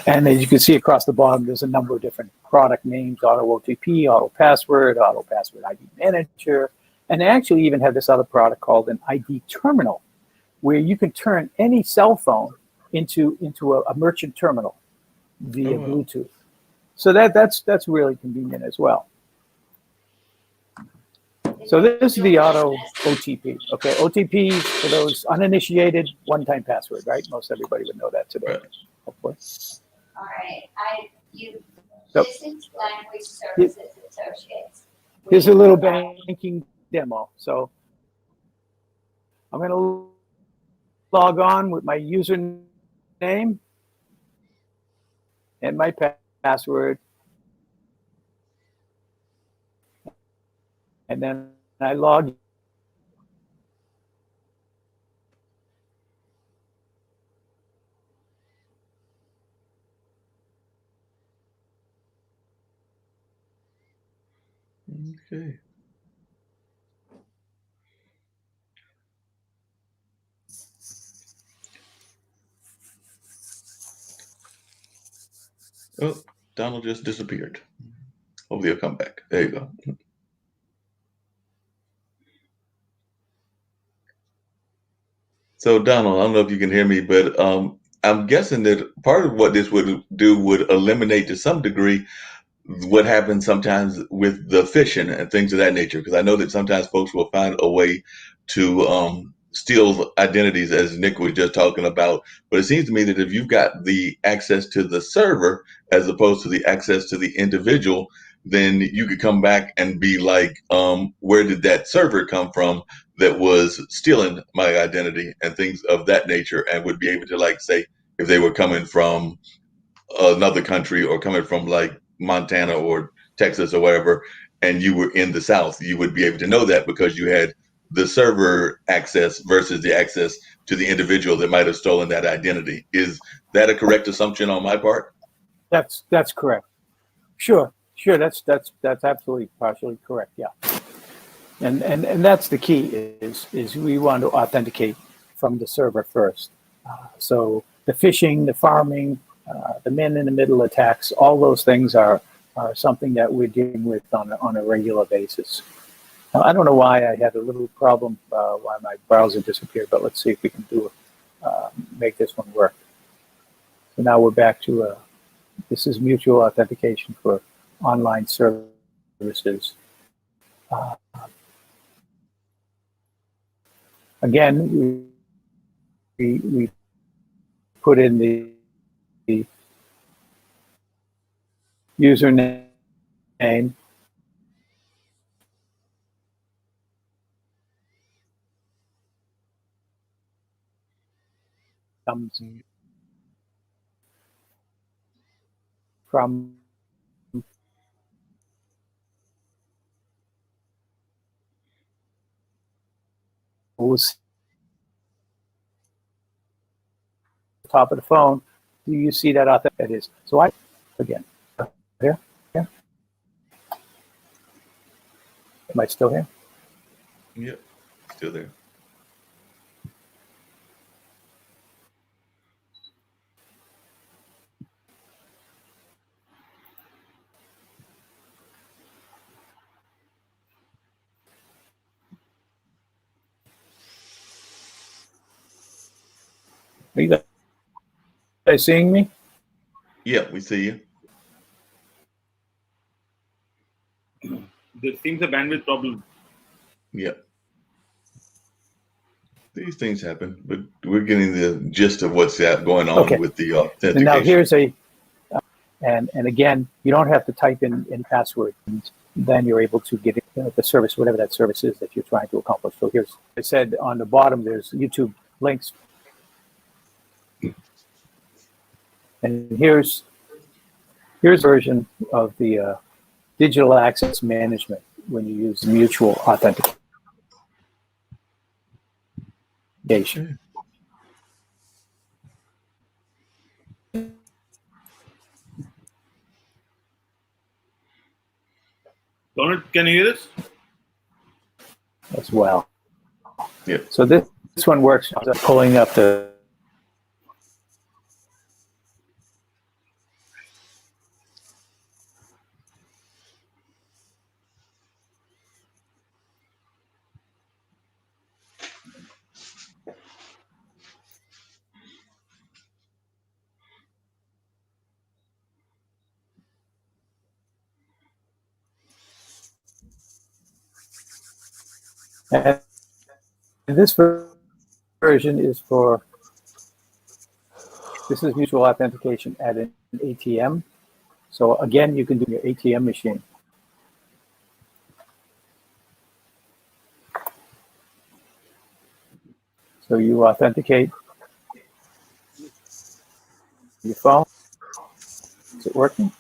And as you can see across the bottom, there's a number of different product names: Auto OTP, Auto Password ID Manager, and they actually even have this other product called an ID Terminal, where you can turn any cell phone into a merchant terminal via Bluetooth. So that's really convenient as well. So this is the Auto OTP. Okay, OTP, for those uninitiated, one-time password, right? Most everybody would know that today, hopefully. All right, Business Language Services Associates. Here's a little banking demo. So I'm going to log on with my username and my password, and then I log Okay. Oh, Donald just disappeared. Hopefully he'll come back. There you go. So Donald, I don't know if you can hear me, but I'm guessing that part of what this would do would eliminate to some degree what happens sometimes with the phishing and things of that nature. Because I know that sometimes folks will find a way to steal identities, as Nick was just talking about. But it seems to me that if you've got the access to the server as opposed to the access to the individual, then you could come back and be like, where did that server come from that was stealing my identity and things of that nature, and would be able to, like, say, if they were coming from another country or coming from like Montana or Texas or whatever, and you were in the South, you would be able to know that because you had the server access versus the access to the individual that might have stolen that identity. Is that a correct assumption on my part? That's correct. Sure. That's absolutely partially correct. Yeah. And that's the key is we want to authenticate from the server first. So the phishing, the farming, the man-in-the-middle attacks, all those things are something that we're dealing with on a regular basis. Now, I don't know why I had a little problem why my browser disappeared, but let's see if we can make this one work. So now we're back to this is mutual authentication for online services. Again, we put in the username, comes from top of the phone. Do you see that authentic? It is. So I again here. Am I still here? Yep, still there. Are you guys seeing me? Yeah, we see you. There seems a bandwidth problem. Yeah. These things happen, but we're getting the gist of what's going on with the authentication. And now here's and again, you don't have to type in password, and then you're able to get the service, whatever that service is that you're trying to accomplish. So here's, I said on the bottom, there's YouTube links. And here's a version of the digital access management when you use mutual authentication. Donald, can you hear us? As well. Yeah. So this one works. Pulling up the and this version is for, this is mutual authentication at an ATM. So again, you can do your ATM machine. So you authenticate your phone. Is it working?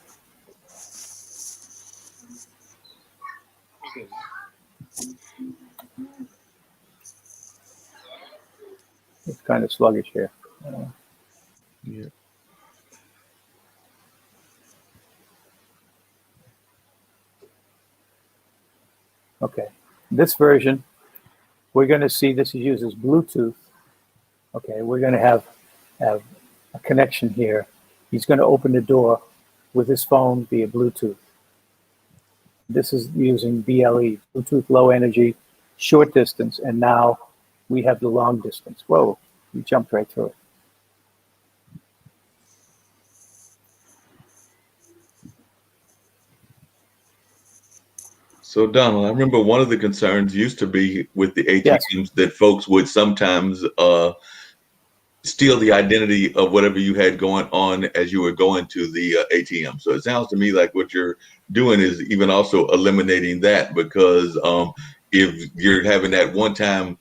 It's kind of sluggish here. Yeah. Okay, this version, we're going to see this uses Bluetooth. Okay, we're going to have a connection here. He's going to open the door, with his phone via Bluetooth. This is using BLE, Bluetooth Low Energy, short distance, and now we have the long distance. Whoa, we jumped right through it. So, Donald, I remember one of the concerns used to be with the ATMs that folks would sometimes steal the identity of whatever you had going on as you were going to the ATM. So it sounds to me like what you're doing is even also eliminating that, because if you're having that one-time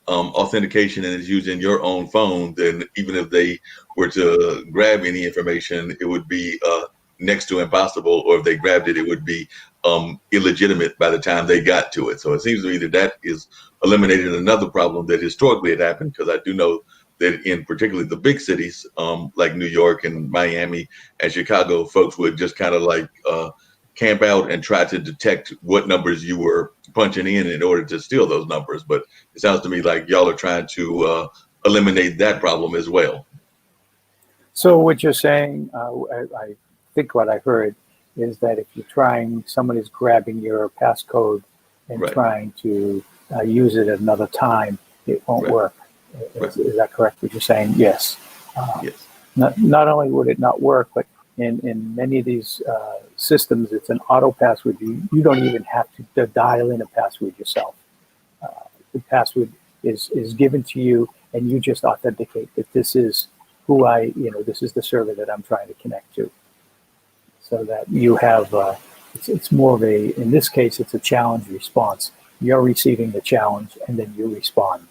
authentication and it's using your own phone, then even if they were to grab any information, it would be next to impossible, or if they grabbed it, it would be illegitimate by the time they got to it. So it seems to me that that is eliminating another problem that historically had happened, because I do know that in particularly the big cities like New York and Miami and Chicago, folks would just kind of like camp out and try to detect what numbers you were punching in order to steal those numbers. But it sounds to me like y'all are trying to eliminate that problem as well. So what you're saying, I think what I heard is that if you're trying, someone is grabbing your passcode and trying to use it at another time, it won't work. Is that correct? What you're saying? Yes. Yes. Not only would it not work, but in many of these systems, it's an auto password. You don't even have to dial in a password yourself. The password is given to you, and you just authenticate that this is who this is the server that I'm trying to connect to. So that you have, it's more of in this case, it's a challenge response. You're receiving the challenge, and then you respond.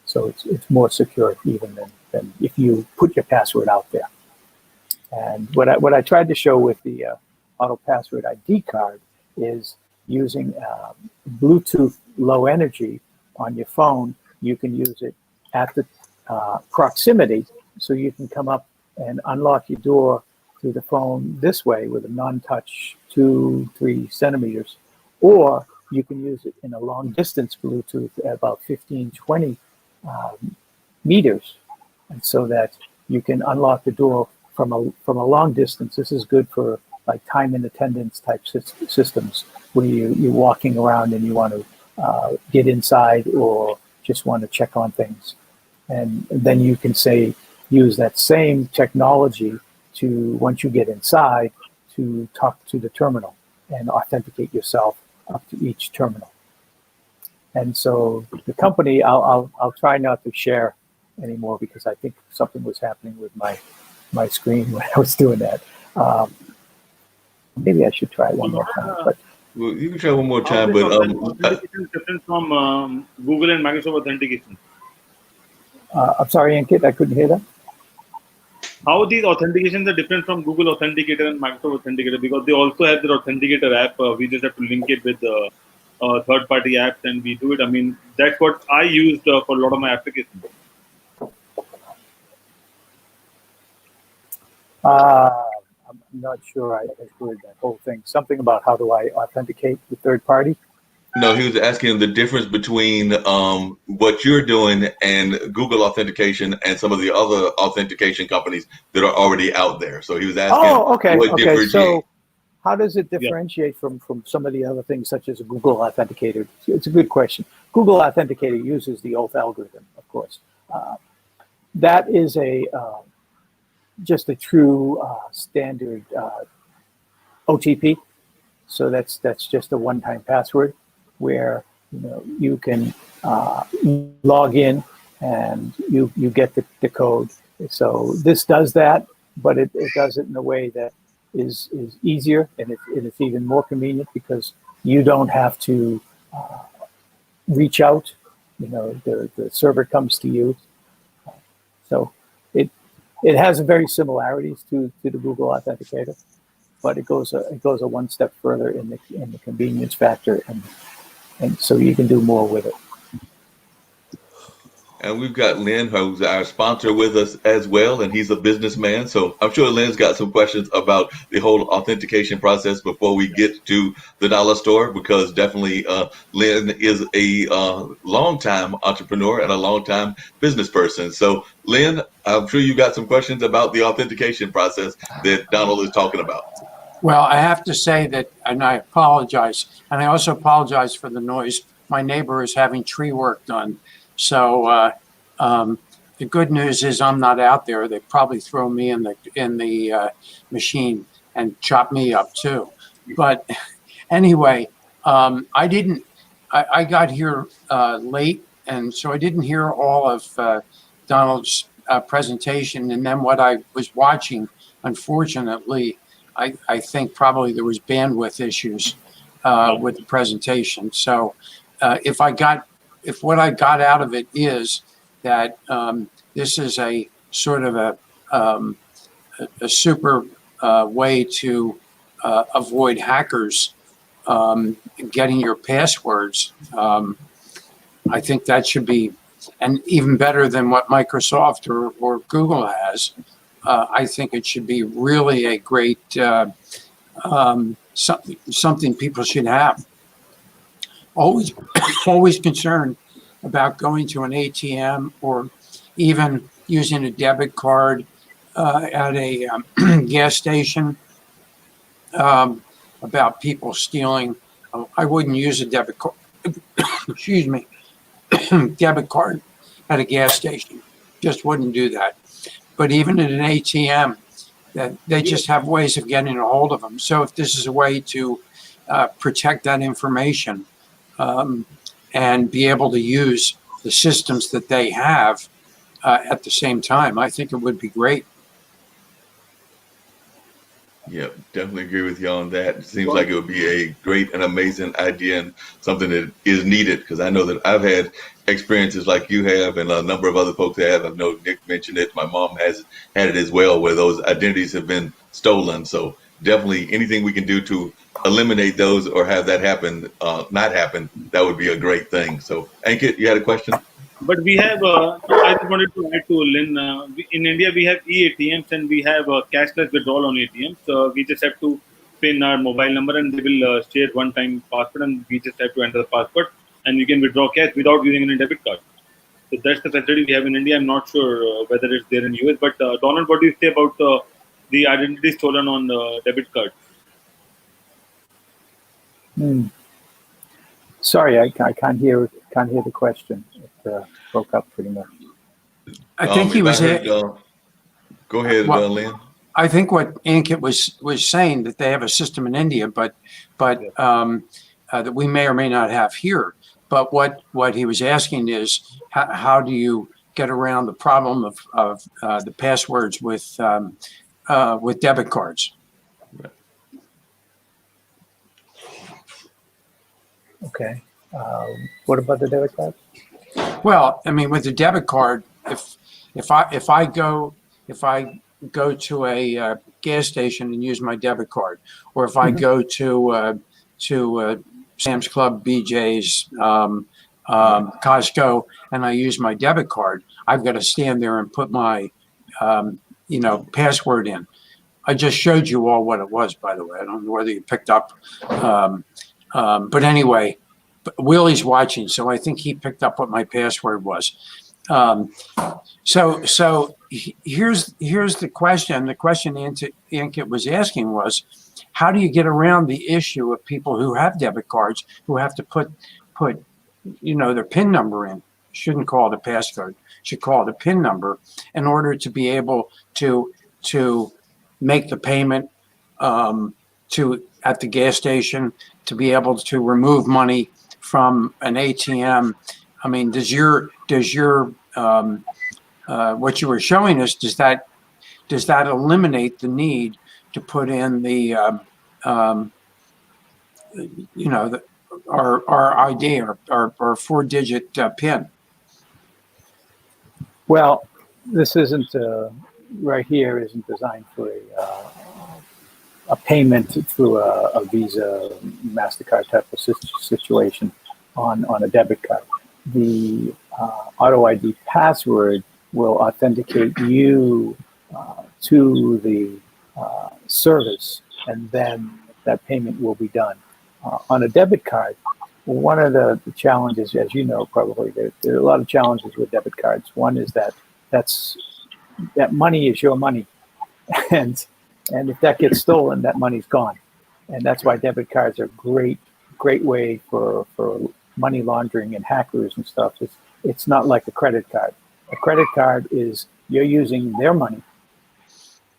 So it's more secure even than if you put your password out there. And what I tried to show with the auto password ID card is using Bluetooth Low Energy on your phone. You can use it at the proximity, so you can come up and unlock your door through the phone this way with a non-touch 2-3 centimeters, or you can use it in a long distance Bluetooth at about 15-20 meters, and so that you can unlock the door from a long distance. This is good for like time and attendance type systems where you're walking around and you want to get inside or just want to check on things, and then you can use that same technology to, once you get inside, to talk to the terminal and authenticate yourself up to each terminal. And so the company, I'll try not to share anymore because I think something was happening with my screen when I was doing that. Maybe I should try it one more time. But well, you can try one more time. But authentication is different from Google and Microsoft authentication. I'm sorry, Ankit, I couldn't hear that. How these authentications are different from Google Authenticator and Microsoft Authenticator, because they also have their Authenticator app. We just have to link it with third-party apps, and we do it. I mean, that's what I used for a lot of my applications. I'm not sure I heard that whole thing. Something about how do I authenticate with third party? No, he was asking the difference between what you're doing and Google Authentication and some of the other authentication companies that are already out there. So he was asking what differentiates. So how does it differentiate from some of the other things such as a Google Authenticator? It's a good question. Google Authenticator uses the oath algorithm, of course. That is just a true standard OTP. So that's just a one-time password where you can log in and you get the code. So this does that, but it does it in a way that is easier, and it's even more convenient because you don't have to reach out. The server comes to you. So it has very similarities to the Google Authenticator, but it goes a one step further in the convenience factor, and so you can do more with it. And we've got Lynn, who's our sponsor, with us as well, and he's a businessman. So I'm sure Lynn's got some questions about the whole authentication process before we get to the dollar store, because definitely Lynn is a long-time entrepreneur and a long-time business person. So Lynn, I'm sure you got some questions about the authentication process that Donald is talking about. Well, I have to say that, and I apologize, and I also apologize for the noise. My neighbor is having tree work done. So the good news is I'm not out there. They probably throw me in the machine and chop me up too. But anyway, I got here late, and so I didn't hear all of Donald's presentation. And then what I was watching, unfortunately, I think probably there was bandwidth issues with the presentation. So if what I got out of it is that this is a sort of a super way to avoid hackers getting your passwords, I think that should be, and even better than what Microsoft or Google has. I think it should be really a great something people should have. Always concerned about going to an ATM or even using a debit card at a gas station, about people stealing. I wouldn't use a debit card, excuse me, debit card at a gas station. Just wouldn't do that. But even at an ATM, that they just have ways of getting a hold of them. So if this is a way to protect that information and be able to use the systems that they have at the same time, I think it would be great. Yeah, definitely agree with you on that. It seems like it would be a great and amazing idea and something that is needed, because I know that I've had experiences like you have and a number of other folks have. I know Nick mentioned it. My mom has had it as well, where those identities have been stolen. So definitely anything we can do to eliminate those or have that happen, not happen, that would be a great thing. So Ankit, you had a question? But we have, I just wanted to add to Lynn, in India we have e-ATMs and we have cashless withdrawal on ATMs. We just have to pin our mobile number and they will share one-time password, and we just have to enter the password and you can withdraw cash without using any debit card. So that's the facility we have in India. I'm not sure whether it's there in US, but Donald, what do you say about the identity stolen on debit cards? Sorry, I can't hear the question. It broke up pretty much. I think he was. Go ahead, Lynn. I think what Ankit was saying, that they have a system in India, but that we may or may not have here. But what he was asking is, how do you get around the problem of the passwords with debit cards? Okay. What about the debit card? Well, I mean, with the debit card, if I go to a gas station and use my debit card, or if I go to Sam's Club, BJ's, Costco, and I use my debit card, I've got to stand there and put my password in. I just showed you all what it was, by the way. I don't know whether you picked up. But anyway, Willie's watching, so I think he picked up what my password was. So here's the question. The question Ankit was asking was, how do you get around the issue of people who have debit cards who have to put their PIN number in? Shouldn't call it a passcode. Should call it a PIN number in order to be able to make the payment at the gas station, to be able to remove money from an ATM. I mean, does your what you were showing us, does that eliminate the need to put in the our ID, our 4-digit PIN? Well, this isn't right here isn't designed for a payment through a Visa, MasterCard type of situation on a debit card. the auto ID password will authenticate you to the service, and then that payment will be done. On a debit card, one of the challenges, as you know, probably there are a lot of challenges with debit cards. One is that money is your money, and if that gets stolen, that money's gone, and that's why debit cards are a great way for money laundering and hackers and stuff. It's not like a credit card. A credit card is you're using their money.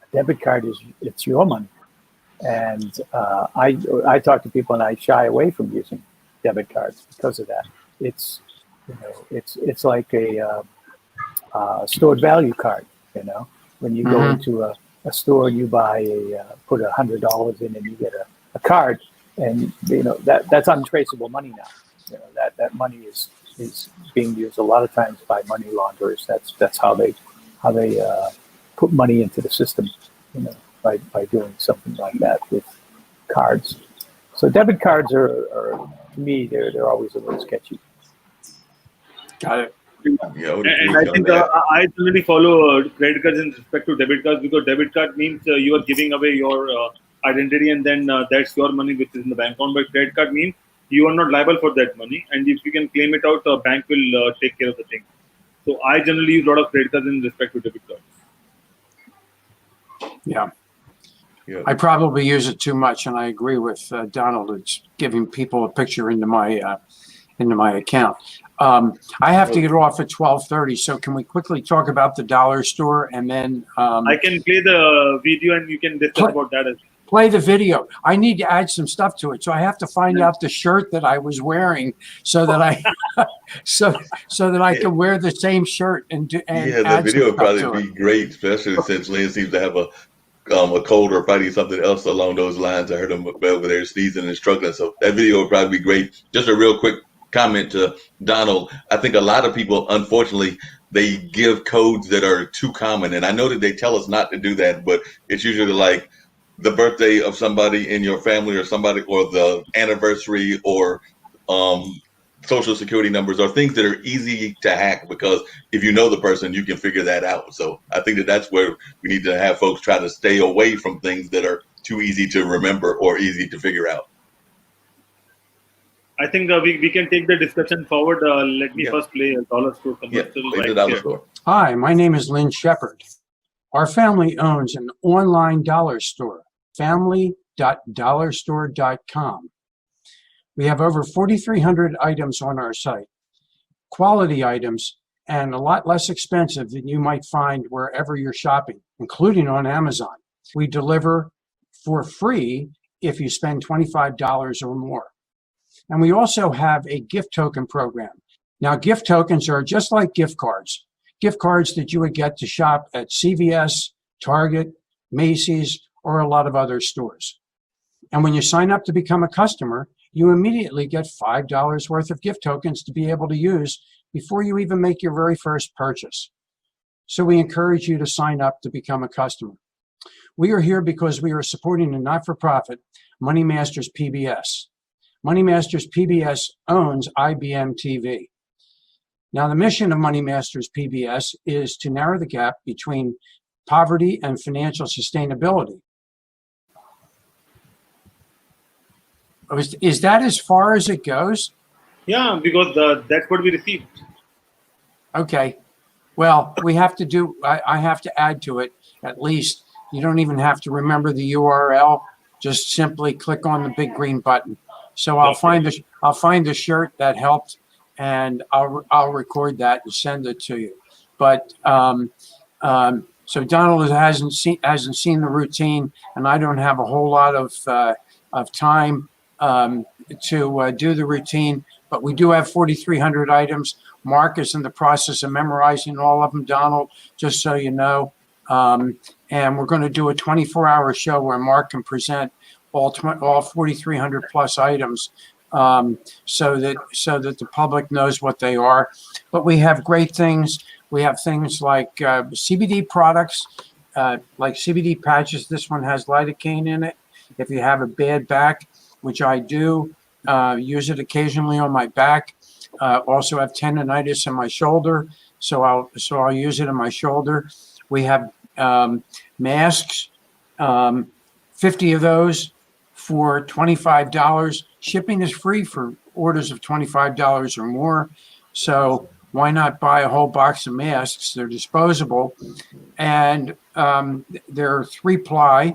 A debit card it's your money. And I talk to people and I shy away from using debit cards because of that. It's like a stored value card. When you go into a store, you buy put $100 in and you get a card, and that's untraceable money now. That money is being used a lot of times by money launderers. That's how they put money into the system. By doing something like that with cards. So debit cards are to me, they're always a little sketchy. Got it. And I think I generally follow credit cards in respect to debit cards, because debit card means you are giving away your identity, and then that's your money which is in the bank account. But credit card means you are not liable for that money, and if you can claim it out, the bank will take care of the thing. So I generally use a lot of credit cards in respect to debit cards. Yeah. I probably use it too much, and I agree with Donald. It's giving people a picture into my account. I have to get off at 12:30, so can we quickly talk about the dollar store, and then I can play the video and you can discuss about that as well. Play the video. I need to add some stuff to it, so I have to find out the shirt that I was wearing so that I so that I can wear the same shirt and the video would probably be great, especially since Lynn seems to have a cold or fighting something else along those lines. I heard him over there sneezing and struggling, so that video would probably be great. Just a real quick comment to Donald. I think a lot of people, unfortunately, they give codes that are too common, and I know that they tell us not to do that, but it's usually like the birthday of somebody in your family or somebody, or the anniversary, or social security numbers, or things that are easy to hack, because if you know the person, you can figure that out. So I think that that's where we need to have folks try to stay away from things that are too easy to remember or easy to figure out. I think we can take the discussion forward. Let me first play a dollar store commercial. Hi, my name is Lynn Shepard. Our family owns an online dollar store, family.dollarstore.com. We have over 4,300 items on our site, quality items, and a lot less expensive than you might find wherever you're shopping, including on Amazon. We deliver for free if you spend $25 or more. And we also have a gift token program. Now, gift tokens are just like gift cards that you would get to shop at CVS, Target, Macy's, or a lot of other stores. And when you sign up to become a customer, you immediately get $5 worth of gift tokens to be able to use before you even make your very first purchase. So we encourage you to sign up to become a customer. We are here because we are supporting a not-for-profit, Money Masters PBS. Money Masters PBS owns IBMTV. Now, the mission of Money Masters PBS is to narrow the gap between poverty and financial sustainability. Is that as far as it goes? Yeah, because that's what we received. Okay. Well, we have to do, I have to add to it, at least. You don't even have to remember the URL. Just simply click on the big green button. So I'll find the shirt that helped, and I'll record that and send it to you. But so Donald hasn't seen the routine, and I don't have a whole lot of time to do the routine. But we do have 4,300 items. Mark is in the process of memorizing all of them, Donald, just so you know. And we're going to do a 24-hour show where Mark can present all 4,300 plus items, so that the public knows what they are. But we have great things. We have things like CBD products, like CBD patches. This one has lidocaine in it. If you have a bad back, which I do, use it occasionally on my back. also have tendonitis in my shoulder, so I'll use it in my shoulder. We have masks, 50 of those for $25. Shipping is free for orders of $25 or more. So why not buy a whole box of masks? They're disposable, and they're 3-ply.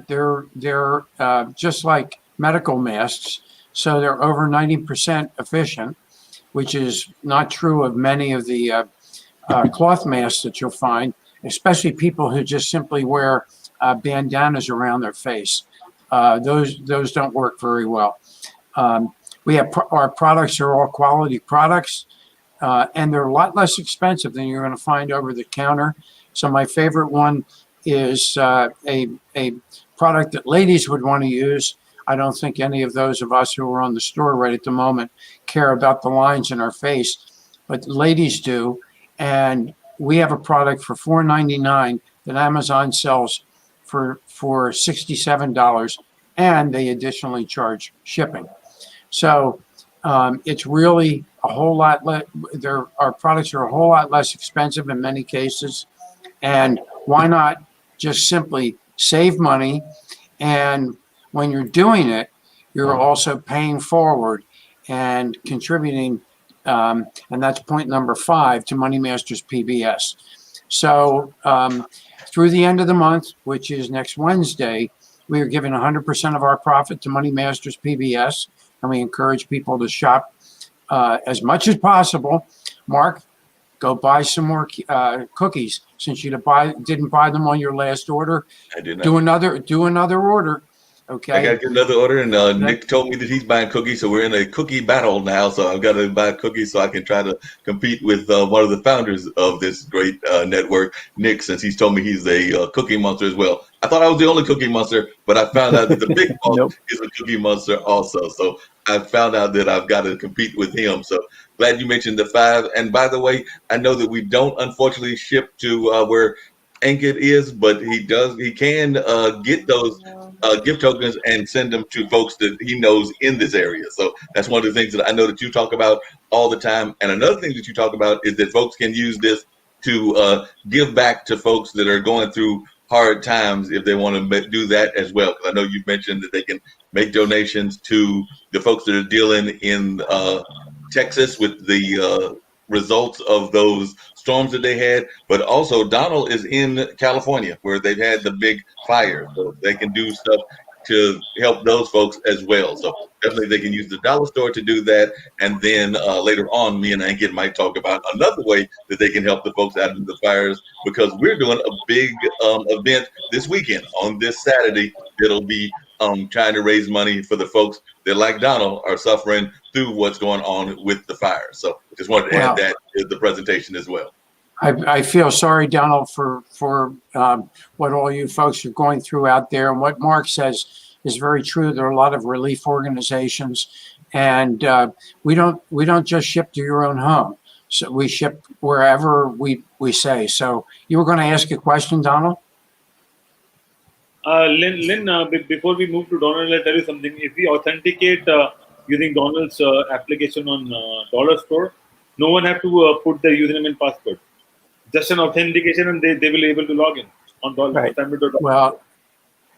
They're just like medical masks, so they're over 90% efficient, which is not true of many of the cloth masks that you'll find, especially people who just simply wear bandanas around their face. Those don't work very well. We have our products are all quality products, and they're a lot less expensive than you're going to find over the counter. So my favorite one is a product that ladies would want to use. I don't think any of those of us who are on the store right at the moment care about the lines in our face, but ladies do. And we have a product for $4.99 that Amazon sells for $67, and they additionally charge shipping. So it's really a whole lot. Our products are a whole lot less expensive in many cases, and why not just simply save money? And when you're doing it, you're also paying forward and contributing, and that's point number 5 to Money Masters PBS. So through the end of the month, which is next Wednesday, we are giving 100% of our profit to Money Masters PBS, and we encourage people to shop as much as possible. Mark, go buy some more cookies since you didn't buy them on your last order. I did not. Do another order. Okay. I got to get another order, and Nick told me that he's buying cookies, so we're in a cookie battle now. So I've got to buy cookies so I can try to compete with one of the founders of this great network, Nick, since he's told me he's a cookie monster as well. I thought I was the only cookie monster, but I found out that the big boss is a cookie monster also. So I found out that I've got to compete with him. So glad you mentioned the 5. And by the way, I know that we don't unfortunately ship to where Ankit is, but he can get those gift tokens and send them to folks that he knows in this area. So that's one of the things that I know that you talk about all the time. And another thing that you talk about is that folks can use this to give back to folks that are going through hard times if they want to do that as well. Because I know you mentioned that they can make donations to the folks that are dealing in Texas with the results of those storms that they had, but also Donald is in California where they've had the big fire, so they can do stuff to help those folks as well. So definitely they can use the dollar store to do that, and then later on me and Ankit might talk about another way that they can help the folks out of the fires, because we're doing a big event this weekend on this Saturday that'll be trying to raise money for the folks that, like Donald, are suffering through what's going on with the fire. So just wanted to add that to the presentation as well. I feel sorry, Donald, for what all you folks are going through out there. And what Mark says is very true. There are a lot of relief organizations, and we don't just ship to your own home. So we ship wherever we say. So you were going to ask a question, Donald? Lynn, before we move to Donald, I'll tell you something. If we authenticate using Donald's application on Dollar Store, no one have to put their username and password. Just an authentication, and they will be able to log in on Dollar. Right. Well,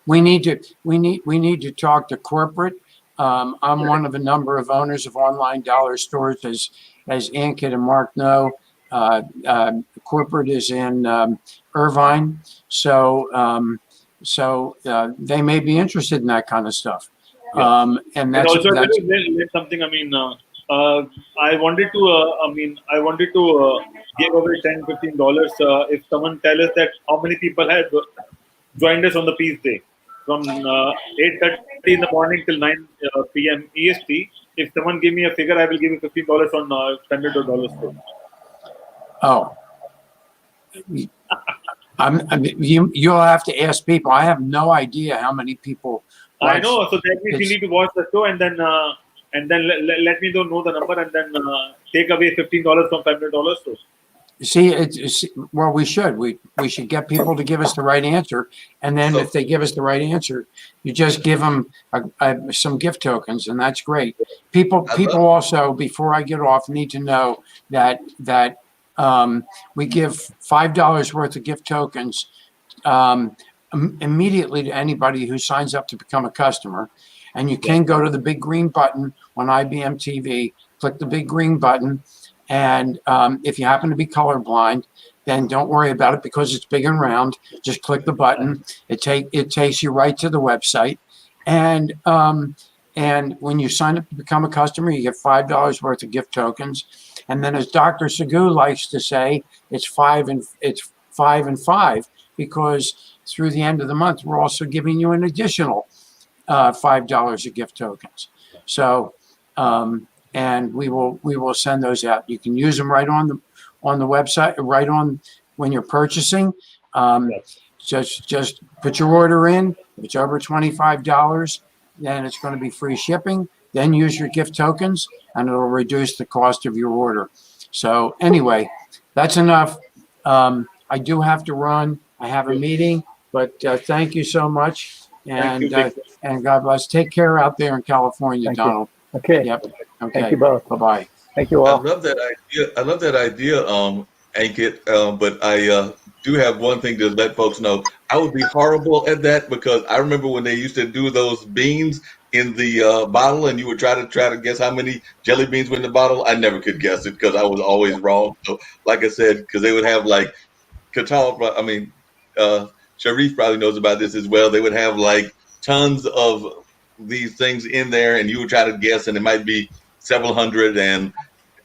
we need to talk to corporate. I'm one of a number of owners of online dollar stores, as Ankit and Mark know. Corporate is in Irvine, so they may be interested in that kind of stuff. And that's also something. I mean, I wanted to give away $10-15 if someone tell us that how many people had joined us on the Peace Day from 8:30 in the morning till 9 p.m. EST. If someone give me a figure, I will give you $15 on Standard or Dollar Store. Oh. You'll have to ask people. I have no idea how many people. I know. So that means you need to watch the show and then let me know the number, and then take away $15 from $500 store. See, well, we should get people to give us the right answer, and then if they give us the right answer, you just give them some gift tokens, and that's great. People also, before I get off, need to know that we give $5 worth of gift tokens immediately to anybody who signs up to become a customer, and you can go to the big green button on IBM TV, click the big green button. And if you happen to be colorblind, then don't worry about it because it's big and round. Just click the button. It takes you right to the website. And when you sign up to become a customer, you get $5 worth of gift tokens. And then, as Dr. Sagu likes to say, it's 5 and 5 because through the end of the month, we're also giving you an additional $5 of gift tokens. So. And we will send those out. You can use them right on the website, right on when you're purchasing. Just put your order in. If it's over $25, then it's going to be free shipping. Then use your gift tokens, and it'll reduce the cost of your order. So anyway, that's enough. I do have to run. I have a meeting, but thank you so much, and God bless. Take care out there in California, Donald. Okay. Yep. Okay. Thank you both. Bye-bye. Thank you all. I love that idea, Ankit. But I do have one thing to let folks know. I would be horrible at that because I remember when they used to do those beans in the bottle, and you would try to guess how many jelly beans were in the bottle. I never could guess it because I was always wrong. So, like I said, because they would have like Sharif probably knows about this as well. They would have like tons of these things in there, and you would try to guess, and it might be several hundred, and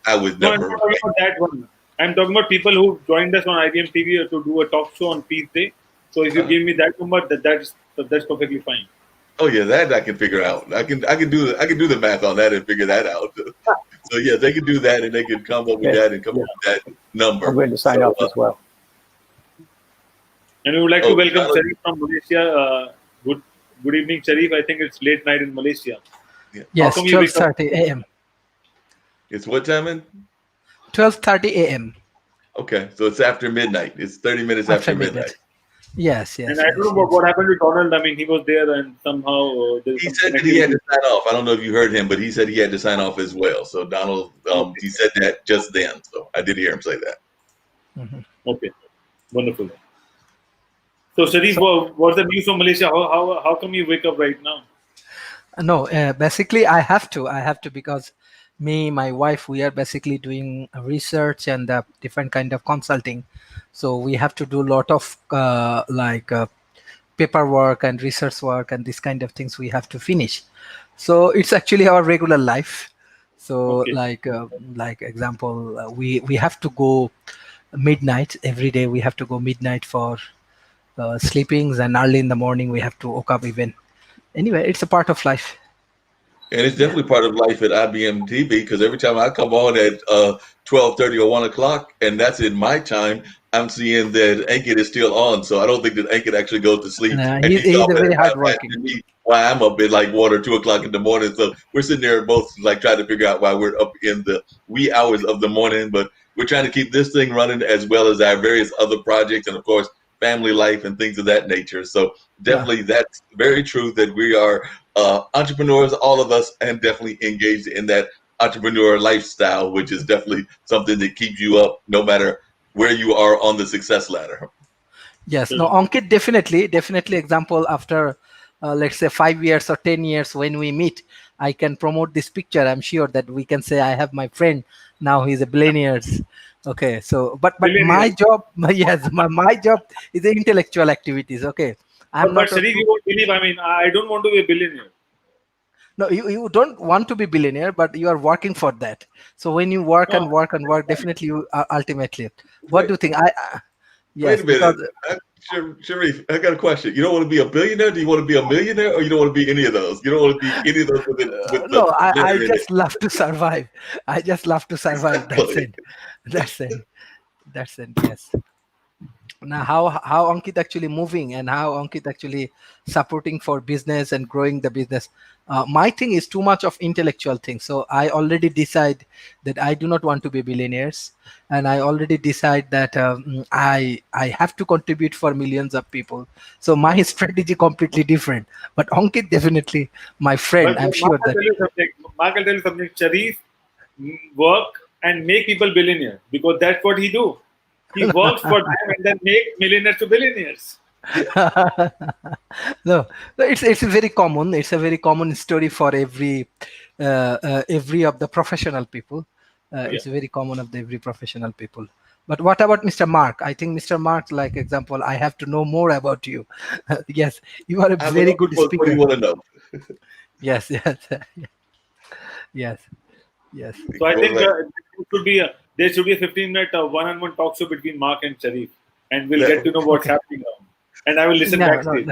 I was never. I'm talking about that one. I'm talking about people who joined us on IBM TV to do a talk show on Peace Day. So if you give me that number, that's perfectly fine. Oh yeah, that I can figure out. I can do the math on that and figure that out. So yeah, they can do that, and they can come up with that and come up with that number. I'm going to sign up as well. And we would like to welcome Sharif from Malaysia. Good evening, Sharif. I think it's late night in Malaysia. Yeah. Yes, 12:30 a.m. It's what time in? 12:30 a.m. Okay, so it's after midnight. It's 30 minutes after midnight. Yes. And I don't know what happened to Donald. I mean, he was there and somehow... he said that he had to sign off. I don't know if you heard him, but he said he had to sign off as well. So Donald, he said that just then. So I did hear him say that. Mm-hmm. Okay, wonderful. So Sharif, what's the news from Malaysia? How come you wake up right now? No, basically I have to because my wife, we are basically doing research and different kind of consulting. So we have to do a lot of paperwork and research work and this kind of things we have to finish. So it's actually our regular life. So like example, we have to go midnight every day. We have to go midnight for sleepings, and early in the morning we have to wake up even. Anyway, it's a part of life. And it's definitely part of life at IBM TV because every time I come on at 12:30 or 1 o'clock, and that's in my time, I'm seeing that Ankit is still on. So I don't think that Ankit actually goes to sleep. He's a very hardworking. Why I'm up at like 1 or 2 o'clock in the morning. So we're sitting there both like trying to figure out why we're up in the wee hours of the morning. But we're trying to keep this thing running as well as our various other projects and, of course, family life and things of that nature. So definitely that's very true that we are entrepreneurs, all of us, and definitely engaged in that entrepreneur lifestyle, which is definitely something that keeps you up no matter where you are on the success ladder. Yes, no, Ankit, definitely example after let's say 5 years or 10 years when we meet, I can promote this picture. I'm sure that we can say I have my friend, now he's a billionaire. Okay, so but my job, yes, my job is the intellectual activities. Okay, but Sharif, you won't believe. I mean, I don't want to be a billionaire. No, you don't want to be billionaire, but you are working for that. So when you work and work, definitely you are ultimately. What do you think? Yes, wait a minute, Sharif, I got a question. You don't want to be a billionaire? Do you want to be a millionaire, or you don't want to be any of those? You don't want to be any of those with no, I just love to survive. I just love to survive. That's it. That's it. Yes. Now how Ankit actually moving and how Ankit actually supporting for business and growing the business. My thing is too much of intellectual thing, so I already decide that I do not want to be billionaires, and I already decide that I have to contribute for millions of people. So my strategy completely different, but Ankit definitely my friend. I'm Mark sure will that tell you something. Mark will tell you something. Sharif work and make people billionaire because that's what he do. He works for them and then make millionaires to billionaires. No, it's a very common. It's a very common story for every of the professional people. It's very common of the every professional people. But what about Mr. Mark? I think Mr. Mark, like example, I have to know more about you. Yes, you are a I'm very looking good for what do speaker. you want to know? Yes, yes, yes, yes. So I think there should be a 15-minute one-on-one talk show between Mark and Sharif, and we'll get to know what's happening now. And I will listen backstage.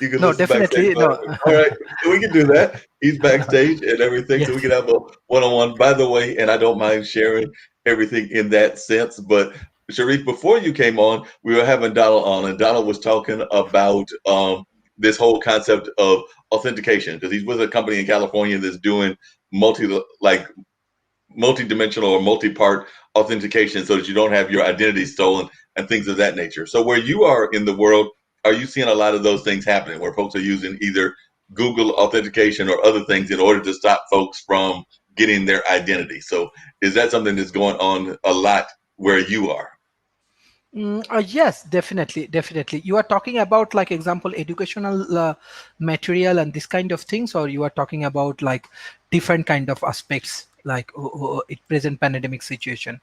You can No, listen backstage. definitely no. All right, we can do that. He's backstage and everything, so we can have a one-on-one. By the way, and I don't mind sharing everything in that sense. But Sharif, before you came on, we were having Donald on, and Donald was talking about this whole concept of authentication because he's with a company in California that's doing multi-dimensional or multi-part authentication so that you don't have your identity stolen and things of that nature. So where you are in the world, are you seeing a lot of those things happening where folks are using either Google authentication or other things in order to stop folks from getting their identity? So is that something that's going on a lot where you are? Yes, definitely, definitely. You are talking about, like example, educational material and this kind of things, or you are talking about like different kind of aspects, like it present pandemic situation.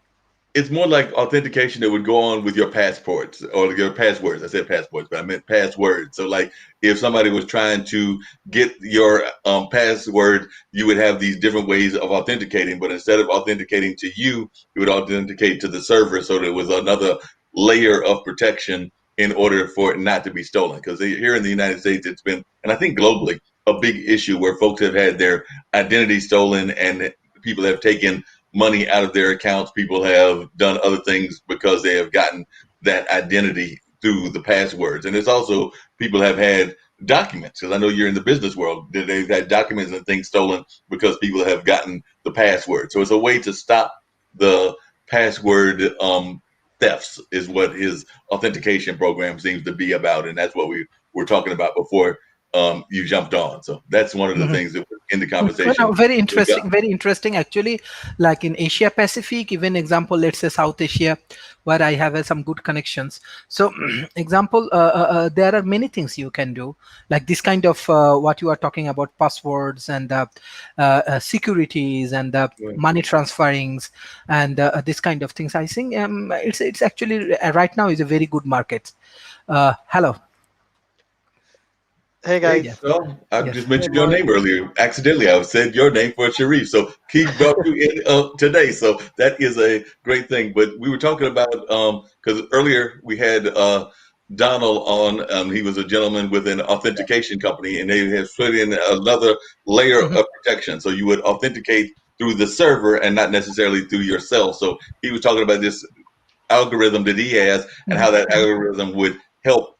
It's more like authentication that would go on with your passports or your passwords. I said passports, but I meant passwords. So, like, if somebody was trying to get your password, you would have these different ways of authenticating. But instead of authenticating to you, you would authenticate to the server. So there was another layer of protection in order for it not to be stolen. Because here in the United States, it's been, and I think globally, a big issue where folks have had their identity stolen and people have taken money out of their accounts. People have done other things because they have gotten that identity through the passwords. And it's also people have had documents, because I know you're in the business world, that they've had documents and things stolen because people have gotten the password. So it's a way to stop the password thefts is what his authentication program seems to be about. And that's what we were talking about before you jumped on. So that's one of the things that was in the conversation. No, very interesting, very interesting. Actually, like in Asia Pacific, even example, let's say South Asia, where I have some good connections. So, example, there are many things you can do, like this kind of what you are talking about, passwords and securities and money transferings and this kind of things. I think it's actually right now is a very good market. Hello. Hey guys. Hey, so I just mentioned your name earlier. Accidentally, I said your name for Sharif. So he brought you in today. So that is a great thing. But we were talking about because earlier we had Donald on. He was a gentleman with an authentication company, and they have put in another layer of protection. So you would authenticate through the server and not necessarily through yourself. So he was talking about this algorithm that he has and how that algorithm would help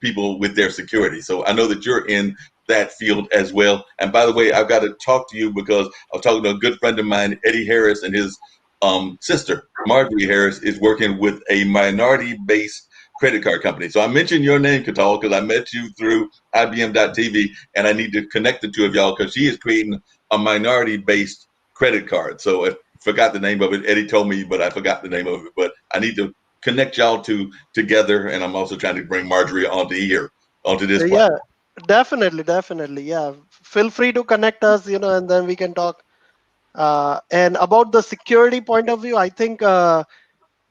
people with their security. So I know that you're in that field as well. And by the way, I've got to talk to you because I was talking to a good friend of mine, Eddie Harris, and his sister, Marjorie Harris, is working with a minority-based credit card company. So I mentioned your name, Ketul, because I met you through IBM.TV, and I need to connect the two of y'all because she is creating a minority-based credit card. So I forgot the name of it. Eddie told me, but I forgot the name of it. But I need to connect y'all two together, and I'm also trying to bring Marjorie onto this platform. Definitely. Yeah, feel free to connect us, and then we can talk. And about the security point of view, I think there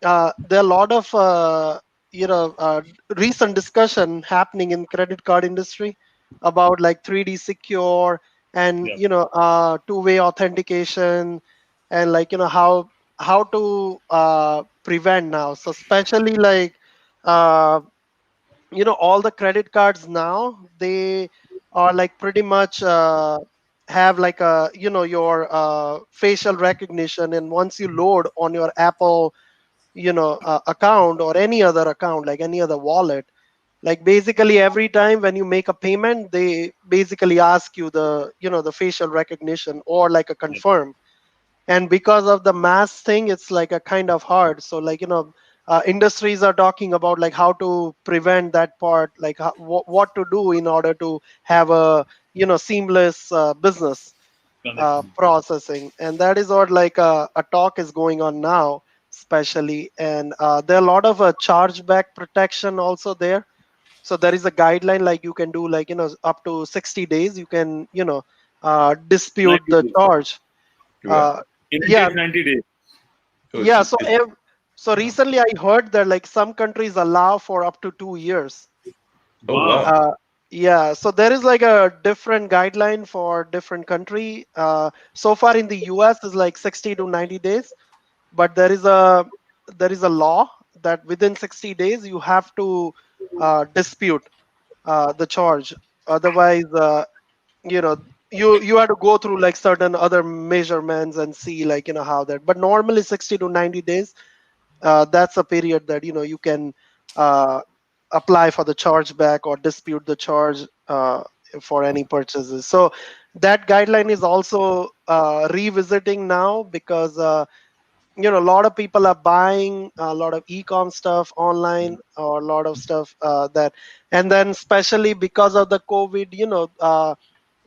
are a lot of recent discussion happening in credit card industry about like 3D secure and two-way authentication and like how to prevent now. So especially like all the credit cards now, they are like pretty much have like your facial recognition, and once you load on your Apple account or any other account, like any other wallet. Like basically every time when you make a payment, they basically ask you the facial recognition or like a confirm. And because of the mass thing, it's like a kind of hard. So like industries are talking about like how to prevent that part, like what to do in order to have a seamless business processing. And that is what like a talk is going on now, especially. And there are a lot of chargeback protection also there. So there is a guideline, like you can do like up to 60 days you can dispute 90 the days. charge. Right. In Yeah, 90 days. yeah. So recently I heard that like some countries allow for up to 2 years. Oh Wow. wow. Yeah, so there is like a different guideline for different country. So far in the US is like 60 to 90 days, but there is a law that within 60 days you have to dispute the charge. Otherwise, you know, you have to go through like certain other measurements and see like how that. But normally 60 to 90 days, that's a period that you can uh, apply for the chargeback or dispute the charge for any purchases. So that guideline is also revisiting now because a lot of people are buying a lot of e-com stuff online or a lot of stuff that. And then especially because of the COVID,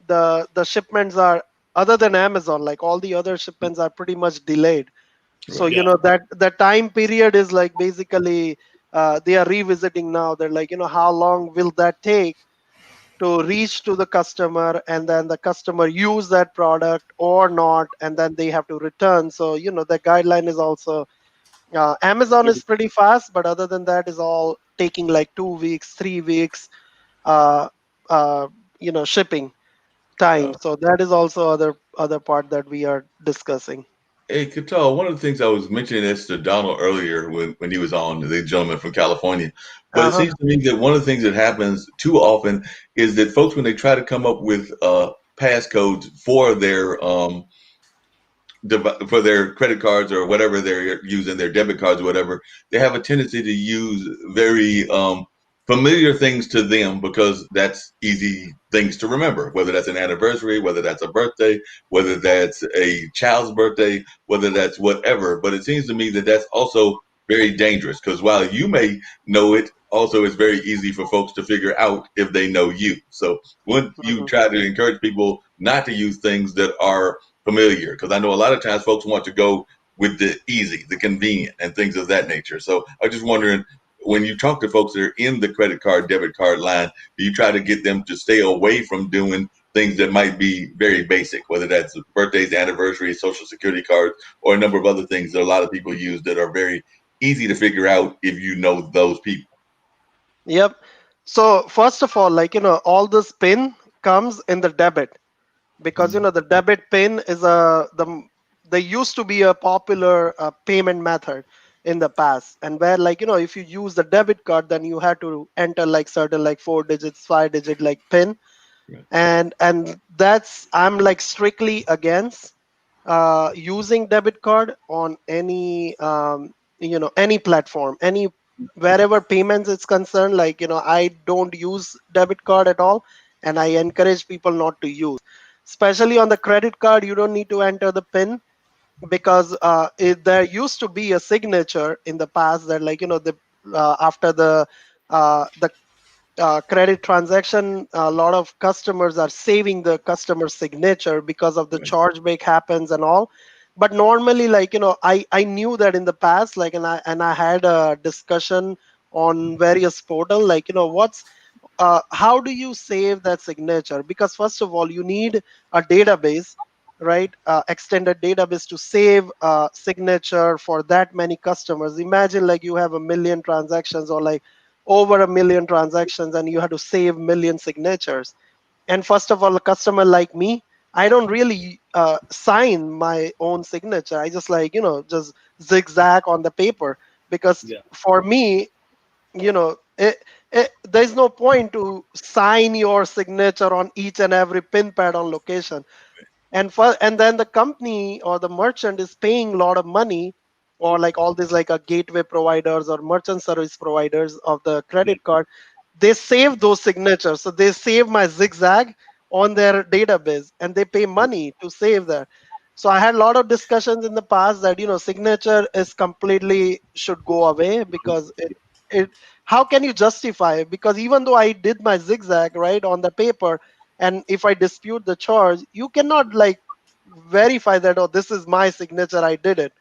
the shipments are, other than Amazon, like all the other shipments are pretty much delayed. So Right. that the time period is like basically they are revisiting now. They're like, how long will that take to reach to the customer, and then the customer use that product or not, and then they have to return. So the guideline is also Amazon is pretty fast, but other than that is all taking like 2 weeks, 3 weeks, uh, shipping time. So that is also other part that we are discussing. Hey, Ketul, one of the things I was mentioning this to Donald earlier when he was on, the gentleman from California, but it Uh-huh. seems to me that one of the things that happens too often is that folks, when they try to come up with passcodes for for their credit cards or whatever they're using, their debit cards or whatever, they have a tendency to use very familiar things to them because that's easy things to remember, whether that's an anniversary, whether that's a birthday, whether that's a child's birthday, whether that's whatever. But it seems to me that that's also very dangerous because while you may know it, also it's very easy for folks to figure out if they know you. So when you Mhm. try to encourage people not to use things that are familiar, because I know a lot of times folks want to go with the easy, the convenient, and things of that nature. So I'm just wondering, when you talk to folks that are in the credit card, debit card line, do you try to get them to stay away from doing things that might be very basic, whether that's birthdays, anniversaries, social security cards, or a number of other things that a lot of people use that are very easy to figure out if you know those people? Yep. So first of all, like all this pin comes in the debit, because the debit pin is they used to be a popular payment method in the past, and where like if you use the debit card, then you had to enter like certain like 4 digits, 5 digit like pin. Right. And that's, I'm like strictly against using debit card on any any platform, any wherever payments is concerned. Like I don't use debit card at all, and I encourage people not to use. Especially on the credit card, you don't need to enter the pin, because there used to be a signature in the past that like the after the credit transaction, a lot of customers are saving the customer signature because of the Right. chargeback happens and all. But normally, like I knew that in the past, like, and I had a discussion on various portal, like what's how do you save that signature? Because first of all, you need a database, right? Extended database to save signature for that many customers. Imagine like you have a million transactions, or like over a million transactions, and you have to save million signatures. And first of all, a customer like me, I don't really sign my own signature. I just like just zigzag on the paper, because Yeah. for me, there's no point to sign your signature on each and every pin pad on location. And then the company or the merchant is paying a lot of money or like all these like a gateway providers or merchant service providers of the credit card, they save those signatures. So they save my zigzag on their database and they pay money to save that. So I had a lot of discussions in the past that, signature is completely should go away because it how can you justify it? Because even though I did my zigzag right on the paper, and if I dispute the charge, you cannot like verify that, oh, this is my signature, I did it.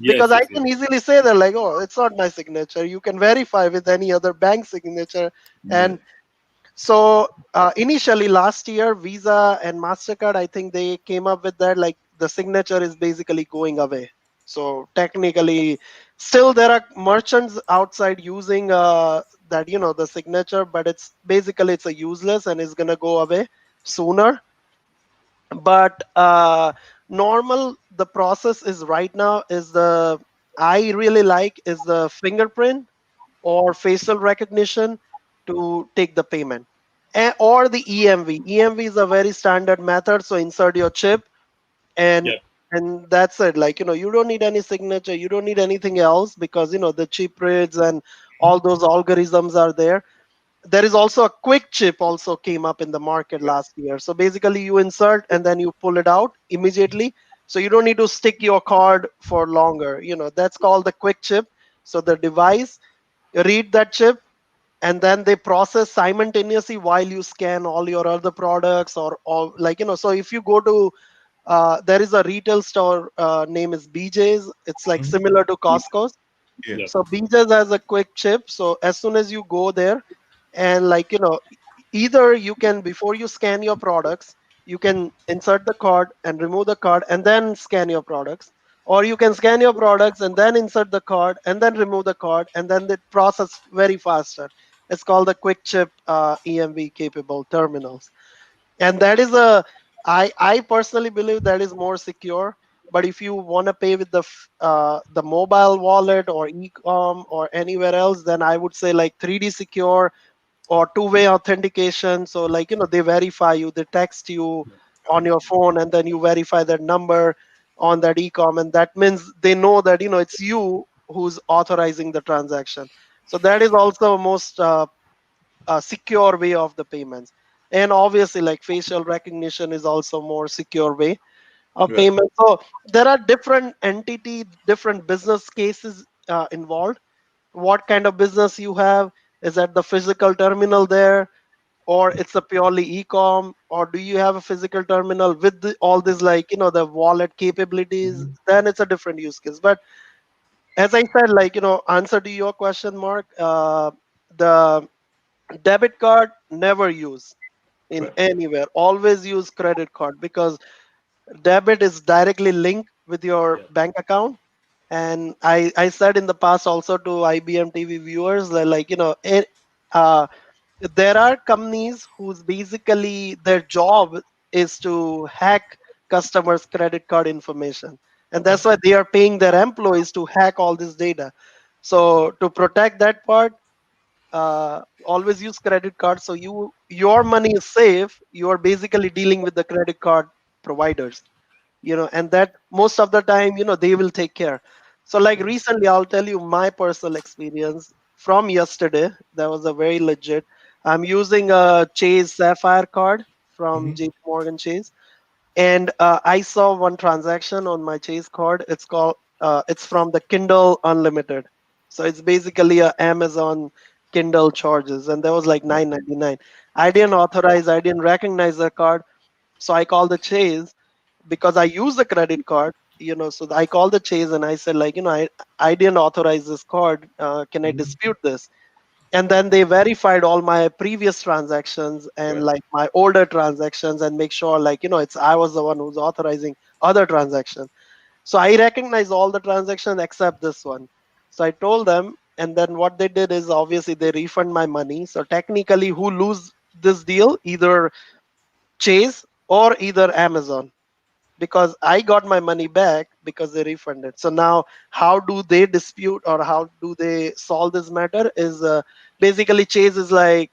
Because I can easily say that, like, oh, it's not my signature. You can verify with any other bank signature. And so initially last year, Visa and MasterCard, I think they came up with that, like the signature is basically going away. So technically, still there are merchants outside using that, the signature, but it's basically it's a useless and it's gonna go away sooner. But normal the process is right now is the I really like is the fingerprint or facial recognition to take the payment. Or the EMV is a very standard method, so insert your chip and that's it. Like, you don't need any signature, you don't need anything else, because the chip reads and all those algorithms are there. There is also a quick chip also came up in the market last year. So basically you insert and then you pull it out immediately. So you don't need to stick your card for longer. That's called the quick chip. So the device read that chip and then they process simultaneously while you scan all your other products or all, like, so if you go to there is a retail store name is BJ's. It's like similar to Costco's. So BJ's has a quick chip. So as soon as you go there, and like either you can, before you scan your products, you can insert the card and remove the card and then scan your products, or you can scan your products and then insert the card and then remove the card, and then the process very faster. It's called the quick chip EMV capable terminals. And that is I personally believe that is more secure. But if you want to pay with the mobile wallet or e-com or anywhere else, then I would say like 3D secure or two-way authentication. So like they verify you, they text you on your phone, and then you verify that number on that e-com, and that means they know that it's you who's authorizing the transaction. So that is also most secure way of the payments. And obviously like facial recognition is also more secure way of payment. So there are different entity, different business cases involved. What kind of business you have? Is that the physical terminal there, or it's a purely e-com, or do you have a physical terminal with all this, like the wallet capabilities? Then it's a different use case. But as I said, like answer to your question, Mark, the debit card never use in anywhere. Always use credit card, because debit is directly linked with your bank account. And I said in the past also to IBMTV viewers that, like there are companies whose basically their job is to hack customers' credit card information, and that's why they are paying their employees to hack all this data. So to protect that part, always use credit card, so your money is safe. You are basically dealing with the credit card providers, and that most of the time they will take care. So like recently, I'll tell you my personal experience from yesterday. That was a very legit. I'm using a Chase Sapphire card from JP Morgan Chase, and I saw one transaction on my Chase card. It's from the Kindle Unlimited. So it's basically a Amazon Kindle charges, and that was like $9.99. I didn't authorize, I didn't recognize the card. So I called the Chase, because I use the credit card, so I called the Chase and I said, like, I didn't authorize this card. Can I dispute this? And then they verified all my previous transactions and like my older transactions, and make sure, like, it's I was the one who's authorizing other transactions. So I recognize all the transactions except this one. So I told them, and then what they did is obviously they refund my money. So technically, who lose this deal? Either Chase or either Amazon, because I got my money back because they refunded. So now, how do they dispute, or how do they solve this matter? Is basically Chase is like,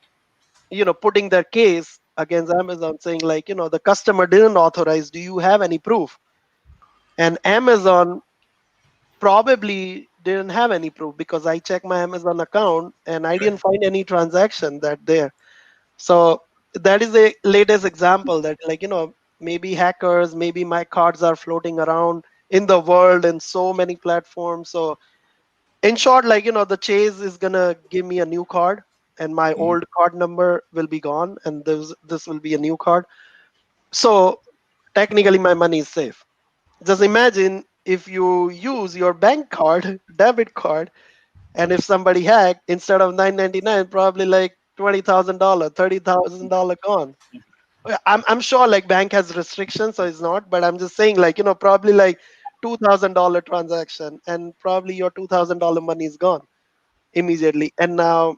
putting their case against Amazon, saying like, the customer didn't authorize. Do you have any proof? And Amazon probably didn't have any proof because I checked my Amazon account and I didn't find any transaction that there. So that is the latest example that, like, maybe hackers, maybe my cards are floating around in the world in so many platforms. So in short, like, the Chase is gonna give me a new card and my old card number will be gone and this will be a new card. So technically my money is safe. Just imagine if you use your bank card, debit card, and if somebody hacked, instead of $9.99, probably like $20,000, $30,000 gone. I'm sure like bank has restrictions, so it's not. But I'm just saying, like, probably like $2,000 transaction, and probably your $2,000 money is gone immediately. And now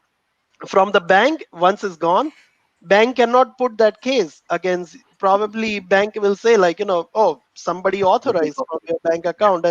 from the bank, once it's gone, bank cannot put that case against. Probably bank will say, like, oh, somebody authorized from your bank account,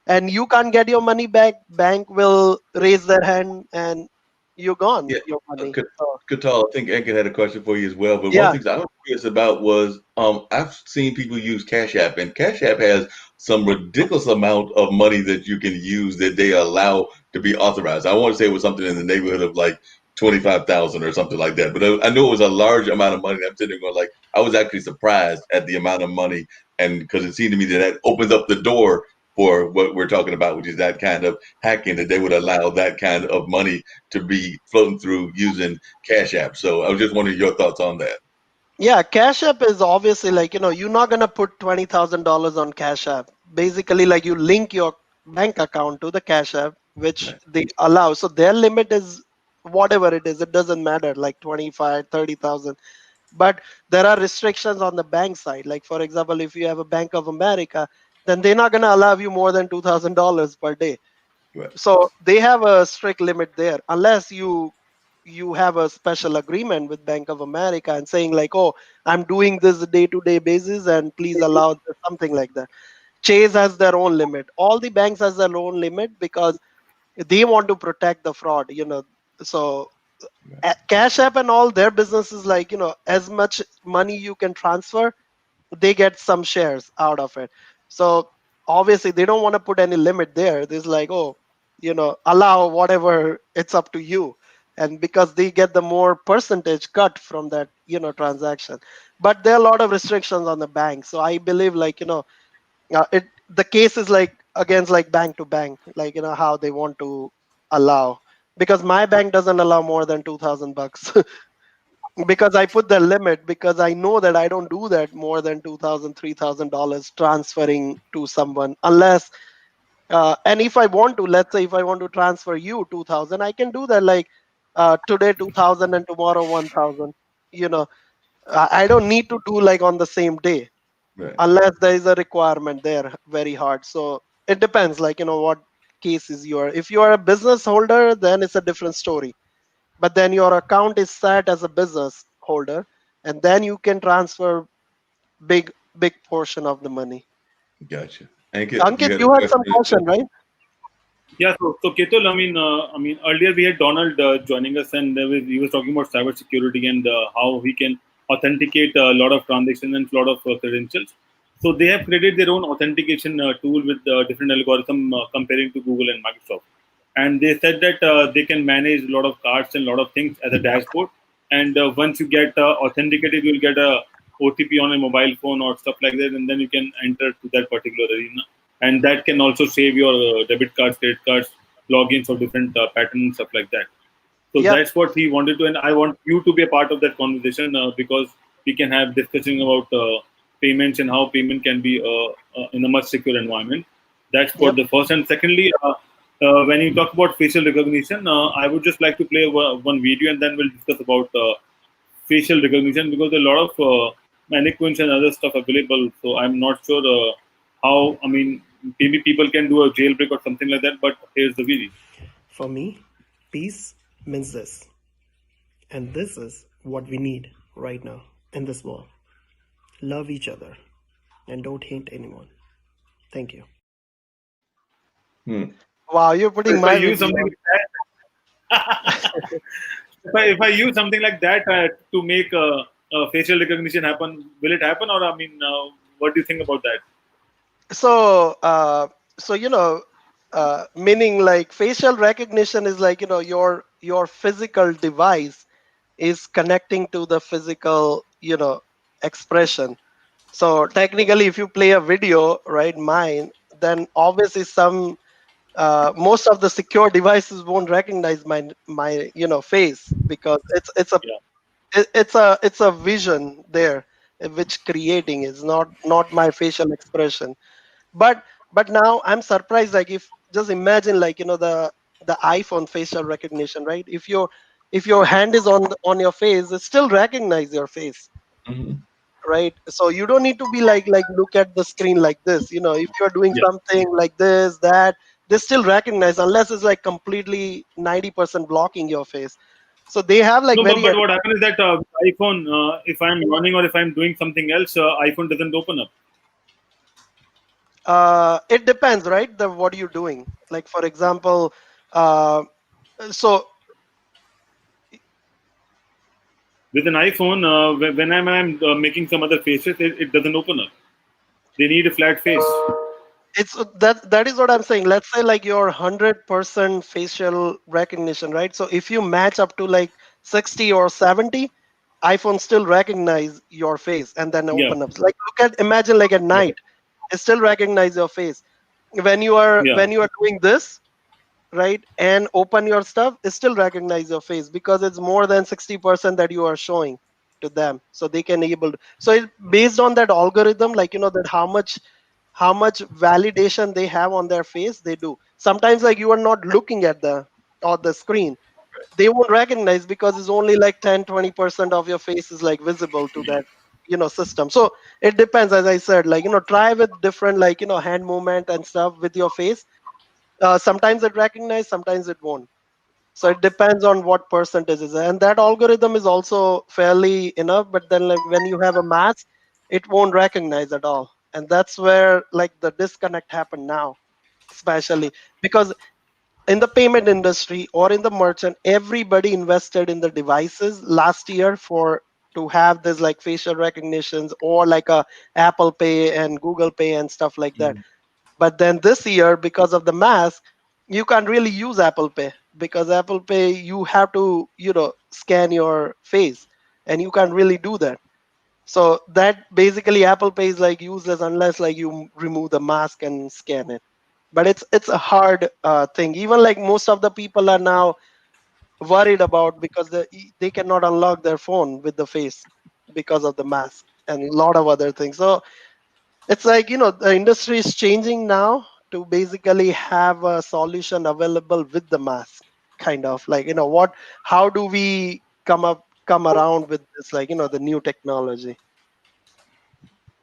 and you can't get your money back. Bank will raise their hand and you're gone, Yeah, your money. So, Ketul, I think Enkin had a question for you as well. But one yeah. of the things I was curious about was I've seen people use Cash App, and Cash App has some ridiculous amount of money that you can use that they allow to be authorized. I want to say it was something in the neighborhood of like 25,000 or something like that. But I knew it was a large amount of money. I'm sitting there going like, I was actually surprised at the amount of money, and because it seemed to me that opens up the door for what we're talking about, which is that kind of hacking, that they would allow that kind of money to be floating through using Cash App. So I was just wondering your thoughts on that. Yeah, Cash App is obviously like, you're not going to put $20,000 on Cash App. Basically, like, you link your bank account to the Cash App, which they allow. So their limit is whatever it is. It doesn't matter, like 25, 30,000. But there are restrictions on the bank side. Like, for example, if you have a Bank of America, then they're not going to allow you more than $2,000 per day. Right. So they have a strict limit there, unless you have a special agreement with Bank of America and saying like, oh, I'm doing this day-to-day basis and please allow something like that. Chase has their own limit. All the banks has their own limit because they want to protect the fraud. So Cash App and all their businesses, like, as much money you can transfer, they get some shares out of it. So obviously they don't want to put any limit there. There's like, oh, allow whatever, it's up to you. And because they get the more percentage cut from that, transaction. But there are a lot of restrictions on the bank. So I believe, like, the case is like against like bank to bank, like, how they want to allow, because my bank doesn't allow more than $2,000 because I put the limit, because I know that I don't do that more than $2,000, $3,000 transferring to someone, unless and if I want to, let's say if I want to transfer you 2,000, I can do that, like, today 2,000 and tomorrow 1,000. I don't need to do like on the same day, Right. unless there is a requirement there very hard. So it depends, like, what cases you are. If you are a business holder, then it's a different story. But then your account is set as a business holder, and then you can transfer big portion of the money. Gotcha. Ankit, Ankit, you had some question, right? Yeah, so Ketul, I mean, earlier we had Donald joining us, and he was talking about cybersecurity and how he can authenticate a lot of transactions and a lot of credentials. So they have created their own authentication tool with different algorithm comparing to Google and Microsoft. And they said that they can manage a lot of cards and a lot of things as a dashboard. And once you get authenticated, you'll get a OTP on a mobile phone or stuff like that, and then you can enter to that particular arena. And that can also save your debit cards, credit cards, logins for different patterns, stuff like that. So that's what he wanted to, and I want you to be a part of that conversation because we can have discussion about payments and how payment can be in a much secure environment. That's for the first. And secondly, when you talk about facial recognition, I would just like to play one video, and then we'll discuss about facial recognition, because there are a lot of mannequins and other stuff available. So I'm not sure how, I mean, maybe people can do a jailbreak or something like that, but here's the video. For me, peace means this. And this is what we need right now in this world. Love each other and don't hate anyone. Thank you. Wow, you're putting if my I use video. something like that, if I use something like that to make facial recognition happen, will it happen? Or I mean, what do you think about that? So, meaning like facial recognition is like, your physical device is connecting to the physical, expression. So technically, if you play a video, right, mine, then obviously most of the secure devices won't recognize my face, because it's a vision there, which creating is not my facial expression. But now I'm surprised, like, if just imagine, like, the iPhone facial recognition, right? If your hand is on your face, it still recognize your face, Mhm. right? So you don't need to be like look at the screen like this. If you're doing Yeah. something like this, that, they still recognize, unless it's like completely 90% blocking your face. So they have like No, very but what happens is that iPhone, if I'm running or if I'm doing something else, iPhone doesn't open up. it depends, right? What you're doing. Like, for example, so With an iPhone, when I'm making some other faces, it doesn't open up. They need a flat face. it's that is what I'm saying. Let's say like your 100% facial recognition, right? So if you match up to like 60 or 70, iPhone still recognize your face and then Yeah. open up. Like, imagine like at night, it still recognize your face. When you are Yeah. doing this, right, and open your stuff, it still recognize your face, because it's more than 60% that you are showing to them, so they can able so it based on that algorithm, like, that how much validation they have on their face, they do. Sometimes, like, you are not looking at the screen, they won't recognize, because it's only like 10-20% of your face is like visible to that system. So it depends, as I said, like, try with different, like, hand movement and stuff with your face. Sometimes it recognize, sometimes it won't. So it depends on what percentage is, and that algorithm is also fairly enough. But then, like, when you have a mask, it won't recognize at all, and that's where like the disconnect happened now, especially because in the payment industry or in the merchant, everybody invested in the devices last year for to have this like facial recognitions, or like a Apple Pay and Google Pay and stuff like that. But then this year, because of the mask, you can't really use Apple Pay, because Apple Pay, you have to, scan your face, and you can't really do that. So that basically Apple Pay is like useless unless like you remove the mask and scan it. But it's a hard thing. Even like most of the people are now worried about, because they cannot unlock their phone with the face because of the mask and a lot of other things. So it's like, the industry is changing now to basically have a solution available with the mask, kind of like, how do we come around with this, like, the new technology.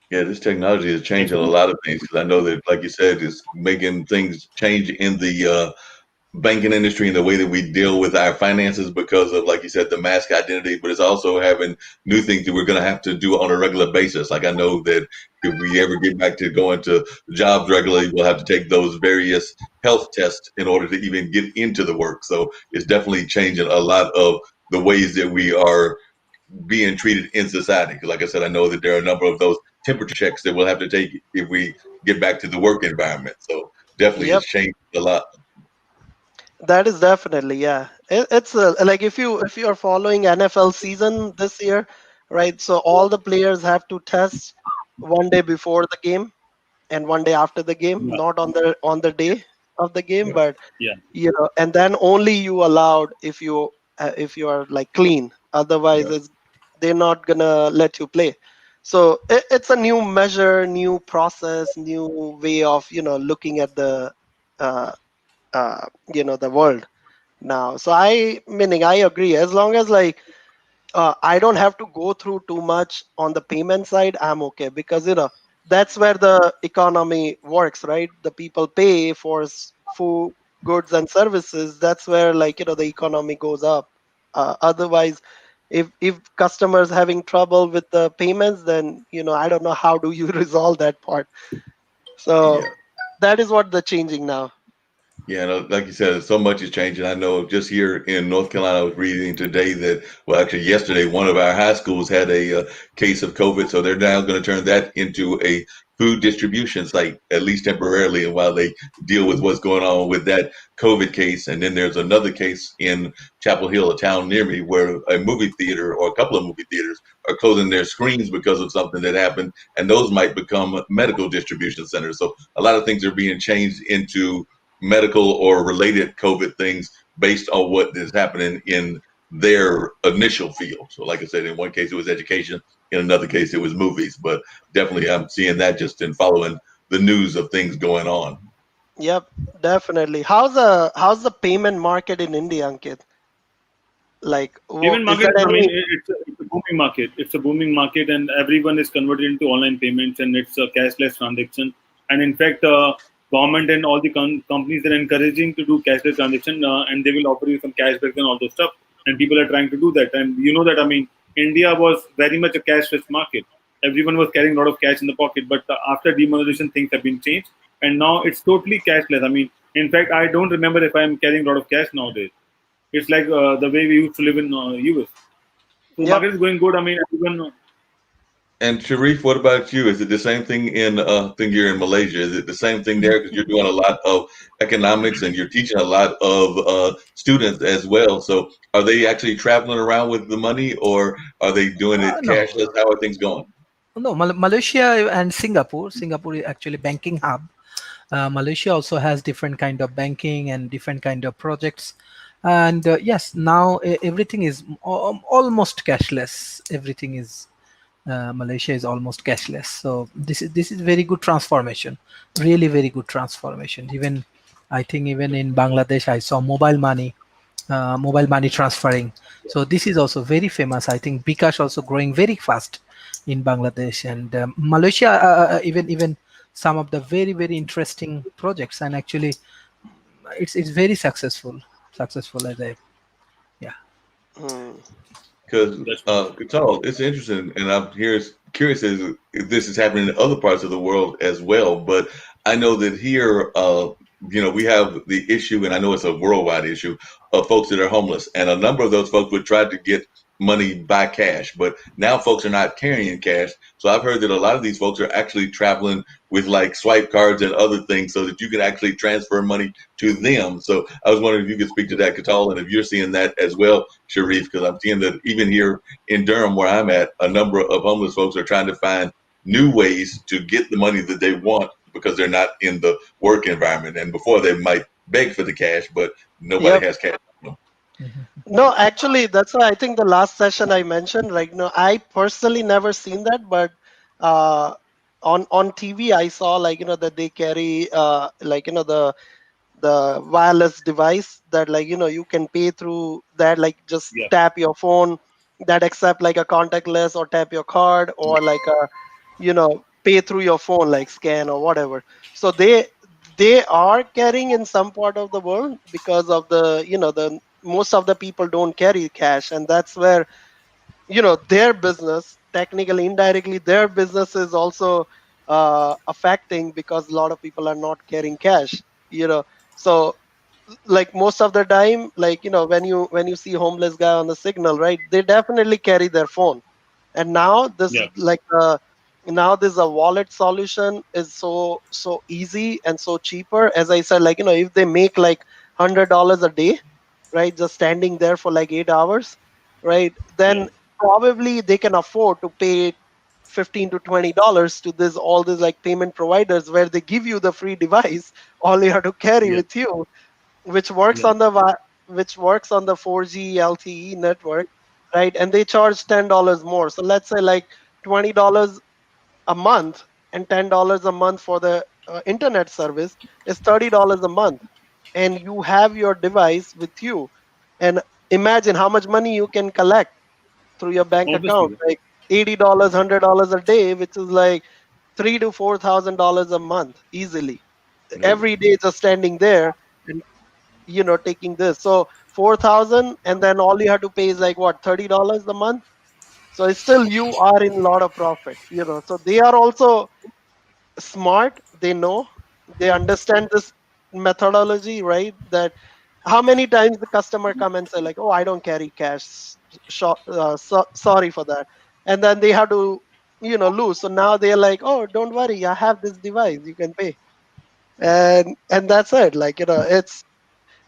Yeah, this technology is changing a lot of things, because I know that, like you said, it's making things change in the banking industry and the way that we deal with our finances because of, like you said, the mask identity, but it's also having new things that we're going to have to do on a regular basis. Like, I know that if we ever get back to going to jobs regularly, we'll have to take those various health tests in order to even get into the work. So it's definitely changing a lot of the ways that we are being treated in society. Because, like I said, I know that there are a number of those temperature checks that we'll have to take if we get back to the work environment. So definitely Yep, it's changed a lot. that is definitely, yeah. It's like, if you're following NFL season this year, right? So all the players have to test one day before the game and one day after the game, Yeah. not on the day of the game, but Yeah. and then only you allowed if you are like clean. Otherwise, they're not gonna let you play. So it's a new measure, new process, new way of looking at uh, the world now. So I agree, as long as like I don't have to go through too much on the payment side, I'm okay, because that's where the economy works, right? The people pay for food, goods, and services. That's where, like, the economy goes up. Otherwise, if customers having trouble with the payments, then I don't know how do you resolve that part. So Yeah. that is what the changing now. Yeah, like you said, so much is changing. I know just here in North Carolina, I was reading today that, well, actually yesterday, one of our high schools had a case of COVID. So they're now going to turn that into a food distribution site, at least temporarily, and while they deal with what's going on with that COVID case. And then there's another case in Chapel Hill, a town near me, where a movie theater or a couple of movie theaters are closing their screens because of something that happened, and those might become medical distribution centers. So a lot of things are being changed into medical or related COVID things based on what is happening in their initial field. So like I said, in one case it was education, in another case it was movies, but definitely I'm seeing that just in following the news of things going on. Yep, definitely. How's the payment market in India, Ankit? Like, Payment is market, there I mean, any? it's a booming market. It's a booming market, and everyone is converted into online payments, and it's a cashless transaction. And in fact, government and all the companies are encouraging to do cashless transaction, and they will offer you some cashback and all those stuff. And people are trying to do that. And you know that, I mean, India was very much a cashless market. Everyone was carrying a lot of cash in the pocket, but after demonetization, things have been changed, and now it's totally cashless. I mean, in fact, I don't remember if I'm carrying a lot of cash nowadays. It's like the way we used to live in US. So the Yep. market is going good. I mean, everyone. And Sharif, what about you? Is it the same thing in, I think you're in Malaysia, is it the same thing there? Because you're doing a lot of economics and you're teaching a lot of students as well. So are they actually traveling around with the money, or are they doing it No, cashless? How are things going? no. Malaysia and Singapore. Singapore is actually banking hub. Malaysia also has different kind of banking and different kind of projects. And yes, now everything is almost cashless. Everything is Malaysia is almost cashless. So this is very good transformation. Really very good transformation. Even I think even in Bangladesh I saw mobile money transferring. So this is also very famous. I think Bikash also growing very fast in Bangladesh and Malaysia. Even some of the very interesting projects, and actually it's very successful as a yeah. Because Ketul, it's interesting, and I'm curious as if this is happening in other parts of the world as well. But I know that here, we have the issue, and I know it's a worldwide issue of folks that are homeless, and a number of those folks would try to get money by cash, but now folks are not carrying cash. So I've heard that a lot of these folks are actually traveling with like swipe cards and other things so that you can actually transfer money to them. So I was wondering if you could speak to that, Ketul, and if you're seeing that as well, Sharif, because I'm seeing that even here in Durham, where I'm at, a number of homeless folks are trying to find new ways to get the money that they want because they're not in the work environment. And before they might beg for the cash, but nobody Yep. has cash. No, actually, that's why I think the last session I mentioned, right? No, I personally never seen that, but on TV I saw like that they carry the wireless device that you can pay through that, like just Yeah. tap your phone that accept like a contactless, or tap your card, or like pay through your phone, like scan or whatever. So they are carrying in some part of the world because of the most of the people don't carry cash, and that's where their business, technically indirectly their business is also affecting, because a lot of people are not carrying cash. So like most of the time, like when you see homeless guy on the signal, right, they definitely carry their phone. And now this Yeah. like now this a wallet solution is so easy and so cheaper. As I said, like if they make like $100 a day, right, just standing there for like 8 hours, right, then probably they can afford to pay $15 to $20 to this all these like payment providers, where they give you the free device, all you have to carry Yeah. with you, which works Yeah. on which works on the 4G LTE network, right? And they charge $10 more. So let's say like $20 a month, and $10 a month for the internet service is $30 a month, and you have your device with you. And imagine how much money you can collect through your bank account, Obviously. like $80, $100 a day, which is like $3,000 to $4,000 a month easily. Every day just standing there and taking this. So 4,000, and then all you have to pay is like what, $30 a month. So it's still you are in a lot of profit. So they are also smart. They know, they understand this methodology, right? That how many times the customer come and say like, oh, I don't carry cash, sorry for that. And then they have to lose. So now they're like, oh, don't worry, I have this device, you can pay, and that's it. Like it's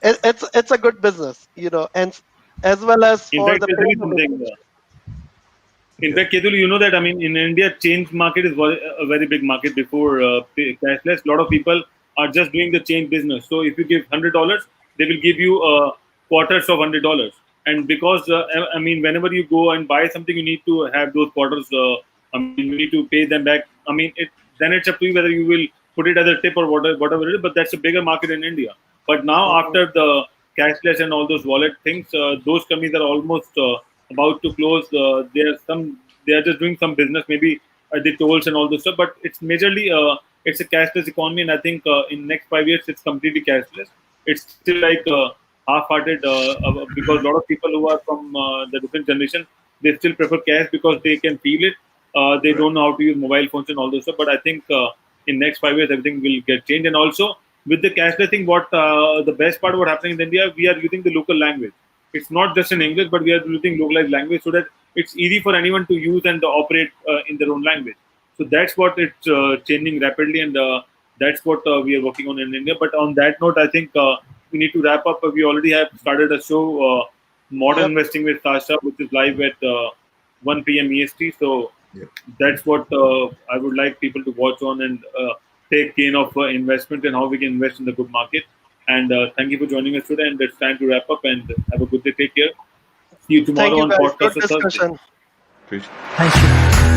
a good business, and as well as In for fact, the I'll tell you payment something. integration. In fact, Ketul, you know that in India, change market is a very big market before cashless. A lot of people are just doing the change business. So if you give $100, they will give you quarters of $100. And because whenever you go and buy something, you need to have those quarters. You need to pay them back. Then it's up to you whether you will put it as a tip or whatever it is. But that's a bigger market in India. But now after the cashless and all those wallet things, those companies are almost about to close. They are just doing some business, maybe the tolls and all this stuff. But it's majorly it's a cashless economy, and I think in next 5 years it's completely cashless. It's still like half-hearted because a lot of people who are from the different generation, they still prefer cash because they can feel it. They don't know how to use mobile phones and all this stuff. But I think in next 5 years everything will get changed. And also with the cashless thing, what the best part of what happening in India, we are using the local language. It's not just in English, but we are using localized language so that it's easy for anyone to use and operate in their own language. So that's what it's changing rapidly, and that's what we are working on in India. But on that note, I think we need to wrap up. We already have started a show, Modern Investing with Sasha, which is live at 1 p.m. EST. So that's what I would like people to watch on and take gain of investment and how we can invest in the good market. And thank you for joining us today. And it's time to wrap up. And have a good day. Take care. See you tomorrow Thank you, on guys. podcast Good on Thursday. discussion. Appreciate it. Thank you.